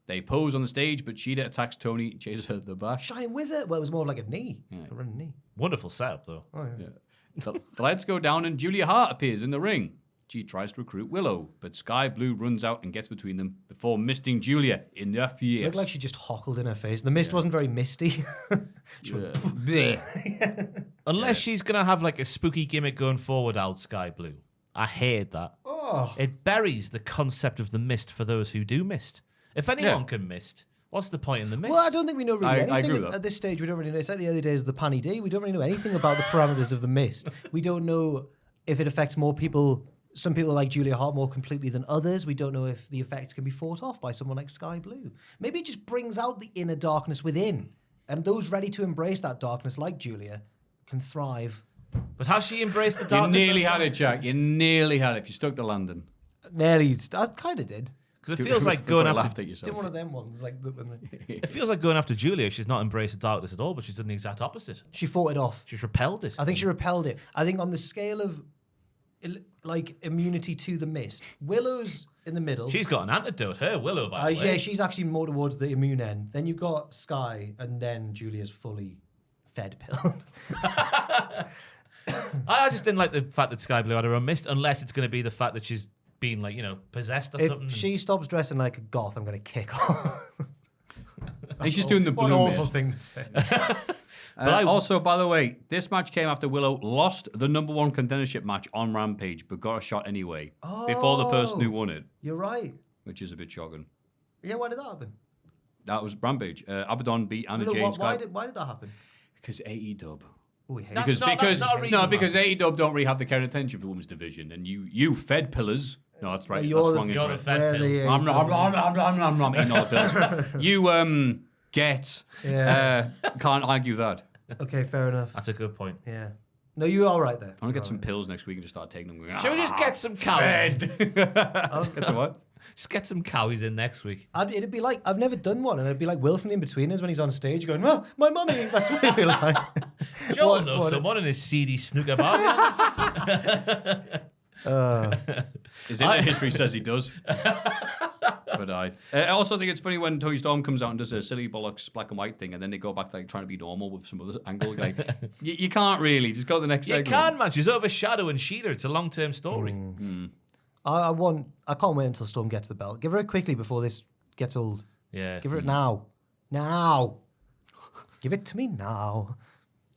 They pose on the stage, but Shida attacks Tony, chases her to the back. Shining Wizard. Well, it was more like a knee. A running knee. Wonderful setup, though. Oh, yeah. The lights go down and Julia Hart appears in the ring. She tries to recruit Willow, but Sky Blue runs out and gets between them before misting Julia in the face. Looked like she just hockled in her face. The mist wasn't very misty. Unless she's going to have like a spooky gimmick going forward out, Sky Blue. I hate that. Oh. It buries the concept of the mist for those who do mist. If anyone can mist, what's the point in the mist? Well, I don't think we know really I anything agree with that. at this stage. We don't really know. It's like the early days of the Panny D. We don't really know anything about the parameters of the mist. We don't know if it affects more people. Some people like Julia Hart more completely than others. We don't know if the effects can be fought off by someone like Sky Blue. Maybe it just brings out the inner darkness within. And those ready to embrace that darkness, like Julia, can thrive. But has she embraced the You darkness? nearly had it, Jack. You nearly had it. If you stuck to London. Nearly. I kind of did. Because it feels like going laughed after. at yourself. Did one of them ones. It feels like going after Julia. She's not embraced the darkness at all, but she's done the exact opposite. She fought it off. She's repelled it. I think she repelled it. I think on the scale of like immunity to the mist, Willow's in the middle. She's got an antidote. Her Willow, by the way. Yeah, she's actually more towards the immune end. Then you've got Sky, and then Julia's fully fed pilled. I just didn't like the fact that Sky Blue had her own mist, unless it's going to be the fact that she's been like, possessed or something. If she stops dressing like a goth, I'm going to kick her. I think she's doing the What blue an awful mist. thing to say. Also, by the way, this match came after Willow lost the #1 contendership match on Rampage, but got a shot anyway before the person who won it, You're right. which is a bit shocking. Yeah, why did that happen? That was Rampage. Abaddon beat Anna James. Why did that happen? Because AEW. Oh, we hate That's it. not a reason, because AEW don't really have the care and attention for the women's division, and you fed pillars. No, that's right. You're That's wrong. You're the incorrect. fed Where pill. the, I'm not eating all the pills. You get. Yeah. Can't argue that. Okay, fair enough. That's a good point. Yeah. No, you're all right there. I'm gonna get some pills next week and just start taking them. Going, Shall we just get some cows? Get some what? Just get some cows in next week. It'd be like, I've never done one, and it'd be like Will from the In-Betweeners when he's on stage going, oh, my mummy. That's what it'd be like. Joel knows someone in his seedy snooker bar. His internet history says he does. But I also think it's funny when Tony Storm comes out and does a silly bollocks black and white thing, and then they go back to like trying to be normal with some other angle. Like, you can't really. Just go to the next You segment. can, man. She's overshadowing Sheila. It's a long-term story. I can't wait until Storm gets the belt. Give her it quickly before this gets old. Yeah. Give her it now. Now. Give it to me now.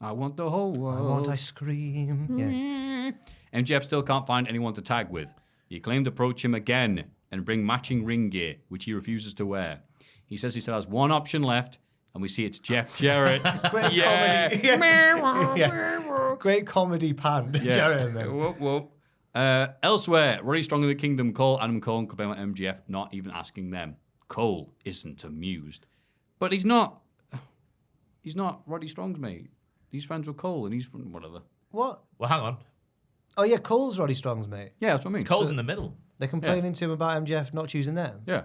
I want the whole world. I want ice cream. Yeah. MJF still can't find anyone to tag with. The Acclaimed approach him again and bring matching ring gear, which he refuses to wear. He says he still has one option left, and we see it's Jeff Jarrett. Great comedy. Yeah. Great comedy pan. Jarrett in there. Whoop, whoop. Elsewhere, Roddy Strong and the Kingdom call Adam Cole and complain about MJF not even asking them. Cole isn't amused. But he's not Roddy Strong's mate. He's friends with Cole, and he's from whatever. What? Well, hang on. Oh, yeah, Cole's Roddy Strong's mate. Yeah, that's what I mean. Cole's in the middle. They're complaining to him about MJF not choosing them. Yeah.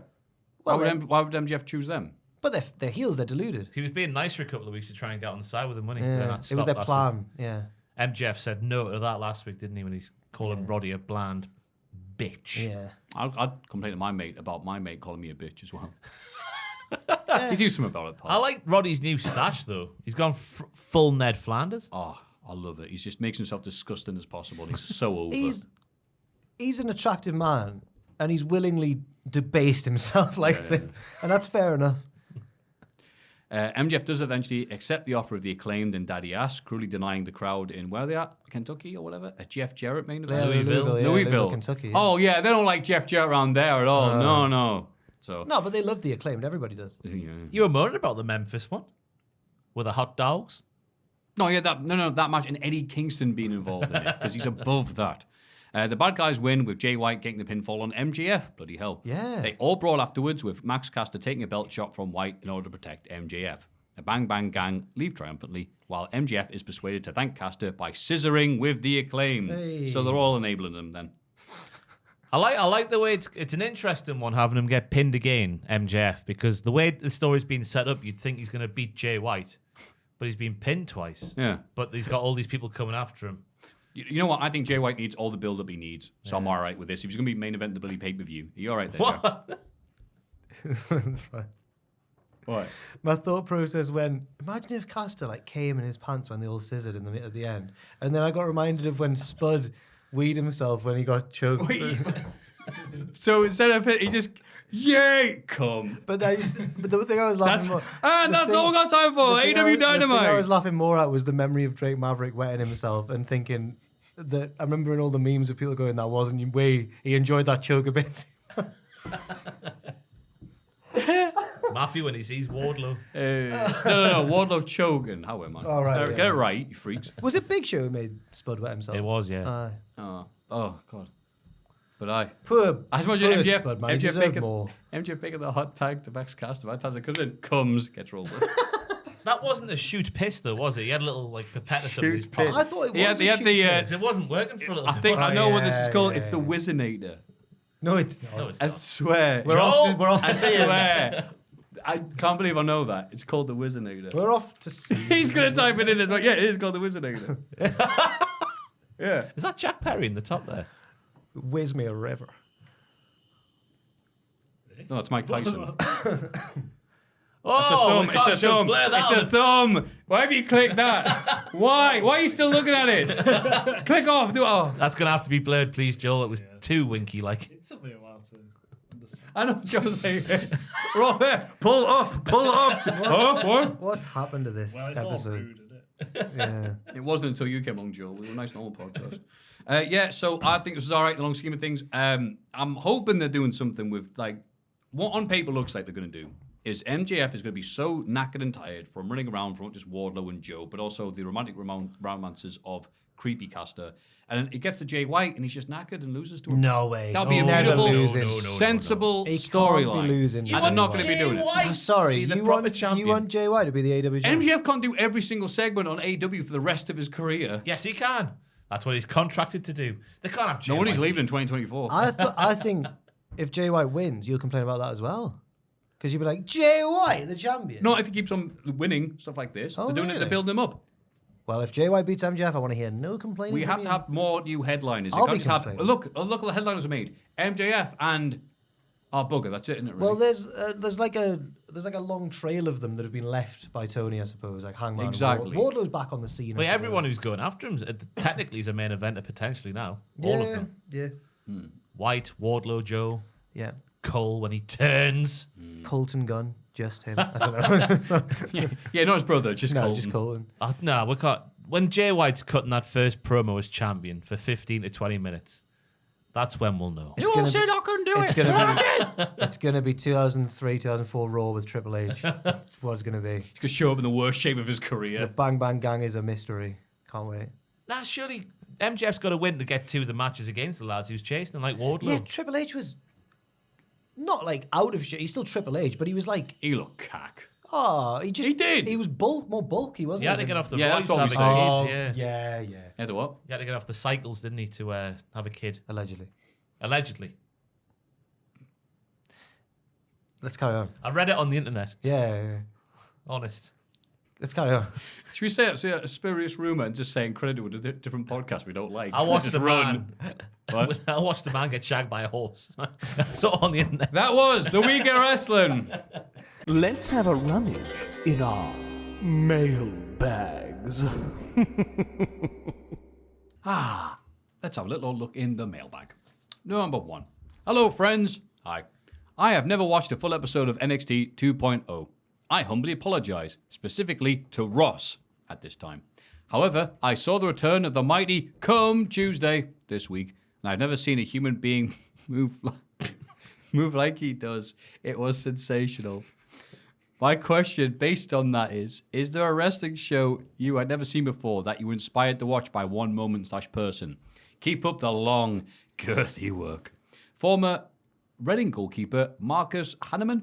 Well, why would MJF choose them? But they're heels, they're deluded. He was being nice for a couple of weeks to try and get on the side with him, wasn't he? Yeah. Then that It was stopped their last plan. Yeah. week. MJF said no to that last week, didn't he? When he's calling Roddy a bland bitch. Yeah. I'd complain to my mate about my mate calling me a bitch as well. You do something about it, Paul. I like Roddy's new stash, though. He's gone full Ned Flanders. Oh, I love it. He just makes himself disgusting as possible. He's so over. He's an attractive man, and he's willingly debased himself like this. And that's fair enough. MJF does eventually accept the offer of the Acclaimed and Daddy Ass, cruelly denying the crowd in where are they at? Kentucky or whatever? A Jeff Jarrett main event? Louisville. Kentucky. Yeah. Oh, yeah, they don't like Jeff Jarrett around there at all. No. So No, but they love the Acclaimed. Everybody does. yeah. You were moaning about the Memphis one with the hot dogs. No, yeah, that match and Eddie Kingston being involved in it because he's above that. The bad guys win with Jay White getting the pinfall on MJF. Bloody hell. Yeah. They all brawl afterwards with Max Caster taking a belt shot from White in order to protect MJF. The Bang Bang Gang leave triumphantly while MJF is persuaded to thank Caster by scissoring with the Acclaim. Hey. So they're all enabling them then. I like the way it's an interesting one having him get pinned again, MJF, because the way the story's been set up, you'd think he's going to beat Jay White, but he's been pinned twice. Yeah. But he's got all these people coming after him. You know what? I think Jay White needs all the build-up he needs. So I'm all right with this. If he's going to be main event the Billy pay-per-view, are you all right there, Jack? What? That's fine. What? My thought process when imagine if Caster came in his pants when they all scissored at the end, and then I got reminded of when Spud weed himself when he got choked. So instead of it, he just, yay, come. But the thing I was laughing more. That's all we got time for. AEW The thing Dynamite. I was laughing more at was the memory of Drake Maverick wetting himself and thinking that I remember in all the memes of people going, that wasn't the way he enjoyed that choke a bit. Maffew when he sees Wardlow. No. Wardlow choking. How am I? Oh, right, Get it right, you freaks. Was it Big Show who made Spud wet himself? It was, yeah. Oh, God. But Poor MJF, Spud, man. He deserved more. MJF making the hot tag to Max Caster. Fantastic. Comes in, comes, gets rolled up. That wasn't a shoot piss though, was it? He had a little like pipette or something. in his Shoot pocket. piss. I thought it was He had the. It wasn't working for a little I think I know what this is called. yeah, It's the Wizinator. No, it's not. No, it's I not. swear. We're off I to see it. swear. I can't believe I know that. It's called the Wizinator. We're off to see. He's going to type it in as well. Yeah, it is called the Wizinator. Yeah. Is that Jack Perry in the top there? Whiz me a river. No, it's Mike Tyson. Oh, we can't It's a thumb. blur that It's a on. thumb. Why have you clicked that? Why? Why are you still looking at it? Click off. That's gonna have to be blurred, please, Joel. It was too winky, like. It took me a while to understand. I know Joe's saying, right there. Pull up. Oh, what? What's happened to this Well, it's all episode? rude, isn't it? Yeah. It wasn't until you came along, Joe. We were a nice normal podcast. Yeah, so I think this is all right in the long scheme of things. I'm hoping they're doing something with, like, what on paper looks like they're going to do is MJF is going to be so knackered and tired from running around from not just Wardlow and Joe, but also the romantic romances of Creepy Caster. And it gets to Jay White, and he's just knackered and loses to him. No way. That'll be a Never beautiful, loses. sensible He can't storyline. be losing. And they're not going to be doing it. I'm sorry. the You proper want champion. Jay White to be the AEW champion? MJF can't do every single segment on AEW for the rest of his career. Yes, he can. That's what he's contracted to do. They can't have Jay Nobody's White. leaving in 2024. I think if Jay White wins, you'll complain about that as well. Because you'll be like, Jay White, the champion. Not if he keeps on winning, stuff like this. Oh, They're doing it, really? they're building him up. Well, if Jay White beats MJF, I want to hear no complaining. We from have you. to have more new headliners. You I'll can't be just have complaining. look at the headliners are made. MJF and our bugger. That's it, isn't it? Really? Well, there's like a long trail of them that have been left by Tony, I suppose, like Hangman. and Exactly. Wardlow's back on the scene. I Well, suppose. everyone who's going after him technically is a main eventer potentially now. Yeah, All of them. Yeah. White, Wardlow, Joe, Yeah. Cole when he turns. Colton Gunn, just him. I don't know. yeah, not his brother, just no, Colton. just Colton. No, we can't. When Jay White's cutting that first promo as champion for 15 to 20 minutes, that's when we'll know. You all said I couldn't do it. It's gonna be 2003, 2004 Raw with Triple H. That's what it's gonna be. He's gonna show up in the worst shape of his The career. Bang Bang Gang is a mystery. Can't wait. Nah, surely MJF's got to win to get two of the matches against the lads who's chasing him, like Wardlow. Yeah, Triple H was not like out of shit. He's still Triple H, but he was like, He looked cack. he He did. He was more bulky, wasn't He he? had to get off the Yeah, roids that's to what have we a said. kid. Yeah. yeah. Yeah, the what? He had to get off the cycles, didn't he, to have a kid? Allegedly. Allegedly. Let's carry on. I read it on the internet. Yeah. Honest. Let's carry on. Should we say a spurious rumor and just saying credit to a different podcast we don't like? I watched Just the run. man. What? I watched the man get shagged by a horse. I saw it on the internet. That was the Week of Wrestling. Let's have a rummage in our mail bags. Let's have a little look in the mailbag. Number 1. Hello, friends. Hi. I have never watched a full episode of NXT 2.0. I humbly apologize, specifically to Ross at this time. However, I saw the return of the mighty Come Tuesday this week, and I've never seen a human being move like he does. It was sensational. My question based on that is there a wrestling show you had never seen before that you were inspired to watch by one moment/person? Keep up the long, girthy work. Former Reading goalkeeper Marcus Hanneman,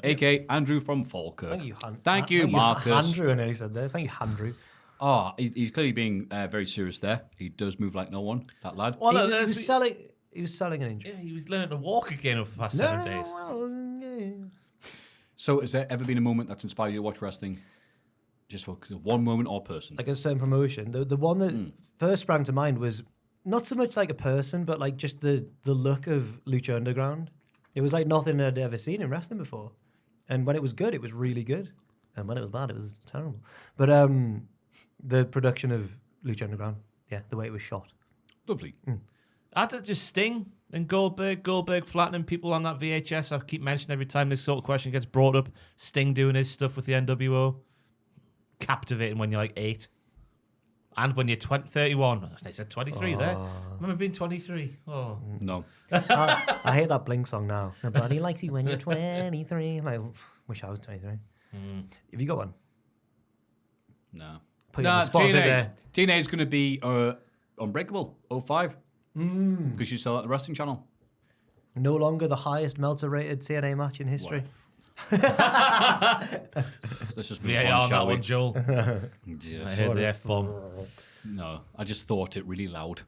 a.k.a. Andrew from Falkirk. Thank you, Marcus. Andrew, I nearly said there. Thank you, Andrew. Oh, he's clearly being very serious there. He does move like no one, that lad. Well, he, let's was be- selling. He was selling an injury. Yeah, he was learning to walk again over the past 7 days. So has there ever been a moment that's inspired you to watch wrestling? Just for one moment or person? Like a certain promotion. The one that first sprang to mind was not so much like a person, but like just the look of Lucha Underground. It was like nothing I'd ever seen in wrestling before. And when it was good, it was really good. And when it was bad, it was terrible. But the production of Lucha Underground, yeah, the way it was shot. Lovely. I don't just Sting and Goldberg flattening people on that VHS. I keep mentioning every time this sort of question gets brought up. Sting doing his stuff with the NWO. Captivating when you're like 8. And when you're 31. They said 23 there. Remember being 23? Oh. No. I hate that Blink song now. Nobody likes you when you're 23. I wish I was 23. Have you got one? No. Put you on the spot a bit there. TNA is going to be Unbreakable 05. Because you saw it at the wrestling channel. No longer the highest Meltzer rated TNA match in history. Let's just move VAR on, shall that we? one, Joel. Yes. I heard the F-bomb. No, I just thought it really loud.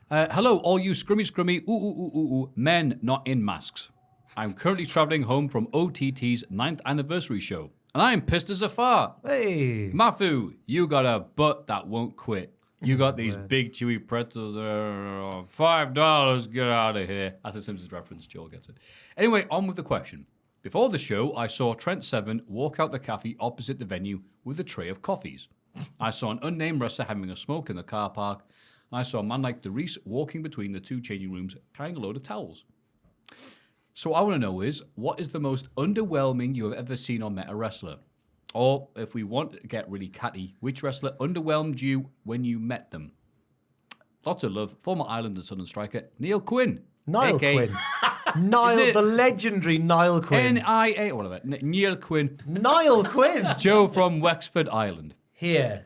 Hello, all you scrummy, men not in masks. I'm currently traveling home from OTT's 9th anniversary show, and I'm pissed as a fart. Hey. Maffew, you got a butt that won't quit. You got these big chewy pretzels. $5. Get out of here. That's a Simpsons reference. Joel gets it. Anyway, on with the question. Before the show, I saw Trent Seven walk out the cafe opposite the venue with a tray of coffees. I saw an unnamed wrestler having a smoke in the car park. I saw a man like DeReese walking between the 2 changing rooms carrying a load of towels. So what I want to know is, what is the most underwhelming you have ever seen or met a wrestler? Or, if we want to get really catty, which wrestler underwhelmed you when you met them? Lots of love. Former Islander Southern striker, Neil Quinn. Niall aka Quinn. Niall, it the legendary Niall Quinn. N-I-A, whatever. Neil Quinn. Niall Quinn. Joe from Wexford, Ireland. Here.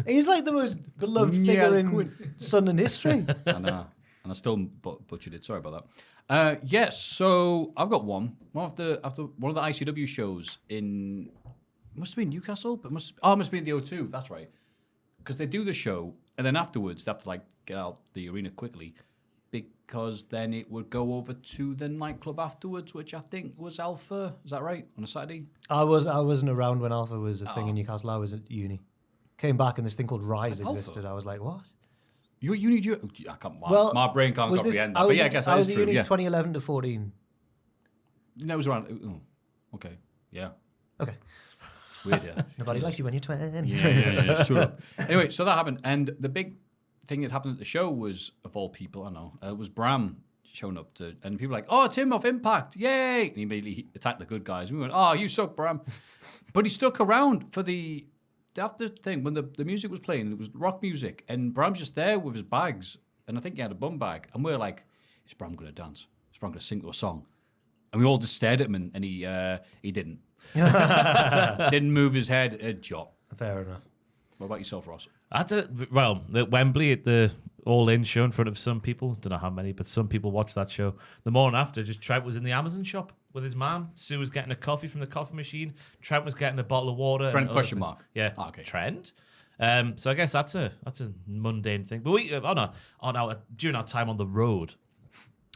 He's like the most beloved Niall figure in Quinn. Southern history. I know. And I still butchered it. Sorry about that. Yes, so I've got one. One of the ICW shows in... Must have been Newcastle, but must have been the O2. That's right. Because they do the show, and then afterwards they have to like get out the arena quickly, because then it would go over to the nightclub afterwards, which I think was Alpha. Is that right? On a Saturday? I wasn't around when Alpha was a thing in Newcastle. I was at uni. Came back and this thing called Rise existed. I was like, what? You need your... I can't... Well, my brain can't was comprehend this- that. But yeah, I guess I that was is at true. uni Yeah. 2011 to 14. No, it was around... Oh, okay. Yeah. Okay. It's weird, yeah. Nobody likes you when you're 20. Yeah, sure. Anyway, so that happened. And the big thing that happened at the show was, of all people, I know, was Bram showing up to... And people were like, oh, Tim of Impact. Yay! And he immediately attacked the good guys. And we went, oh, you suck, Bram. But he stuck around for the after thing when the music was playing. It was rock music. And Bram's just there with his bags. And I think he had a bum bag. And we're like, is Bram going to dance? Is Bram going to sing to a song? And we all just stared at him, and he didn't. Didn't move his head a jot. Fair enough. What about yourself, Ross? Well, at Wembley at the All-In show in front of some people, don't know how many, but some people watched that show. The morning after, just Trent was in the Amazon shop with his mum. Sue was getting a coffee from the coffee machine. Trent was getting a bottle of water. Trent and question other mark. things. Yeah. Oh, okay. Trent. So I guess that's a mundane thing. But during our time on the road,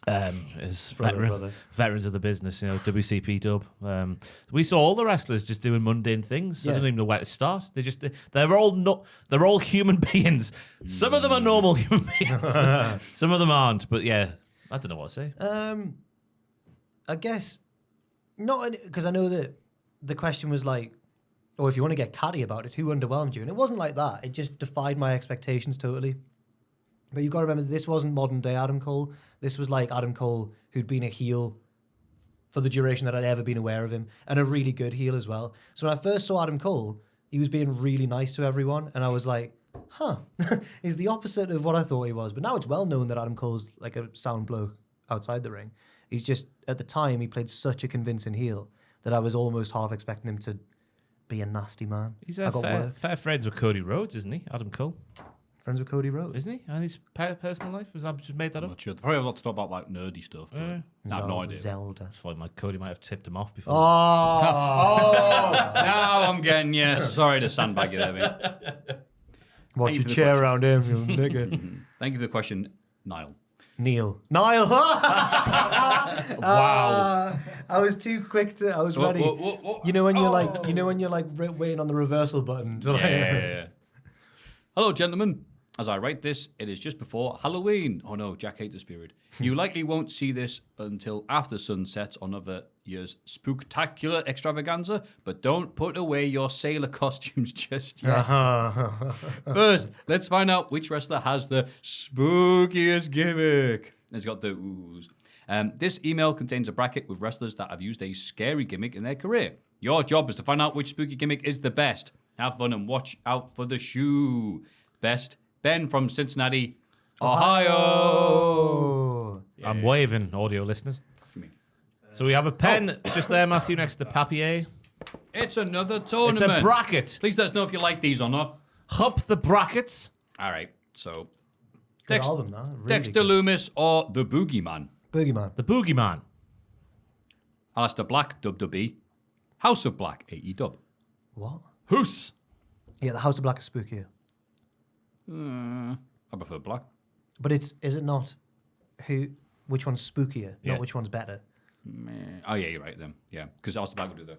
as veterans of the business, WCP dub, we saw all the wrestlers just doing mundane things. I don't even know where to start. They're all human beings. Some of them are normal human beings. Some of them aren't. But yeah, I don't know what to say. I guess not, because I know that the question was like, or if you want to get catty about it, who underwhelmed you? And it wasn't like that. It just defied my expectations totally. But you've got to remember, this wasn't modern day Adam Cole. This was like Adam Cole who'd been a heel for the duration that I'd ever been aware of him, and a really good heel as well. So when I first saw Adam Cole, he was being really nice to everyone, and I was like, huh, he's the opposite of what I thought he was. But now it's well known that Adam Cole's like a sound bloke outside the ring. He's just, at the time, he played such a convincing heel that I was almost half expecting him to be a nasty man. He's I got work. fair friends with Cody Rhodes, isn't he? Adam Cole, Friends with Cody Rhodes. isn't he? And his personal life? Was that just made that I'm up? not sure. They probably have a lot to talk about like nerdy stuff. But I have no idea. Zelda. I thought Cody might have tipped him off before. Oh, Now I'm getting you. Sorry to sandbag you there, mate. watch Thank you your for the chair question. around him, you nigger. Thank you for the question, Niall. Niall. Wow. I was too quick to. I was ready. You know when you're like, waiting on the reversal button. To Yeah. Hello, gentlemen. As I write this, it is just before Halloween. Oh no, Jack hates this period. You likely won't see this until after sun sets on other your spooktacular extravaganza, but don't put away your sailor costumes just yet. First, let's find out which wrestler has the spookiest gimmick. It's got the ooze. This email contains a bracket with wrestlers that have used a scary gimmick in their career. Your job is to find out which spooky gimmick is the best. Have fun and watch out for the shoe. Best, Ben from Cincinnati, Ohio. I'm waving, audio listeners. What do you mean? So we have a pen just there, Maffew, next to the papier. It's another It's tournament. a bracket. Please let us know if you like these or not. Hop the brackets. All right, so Good album, that. Really Dexter good. Loomis or the Boogeyman? Boogeyman. The Boogeyman. Aleister Black, WWE. House of Black, AEW. What? Hoos. Yeah, the House of Black is spookier. I prefer Black. But is it not which one's spookier, Yeah. not which one's better? Oh, yeah, you're right then. Yeah, because Aleister Black would do the...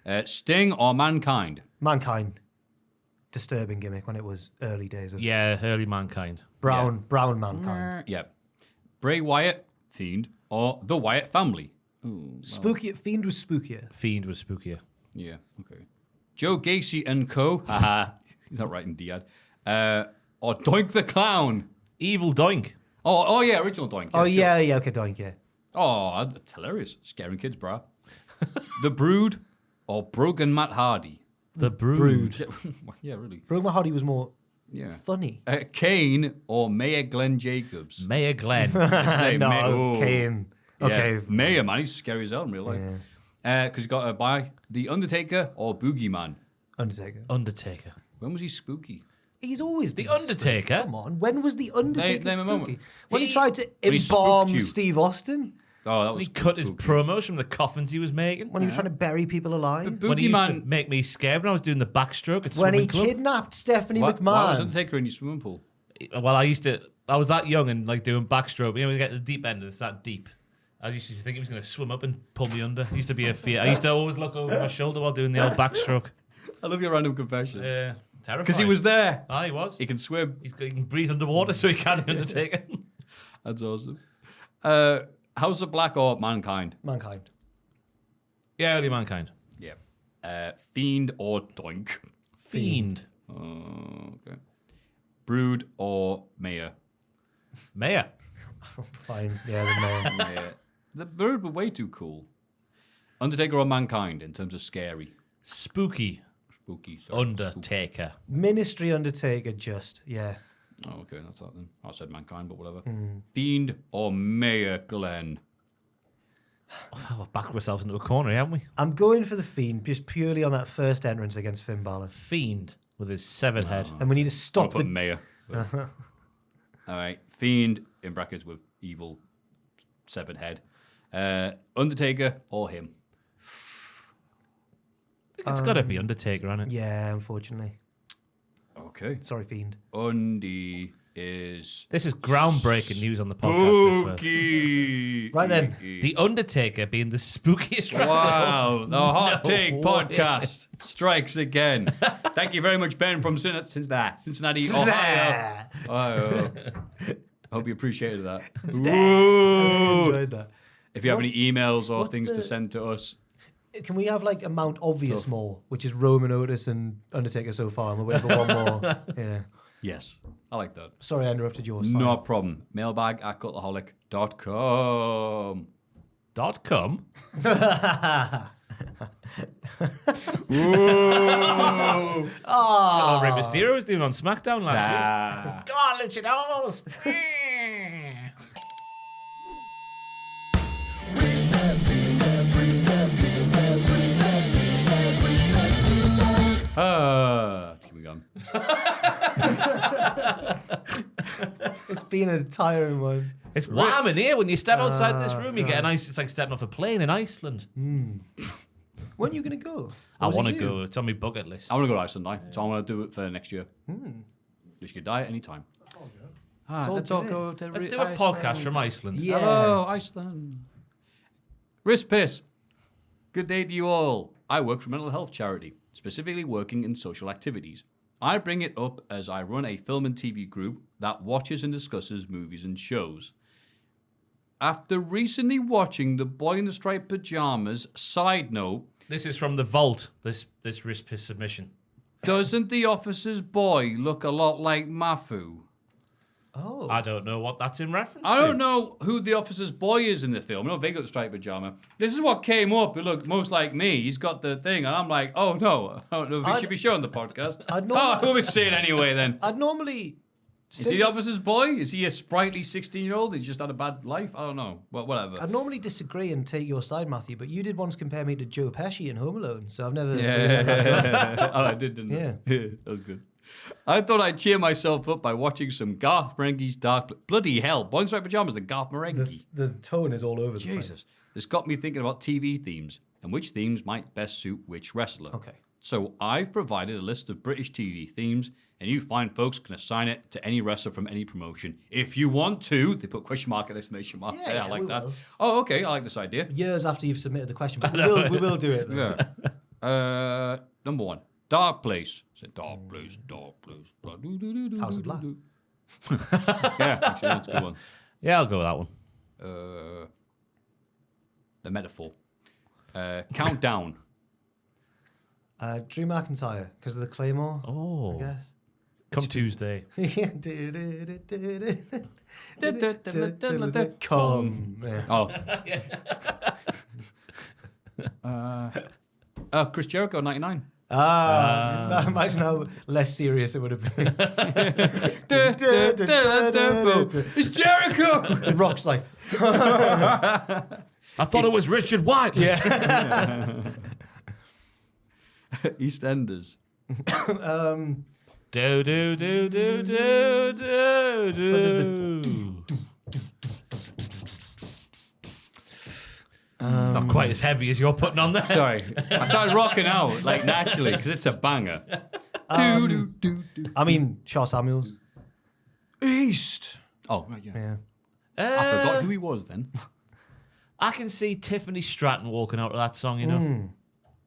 Yeah. Sting or Mankind? Mankind. Disturbing gimmick when it was early days of Yeah, early Mankind. brown Mankind. Yeah. Bray Wyatt, Fiend, or the Wyatt family? Ooh, Spooky Fiend was spookier. Fiend was spookier. yeah, okay. Joe Gacy and Co. Haha. He's not writing Diad. Or Doink the Clown. Evil Doink. Oh yeah, original Doink. Oh sure. yeah, okay, Doink, yeah. Oh, that's hilarious. Scaring kids, brah. The Brood or Brogan Matt Hardy? The Brood. Yeah, really. Brogan Hardy was more Yeah. funny. Kane or Mayor Glenn Jacobs? Mayor Glenn. Say No, May- Kane. Yeah, Okay. Mayor, man, he's scary as hell in real life. Because he's got to buy The Undertaker or Boogeyman. Undertaker. Undertaker. When was he spooky? He's always The been spooky. Undertaker? Come on, when was the Undertaker name a moment. spooky? When he He- tried to When he embalm spooked you. Steve Austin? Oh, that was He cut his spooky. promos from the coffins he was making. When he was trying to bury people alive? When he used to Boogeyman. make me scared when I was doing the backstroke at When he swimming club. kidnapped Stephanie Why was McMahon? Undertaker in your swimming pool? Well, I was that young and like doing backstroke. You know, when you get to the deep end and it's that deep. I used to think he was going to swim up and pull me under. It used to be a fear. I used to always look over my shoulder while doing the old backstroke. I love your random confessions. Yeah, terrifying. Because he was there. Ah, he was. He can swim. He can breathe underwater, so he can be Undertaker. That's awesome. House of Black or Mankind? Mankind. Yeah, early Mankind. Yeah. Fiend or Doink? Fiend. Okay. Brood or Mayor? Mayor. Fine. Yeah, the man. Mayor. The Brood were way too cool. Undertaker or Mankind in terms of scary? Spooky. Spooky. Sorry. Undertaker. Ministry Undertaker, just. Yeah. Oh, okay, that's that then. I said Mankind, but whatever. Fiend or Mayor Glenn? Oh, we've backed ourselves into a corner, haven't we? I'm going for the Fiend just purely on that first entrance against Finn Balor. Fiend with his severed head. And we need to I'll stop put the. Mayor. All right. Fiend in brackets with evil severed head. Undertaker or him? It's got to be Undertaker, hasn't it? Yeah, unfortunately. Okay. Sorry, Fiend. Undy is This is groundbreaking news on the podcast. This first. spooky. Right then. The Undertaker being the spookiest wrestler. Wow, the Hot No Take way. Podcast strikes again. Thank you very much, Ben from Cincinnati, Ohio. Ohio. Hope you appreciated that. Ooh. Enjoyed that. If you have any emails or what's things to the- send to us, Can we have like a Mount Obvious more, which is Roman Otis and Undertaker so far, and we're waiting for one more. Yeah. yes, I like that. Sorry, I interrupted your No problem. Mailbag at cultaholic.com. .com? Ooh. Oh, Rey Mysterio was doing on SmackDown last week. Go on, Luchadors. Keep me going. It's been a tiring one. It's warm in here. When you step outside this room, you get a nice. It's like stepping off a plane in Iceland. When are you going to go? I Or is it want to you? go. It's on my bucket list. I want to go to Iceland now, so I want to do it for next year. You could die at any time. Let's all good. go to Let's do a podcast from Iceland. Yeah. Hello, Iceland. Wrist piss. Good day to you all. I work for a mental health charity, specifically working in social activities. I bring it up as I run a film and TV group that watches and discusses movies and shows. after recently watching The Boy in the Striped Pajamas, side note, This is from the vault, this wrist submission. doesn't the officer's boy look a lot like Maffew? Oh. I don't know what that's in reference to. I don't know who the officer's boy is in the film. I know they got the striped pajama. This is what came up. It looked most like me. He's got the thing, and I'm like, oh no, I don't know if he should be showing the podcast. Who was saying anyway then? I'd normally. Is he the officer's boy? Is he a sprightly 16-year-old? He's just had a bad life? I don't know. But whatever. I'd normally disagree and take your side, Matthew, but you did once compare me to Joe Pesci in Home Alone, so I've never. Yeah. Oh, I did, didn't I? Yeah. That was good. I thought I'd cheer myself up by watching some Garth Marenghi's Dark... Bloody hell. Boy in Striped Pajamas and Garth Marenghi. The tone is all over the place. Jesus. This got me thinking about TV themes and which themes might best suit which wrestler. Okay. So I've provided a list of British TV themes, and you fine folks can assign it to any wrestler from any promotion. If you want to, they put question mark and exclamation mark there. I like that. will. Oh, okay. I like this idea. Years after you've submitted the question, but we will do it. Though. Yeah. Number one, Dark Place. Is it Dark Place? Dark Place. House of Black. Yeah, actually, that's a good one. Yeah, I'll go with that one. The Metaphor. Countdown. Drew McIntyre, because of the Claymore. Oh. I guess. Come Tuesday. Come. Yeah. Chris Jericho, 99. Imagine how less serious it would have been. It's Jericho! The Rock's like, I thought it was Richard White. yeah. EastEnders. Do do do do do do do. But there's It's not quite as heavy as you're putting on there. Sorry. I started rocking out, like, naturally, because it's a banger. I mean, Shaw Samuels. East. Oh, right, yeah. Yeah. I forgot who he was then. I can see Tiffany Stratton walking out of that song, you know.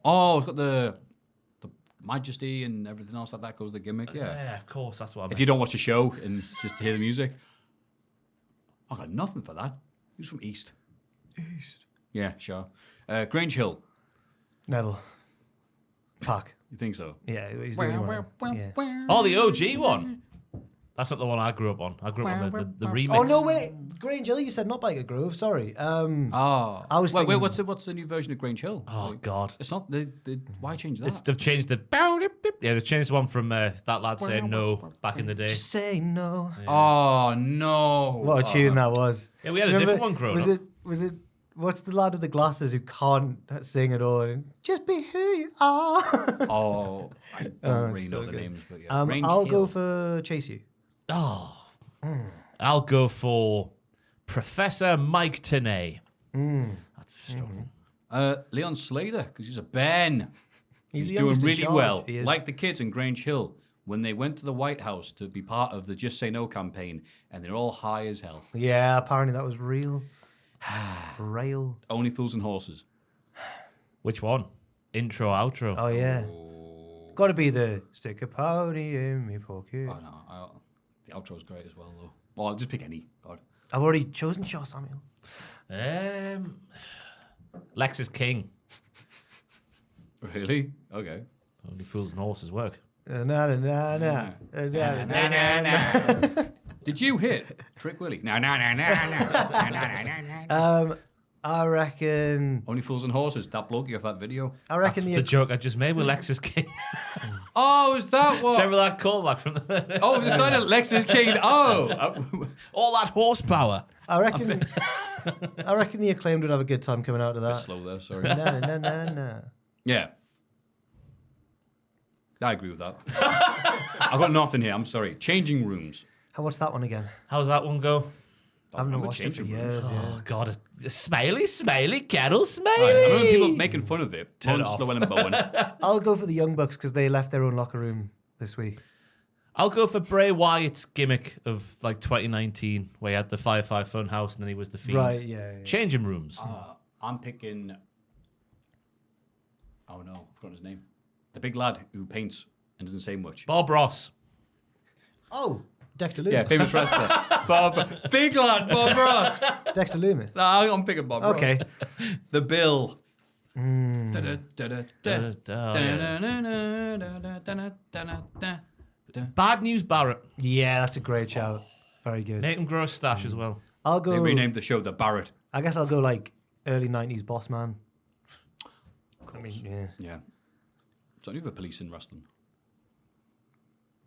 Oh, it's got the majesty and everything else like that goes the gimmick. Yeah. Of course, that's what I meant. If you don't watch the show and just hear the music, I got nothing for that. He was from East. East. Yeah, sure. Grange Hill. Neville. Pac. You think so? Yeah, he's the only one. Yeah. Oh, the OG one. That's not the one I grew up on. I grew up on the remix. Oh, no, wait. Grange Hill, you said not Biker Grove. Sorry. Oh. I was wait, thinking... what's the new version of Grange Hill? Oh, God. It's not why change that? They've changed the... Yeah, they've changed the one from that lad saying no back in the day. Just say no. Oh no. What a tune that was. Yeah, we had Do a you different remember- one growing up. Was it... What's the lad with the glasses who can't sing at all? And just be who you are. Oh, I don't really it's know so the good. names, but yeah. Grange I'll Hill. go for Chase You. Oh. I'll go for Professor Mike Tenay. That's strong. Leon Slater, because he's a Ben. He's the doing youngest in really charge. well. He is. Like the kids in Grange Hill when they went to the White House to be part of the Just Say No campaign, and they're all high as hell. Yeah, apparently that was real. Rail. Only Fools and Horses. Which one? Intro, outro. Oh, yeah. Got to be the stick a pony in me pocket. Oh no, the outro's great as well, though. Well, I'll just pick any. God. I've already chosen Shaw Samuel. Lexus King. Really? Okay. Only Fools and Horses work. Na na na na. Na na na na. Did you hit Trick Willie? No. I reckon. Only Fools and Horses. That bloke you have that video. I That's reckon the joke I just made with Lexus King. Oh, is that what? Remember that callback from the... Oh, it was a sign of Lexus King. Oh. All that horsepower. I reckon the Acclaimed would have a good time coming out of that. Slow there, sorry. Na na na na na. Yeah. I agree with that. I've got nothing here. I'm sorry. Changing Rooms. What's that one again? How's that one go? I haven't remember watched it for Changing years. Yeah. Oh, God. Smiley, Carol, Smiley. Right, I remember people making fun of it. Turn it Bones, off. Llewellyn Bowen. I'll go for the Young Bucks because they left their own locker room this week. I'll go for Bray Wyatt's gimmick of like 2019 where he had the Firefly Funhouse and then he was the Fiend. Right, yeah. Changing rooms. I'm picking... Oh, no. I've forgotten his name. The big lad who paints and doesn't say much. Bob Ross. Oh, Dexter Loomis. Yeah, famous wrestler. Bob. Big lad, Bob Ross. Dexter Loomis. No, I'm picking Bob Ross. Okay. The Bill. Bad News Barrett. Yeah, that's a great shout. Very good. Nathan Gross stash as well. I'll go. They renamed the show The Barrett. I guess I'll go like early 90s Boss Man. I mean, yeah. Yeah. It's only the police in wrestling.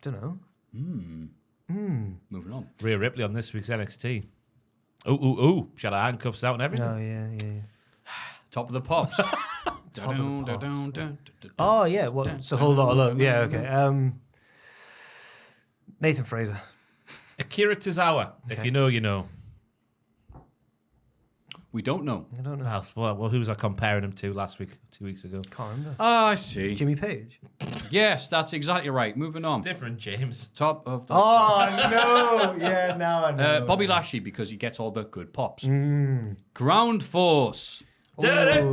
Don't know. Moving on. Rhea Ripley on this week's NXT. Ooh. She had her handcuffs out and everything. Oh, yeah. Top of the Pops. Oh, yeah. Well, it's a whole lot of love. Yeah, okay. Nathan Fraser. Akira Tozawa. If you know, you know. We don't know. I don't know. Well, who was I comparing him to 2 weeks ago? Can't remember. I see. Jimmy Page. Yes, that's exactly right. Moving on. Different James. Top of the Oh, no. Yeah, now I know. Bobby Lashley, because he gets all the good pops. Ground Force. Wrecking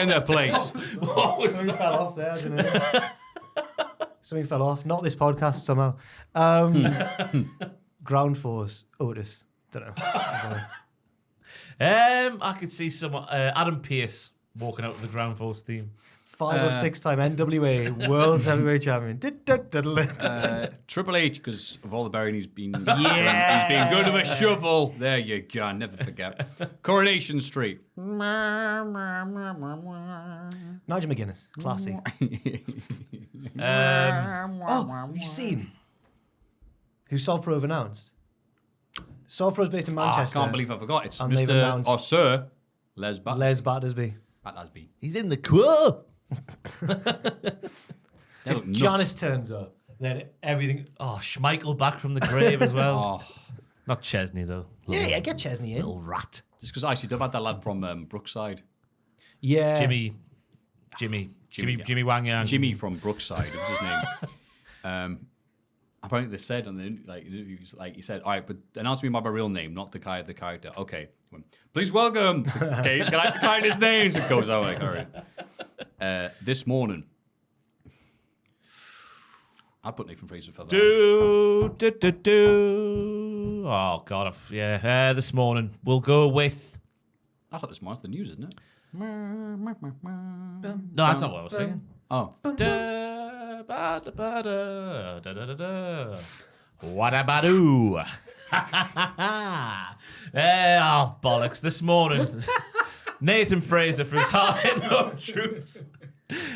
the place. Something fell off there, didn't it? Something fell off. Not this podcast, somehow. Ground Force. Otis. Don't know. I could see someone, Adam Pearce, walking out with the Ground Force theme. 5 or 6 time NWA World Heavyweight Champion. Triple H, because of all the burying he's been. Yeah. He's been good with a shovel. There you go. Never forget. Coronation Street. Nigel McGuinness. Classy. Have you seen who Solve Pro have announced? Solve Pro is based in Manchester. I can't believe I forgot. It's And they've Mr. announced- or Sir Les Battersby. Les Battersby. Battersby. He's in the queue. They If look nuts. Janice turns up, then everything. Oh, Schmeichel back from the grave as well. Oh, Not Chesney, though. Yeah, get Chesney in. Little rat. just because ICW had that lad from Brookside. Yeah. Jimmy Wang Yang. Jimmy from Brookside, was his name. Apparently they said on the he said, all right, but announce me by my real name, not the character. Okay. Please welcome. Okay, can I find his names? It goes out like, all right. This morning. I'd put Nathan Fraser for that. Oh, God. This morning. We'll go with... I thought this morning's the news, isn't it? No, that's not what I was saying. Oh. What about you? Oh, bollocks. This morning, Nathan Fraser for his Heart and No Truth.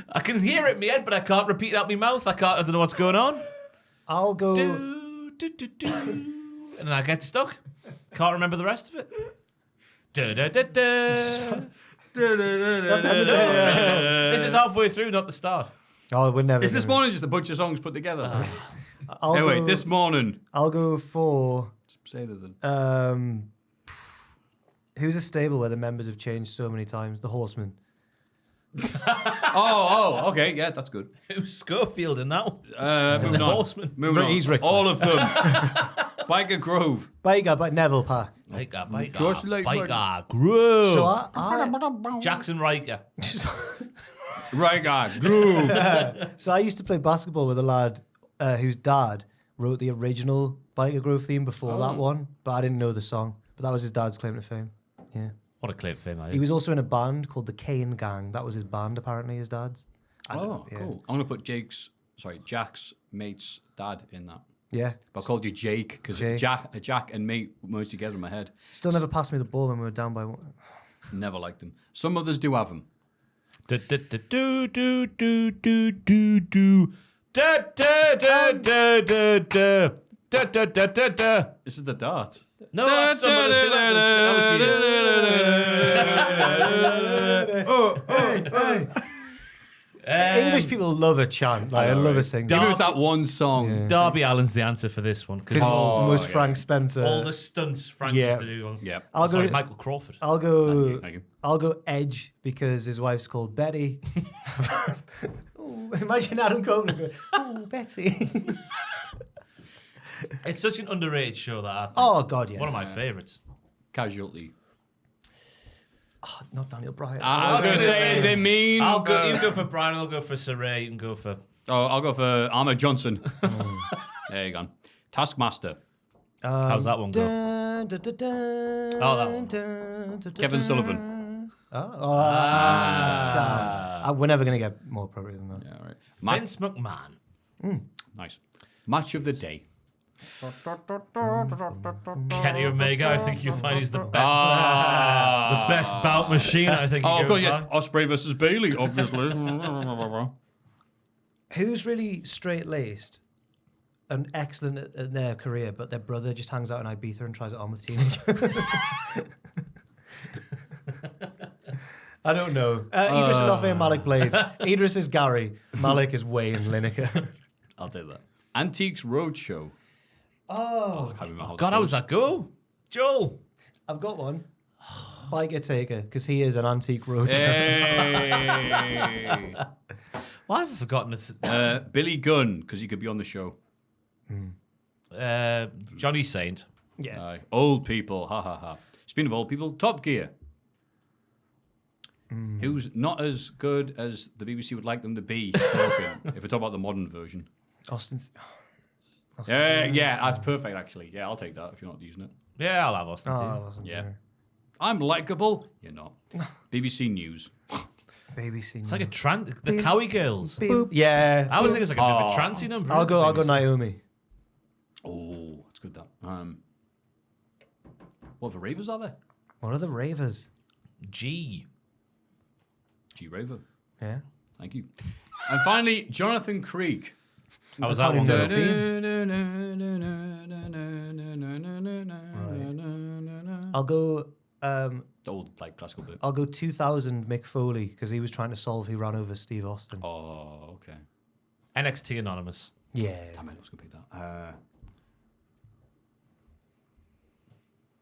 I can hear it in my head, but I can't repeat it out my mouth. I don't know what's going on. I'll go. And then I get stuck. Can't remember the rest of it. What's happening there? This is halfway through, not the start. Oh, we're never. Is this morning just a bunch of songs put together? Anyway, Anyway, this morning. I'll go for. Say to them. Who's a stable where the members have changed so many times? The Horsemen. Oh, okay, yeah, that's good. Who's Schofield in that one? Moving The on. Horsemen. Moving on. He's Rick All of them. Biker Grove. Biker, but Neville Pack. course you like Biker Groove. So I Jackson Riker. Right guy. Groove. So I used to play basketball with a lad whose dad wrote the original Biker Grove theme before that one, but I didn't know the song. But that was his dad's claim to fame. Yeah. What a clip for him, He was also in a band called the Kane Gang. That was his band, apparently, his dad's. Oh, cool. I'm going to put Jack's mate's dad in that. Yeah. But I called you Jake because Jake. Jack and mate merged together in my head. Still never passed me the ball when we were down by one. Never liked him. Some others do have him. This This is the dart. No, that's someone else. English people love a chant. Like, I love a sing. Maybe it was that one song. Darby Allin's the answer for this one. Because The Oh, most Frank Spencer. all the stunts Frank Yeah. used to do. Yeah. I'll Sorry, go. Michael Crawford. I'll go. Thank you. I'll go Edge because his wife's called Betty. Ooh, imagine Adam Copeland going, "Oh, Betty." It's such an underrated show that I think. Oh God, yeah. One of my favourites. Casualty. Not Daniel Bryan. I was going to say, is it mean? You can go for Brian. I'll go for Saray. You can go for. Oh, I'll go for Ahmed Johnson. There you go. Taskmaster. How's that one go? That one. Kevin Sullivan. Damn. We're never going to get more appropriate than that. Yeah, right. Vince McMahon. Nice. Match of the day. Kenny Omega. I think you'll find he's the best. The best bout machine. I think. Oh, of course, yeah. Ospreay versus Bailey, obviously. Who's really straight-laced and excellent at their career, but their brother just hangs out in Ibiza and tries it on with teenagers? I don't know. Idris Enofe and Malik Blade. Idris is Gary. Malik is Wayne Lineker. I'll take that. Antiques Roadshow. Oh. I can't remember how God, how was that go? Joel. I've got one. Biker Taker, because he is an antique roadshow. Hey. Why have I forgotten it? Billy Gunn, because he could be on the show. Johnny Saint. Yeah. Old people. Ha ha ha. Speaking of old people, Top Gear. Who's not as good as the BBC would like them to be, talking, if we talk about the modern version. Austin. Yeah, that's perfect, actually. Yeah, I'll take that if you're not using it. Yeah, I'll have Austin. I wasn't Yeah. there. I'm likable. You're not. BBC News. BBC. It's like a the Cowie Girls. Yeah. I was thinking it's like a bit of a trancy number. I'll go Naomi. Naomi. Oh, that's good, that. What other ravers are there? What are the ravers? G Raver. Yeah. Thank you. And finally, Jonathan Creek. How was that one? I'll go. The old classical bit. I'll go 2000 Mick Foley because he was trying to solve who ran over Steve Austin. Oh, okay. NXT Anonymous. Yeah. Damn it, I was going to pick that.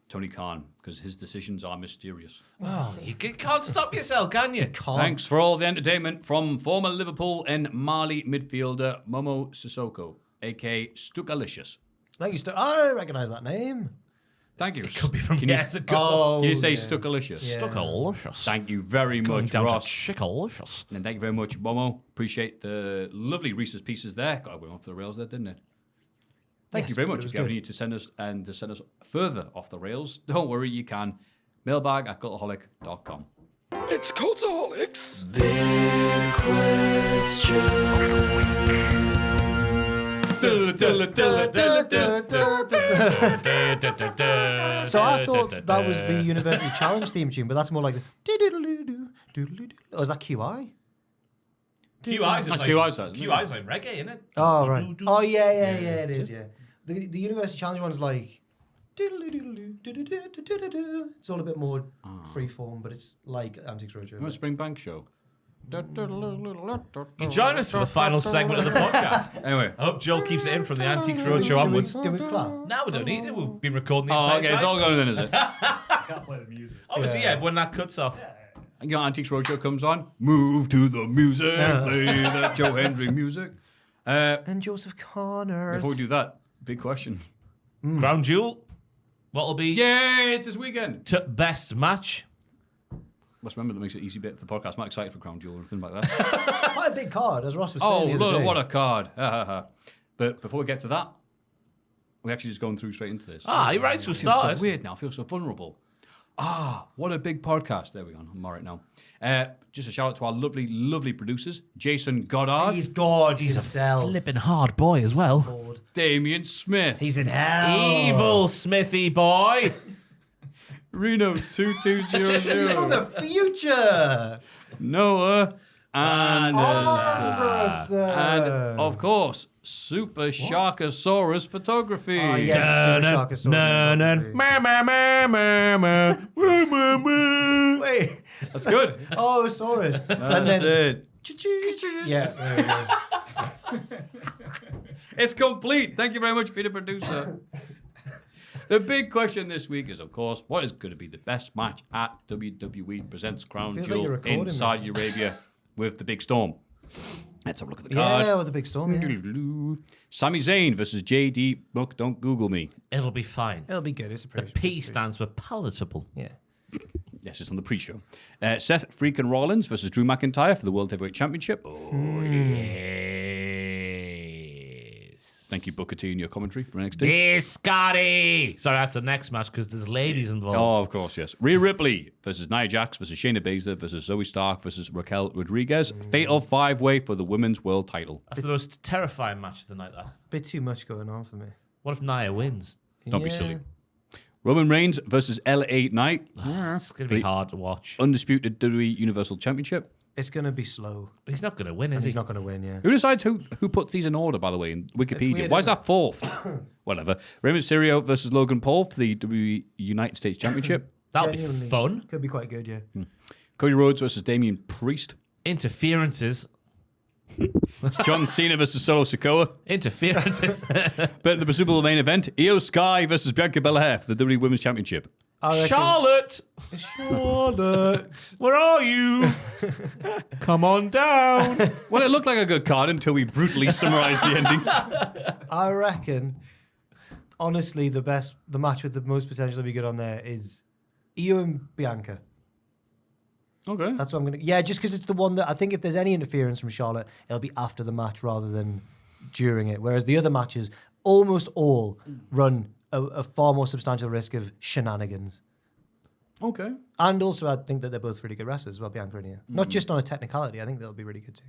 Tony Khan, because his decisions are mysterious. Oh, you can't stop yourself, can you? Thanks for all the entertainment from former Liverpool and Mali midfielder Momo Sissoko, a.k.a. Stukalicious. Thank you, I recognise that name. Thank you. It could be from years ago. Oh, Can you say yeah. Stukalicious? Yeah. Stukalicious. Thank you very Going much, down Ross. to Chickalicious. And thank you very much, Momo. Appreciate the lovely Reese's Pieces there. God, we went off the rails there, didn't it? Thank Yes, you very but much. it was If you ever good. need to send us further off the rails, don't worry, you can. Mailbag@cultaholic.com. It's Cultaholics. So I thought that was the University Challenge theme tune, but that's more like oh, is that QI? QI's That's like, QI's that, isn't it? QI's like reggae, isn't it? Oh right. Oh yeah, it is. Yeah. The University Challenge one's like. It's all a bit more freeform, but it's like Antiques Roadshow. Remember Springbank Show? You join us for the final segment of the podcast. Anyway. I hope Joel keeps it in from the Antiques Roadshow onwards. Do we clap? No, we don't need it. We've been recording the Oh, entire okay, time. it's all going then, is it? Can't play the music. Obviously, yeah, when that cuts off. You know, Antiques Roadshow comes on. Move to the music. Play that Joe Hendry music. And Joseph Connors. Before we do that, big question. Crown Jewel. What'll be Yay, it's this weekend. best match? Let's remember that makes it easy bit for the podcast. I'm not excited for Crown Jewel or anything like that. Quite a big card, as Ross was Oh, saying the other look, day. what a card. But before we get to that, we're actually just going through straight into this. You're right, so we I feel so started. weird now. I feel so vulnerable. What a big podcast. There we go. I'm all right now. Just a shout out to our lovely, lovely producers, Jason Goddard, He's God himself. Flipping hard boy as well. Lord. Damien Smith, He's in hell. Evil Smithy boy. Reno He's from 2200, the future. Noah Anderson, Anderson. and of course, Super Sharkosaurus Photography. Oh, yes, Super Sharkosaurus. Wait. That's good. Oh, Saurus. And That's then, it. yeah, there we go. It's complete. Thank you very much, Peter Producer. The big question this week is, of course, what is going to be the best match at WWE Presents Crown Feels like Jewel you're recording in me. Saudi Arabia with the big storm? Let's have a look at the card. Yeah, with the big storm. Yeah. Sami Zayn versus JD Book. Don't Google me. It'll be fine. It'll be good. It's a The P stands for palatable. Yeah. Yes, it's on the pre-show. Seth freaking Rollins versus Drew McIntyre for the World Heavyweight Championship. Oh, Yes. Thank you, Booker T, in your commentary for NXT. Yes, Scotty. Sorry, that's the next match because there's ladies involved. Oh, of course, yes. Rhea Ripley versus Nia Jax versus Shayna Baszler versus Zoe Stark versus Raquel Rodriguez. Fatal 5-way for the women's world title. That's the most terrifying match of the night, that. Bit too much going on for me. What if Nia wins? Don't be silly. Roman Reigns versus LA Knight. It's going to be hard to watch. Undisputed WWE Universal Championship. It's going to be slow. He's not going to win, is And he? he's not going to win, yeah. Who decides who puts these in order, by the way, in Wikipedia? weird, Why is isn't that fourth? Whatever. Rey Mysterio versus Logan Paul for the WWE United States Championship. That'll be Genuinely. fun. Could be quite good, yeah. Cody Rhodes versus Damian Priest. Interferences. John Cena versus Solo Sikoa. Interferences. But the Super Bowl main event, Io Sky versus Bianca Belair for the WWE Women's Championship. I reckon- Charlotte. Charlotte. Where are you? Come on down. Well, it looked like a good card until we brutally summarised the endings. I reckon, honestly, the match with the most potential to be good on there is Io and Bianca. Okay. That's what I'm going to... Yeah, just because it's the one that... I think if there's any interference from Charlotte, it'll be after the match rather than during it. Whereas the other matches, almost all run a far more substantial risk of shenanigans. Okay. And also, I think that they're both really good wrestlers as well, Bianca and Io. Not just on a technicality. I think they'll be really good too.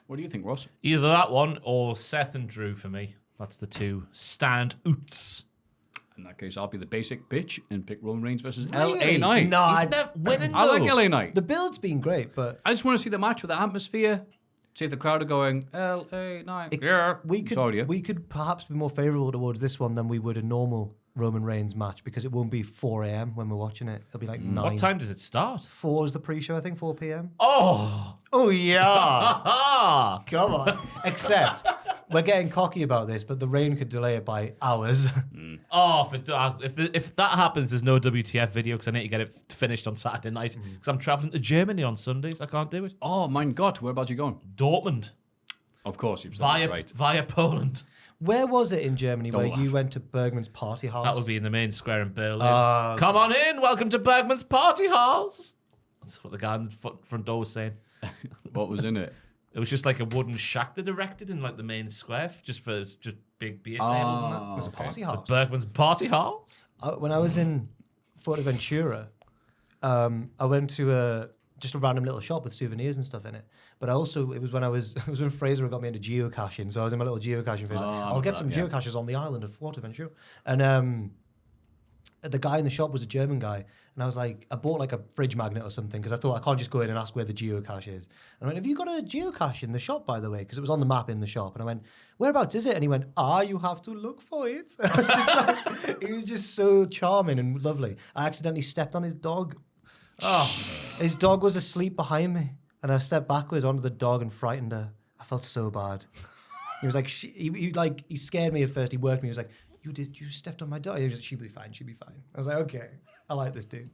What do you think, Ross? Either that one or Seth and Drew for me. That's the two stand-outs. In that case, I'll be the basic bitch and pick Roman Reigns versus Really? LA Knight. No, He's never winning, I like though. LA Knight. the build's been great, but I just want to see the match with the atmosphere. See if the crowd are going, LA Knight. Yeah. we could perhaps be more favourable towards this one than we would a normal Roman Reigns match because it won't be 4 a.m. when we're watching it. It'll be like 9. What time does it start? 4 is the pre-show, I think, 4 p.m. Oh! Oh, yeah. Ah! Come on. Except, we're getting cocky about this, but the rain could delay it by hours. Oh, if that happens, there's no WTF video because I need to get it finished on Saturday night because I'm travelling to Germany on Sundays. I can't do it. Oh, mein Gott. Where about you going? Dortmund. Of course, you've Via, right. via Poland. Where was it in Germany where Don't you laugh. went to Bergman's party house? That would be in the main square in Berlin. Oh, Come on in. Welcome to Bergman's Party Halls. That's what the guy in the front door was saying. What was in it? It was just like a wooden shack they erected in like the main square just for just big beer tables and that. It was a party The house. Bergman's Party Halls. When I was in Fuerteventura, I went to just a random little shop with souvenirs and stuff in it. But it was when Fraser got me into geocaching. So I was in my little geocaching phase. I'll get some geocaches on the island of Fuerteventura. And the guy in the shop was a German guy. And I was like, I bought like a fridge magnet or something because I thought I can't just go in and ask where the geocache is. And I went, have you got a geocache in the shop, by the way? Because it was on the map in the shop. And I went, whereabouts is it? And he went, you have to look for it. I was just like, he was just so charming and lovely. I accidentally stepped on his dog. Oh, his dog was asleep behind me. And I stepped backwards onto the dog and frightened her. I felt so bad. He was like, he scared me at first. He worked me. He was like, you stepped on my dog. He was like, she'll be fine. I was like, okay, I like this dude.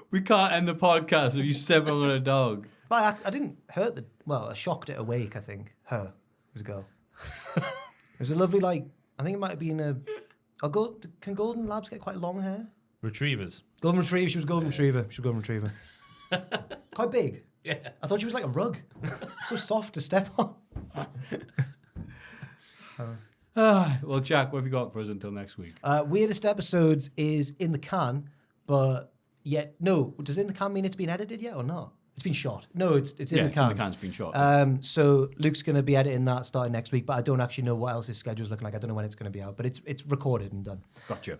We can't end the podcast if you step on a dog. But I didn't hurt I shocked it awake, I think. Her. It was a girl. It was a lovely, I think it might have been can golden labs get quite long hair? Retrievers. Golden retriever. She was golden retriever. Quite big. Yeah. I thought she was like a rug. So soft to step on. Well, Jack, what have you got for us until next week? Weirdest episodes is in the can, but yet no. Does in the can mean it's been edited yet or not? It's been shot. No, it's in the can. It's in the can's been shot. So Luke's going to be editing that starting next week, but I don't actually know what else his schedule's looking like. I don't know when it's going to be out, but it's recorded and done. Gotcha.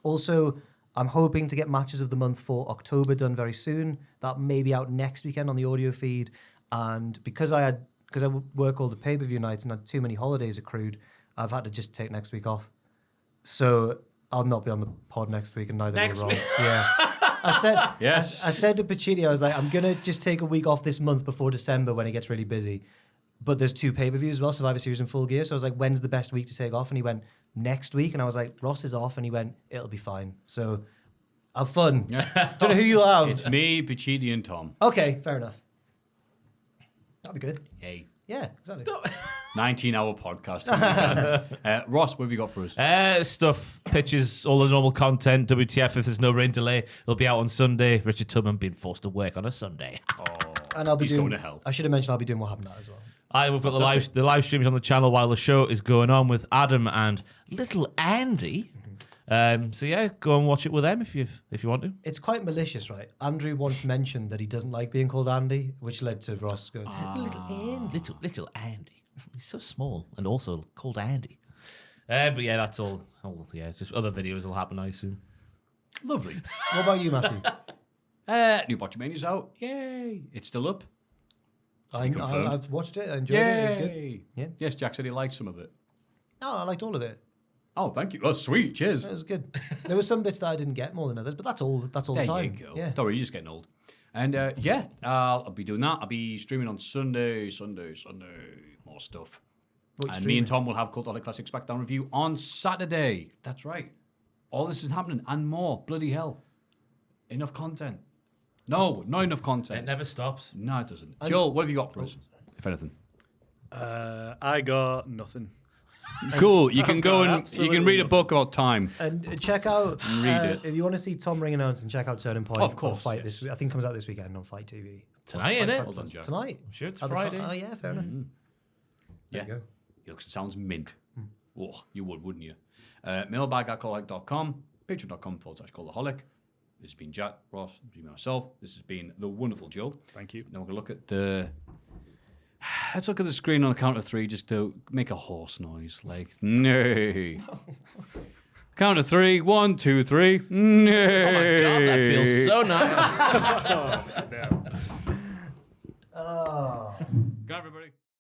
Also, I'm hoping to get matches of the month for October done very soon. That may be out next weekend on the audio feed. And because I work all the pay-per-view nights and had too many holidays accrued, I've had to just take next week off. So I'll not be on the pod next week, and neither will Rob. Yeah. I said to Pacini, I was like, I'm gonna just take a week off this month before December when it gets really busy. But there's 2 pay-per-views as well, Survivor Series and Full Gear. So I was like, when's the best week to take off? And he went, next week. And I was like, Ross is off. And he went, it'll be fine. So have fun. Don't know who you'll have. It's me, Pacini, and Tom. Okay, fair enough. That'd be good. Hey. Yeah, exactly. 19-hour podcast. Ross, what have you got for us? Stuff, pictures, all the normal content. WTF if there's no rain delay. It'll be out on Sunday. Richard Tubman being forced to work on a Sunday. And I'll be He's doing. going to hell. I should have mentioned I'll be doing What Happened Now as well. We've got the live streams on the channel while the show is going on with Adam and little Andy. So yeah, go and watch it with them if you want to. It's quite malicious, right? Andrew once mentioned that he doesn't like being called Andy, which led to Ross going, Little Andy. He's so small and also called Andy. But yeah, that's all. Yeah, just other videos will happen, I assume. Lovely. What about you, Maffew? New Botchamania's out. Yay. It's still up. I've watched it. I enjoyed it. It was good. Yeah. Yes, Jack said he liked some of it. No, I liked all of it. Oh, thank you. Oh, sweet. Cheers. It was good. There were some bits that I didn't get more than others, but that's all. That's all There the time. you go. Yeah. Don't worry, you're just getting old. And I'll be doing that. I'll be streaming on Sunday. More stuff. And me and Tom will have Cultaholic Classic SmackDown review on Saturday. That's right. All this is happening and more. Bloody hell. Enough content. No, not enough content. It never stops. No, it doesn't. Joel, what have you got for us, if anything? I got nothing. Cool. You can go and you absolutely can read a nothing. book about time. And check out. Read it. If you want to see Tom ring announcing, check out Turning Point. Of course, on Fight yes. this week. I think it comes out this weekend on Fight TV. Tonight, innit? Hold on, Jack. Tonight. I'm sure it's At the Friday. Oh yeah, fair enough. Yeah. There you go. He looks and sounds mint. Oh, you would, wouldn't you? Mailbag@cultaholic.com, patreon.com/cultaholic. This has been Jack, Ross, this has been myself. This has been the wonderful Joe. Thank you. Now we're going to look at the... Let's look at the screen on the count of three just to make a horse noise. Like, no. Count of three. 1, 2, 3. No. Oh my God, that feels so nice. No.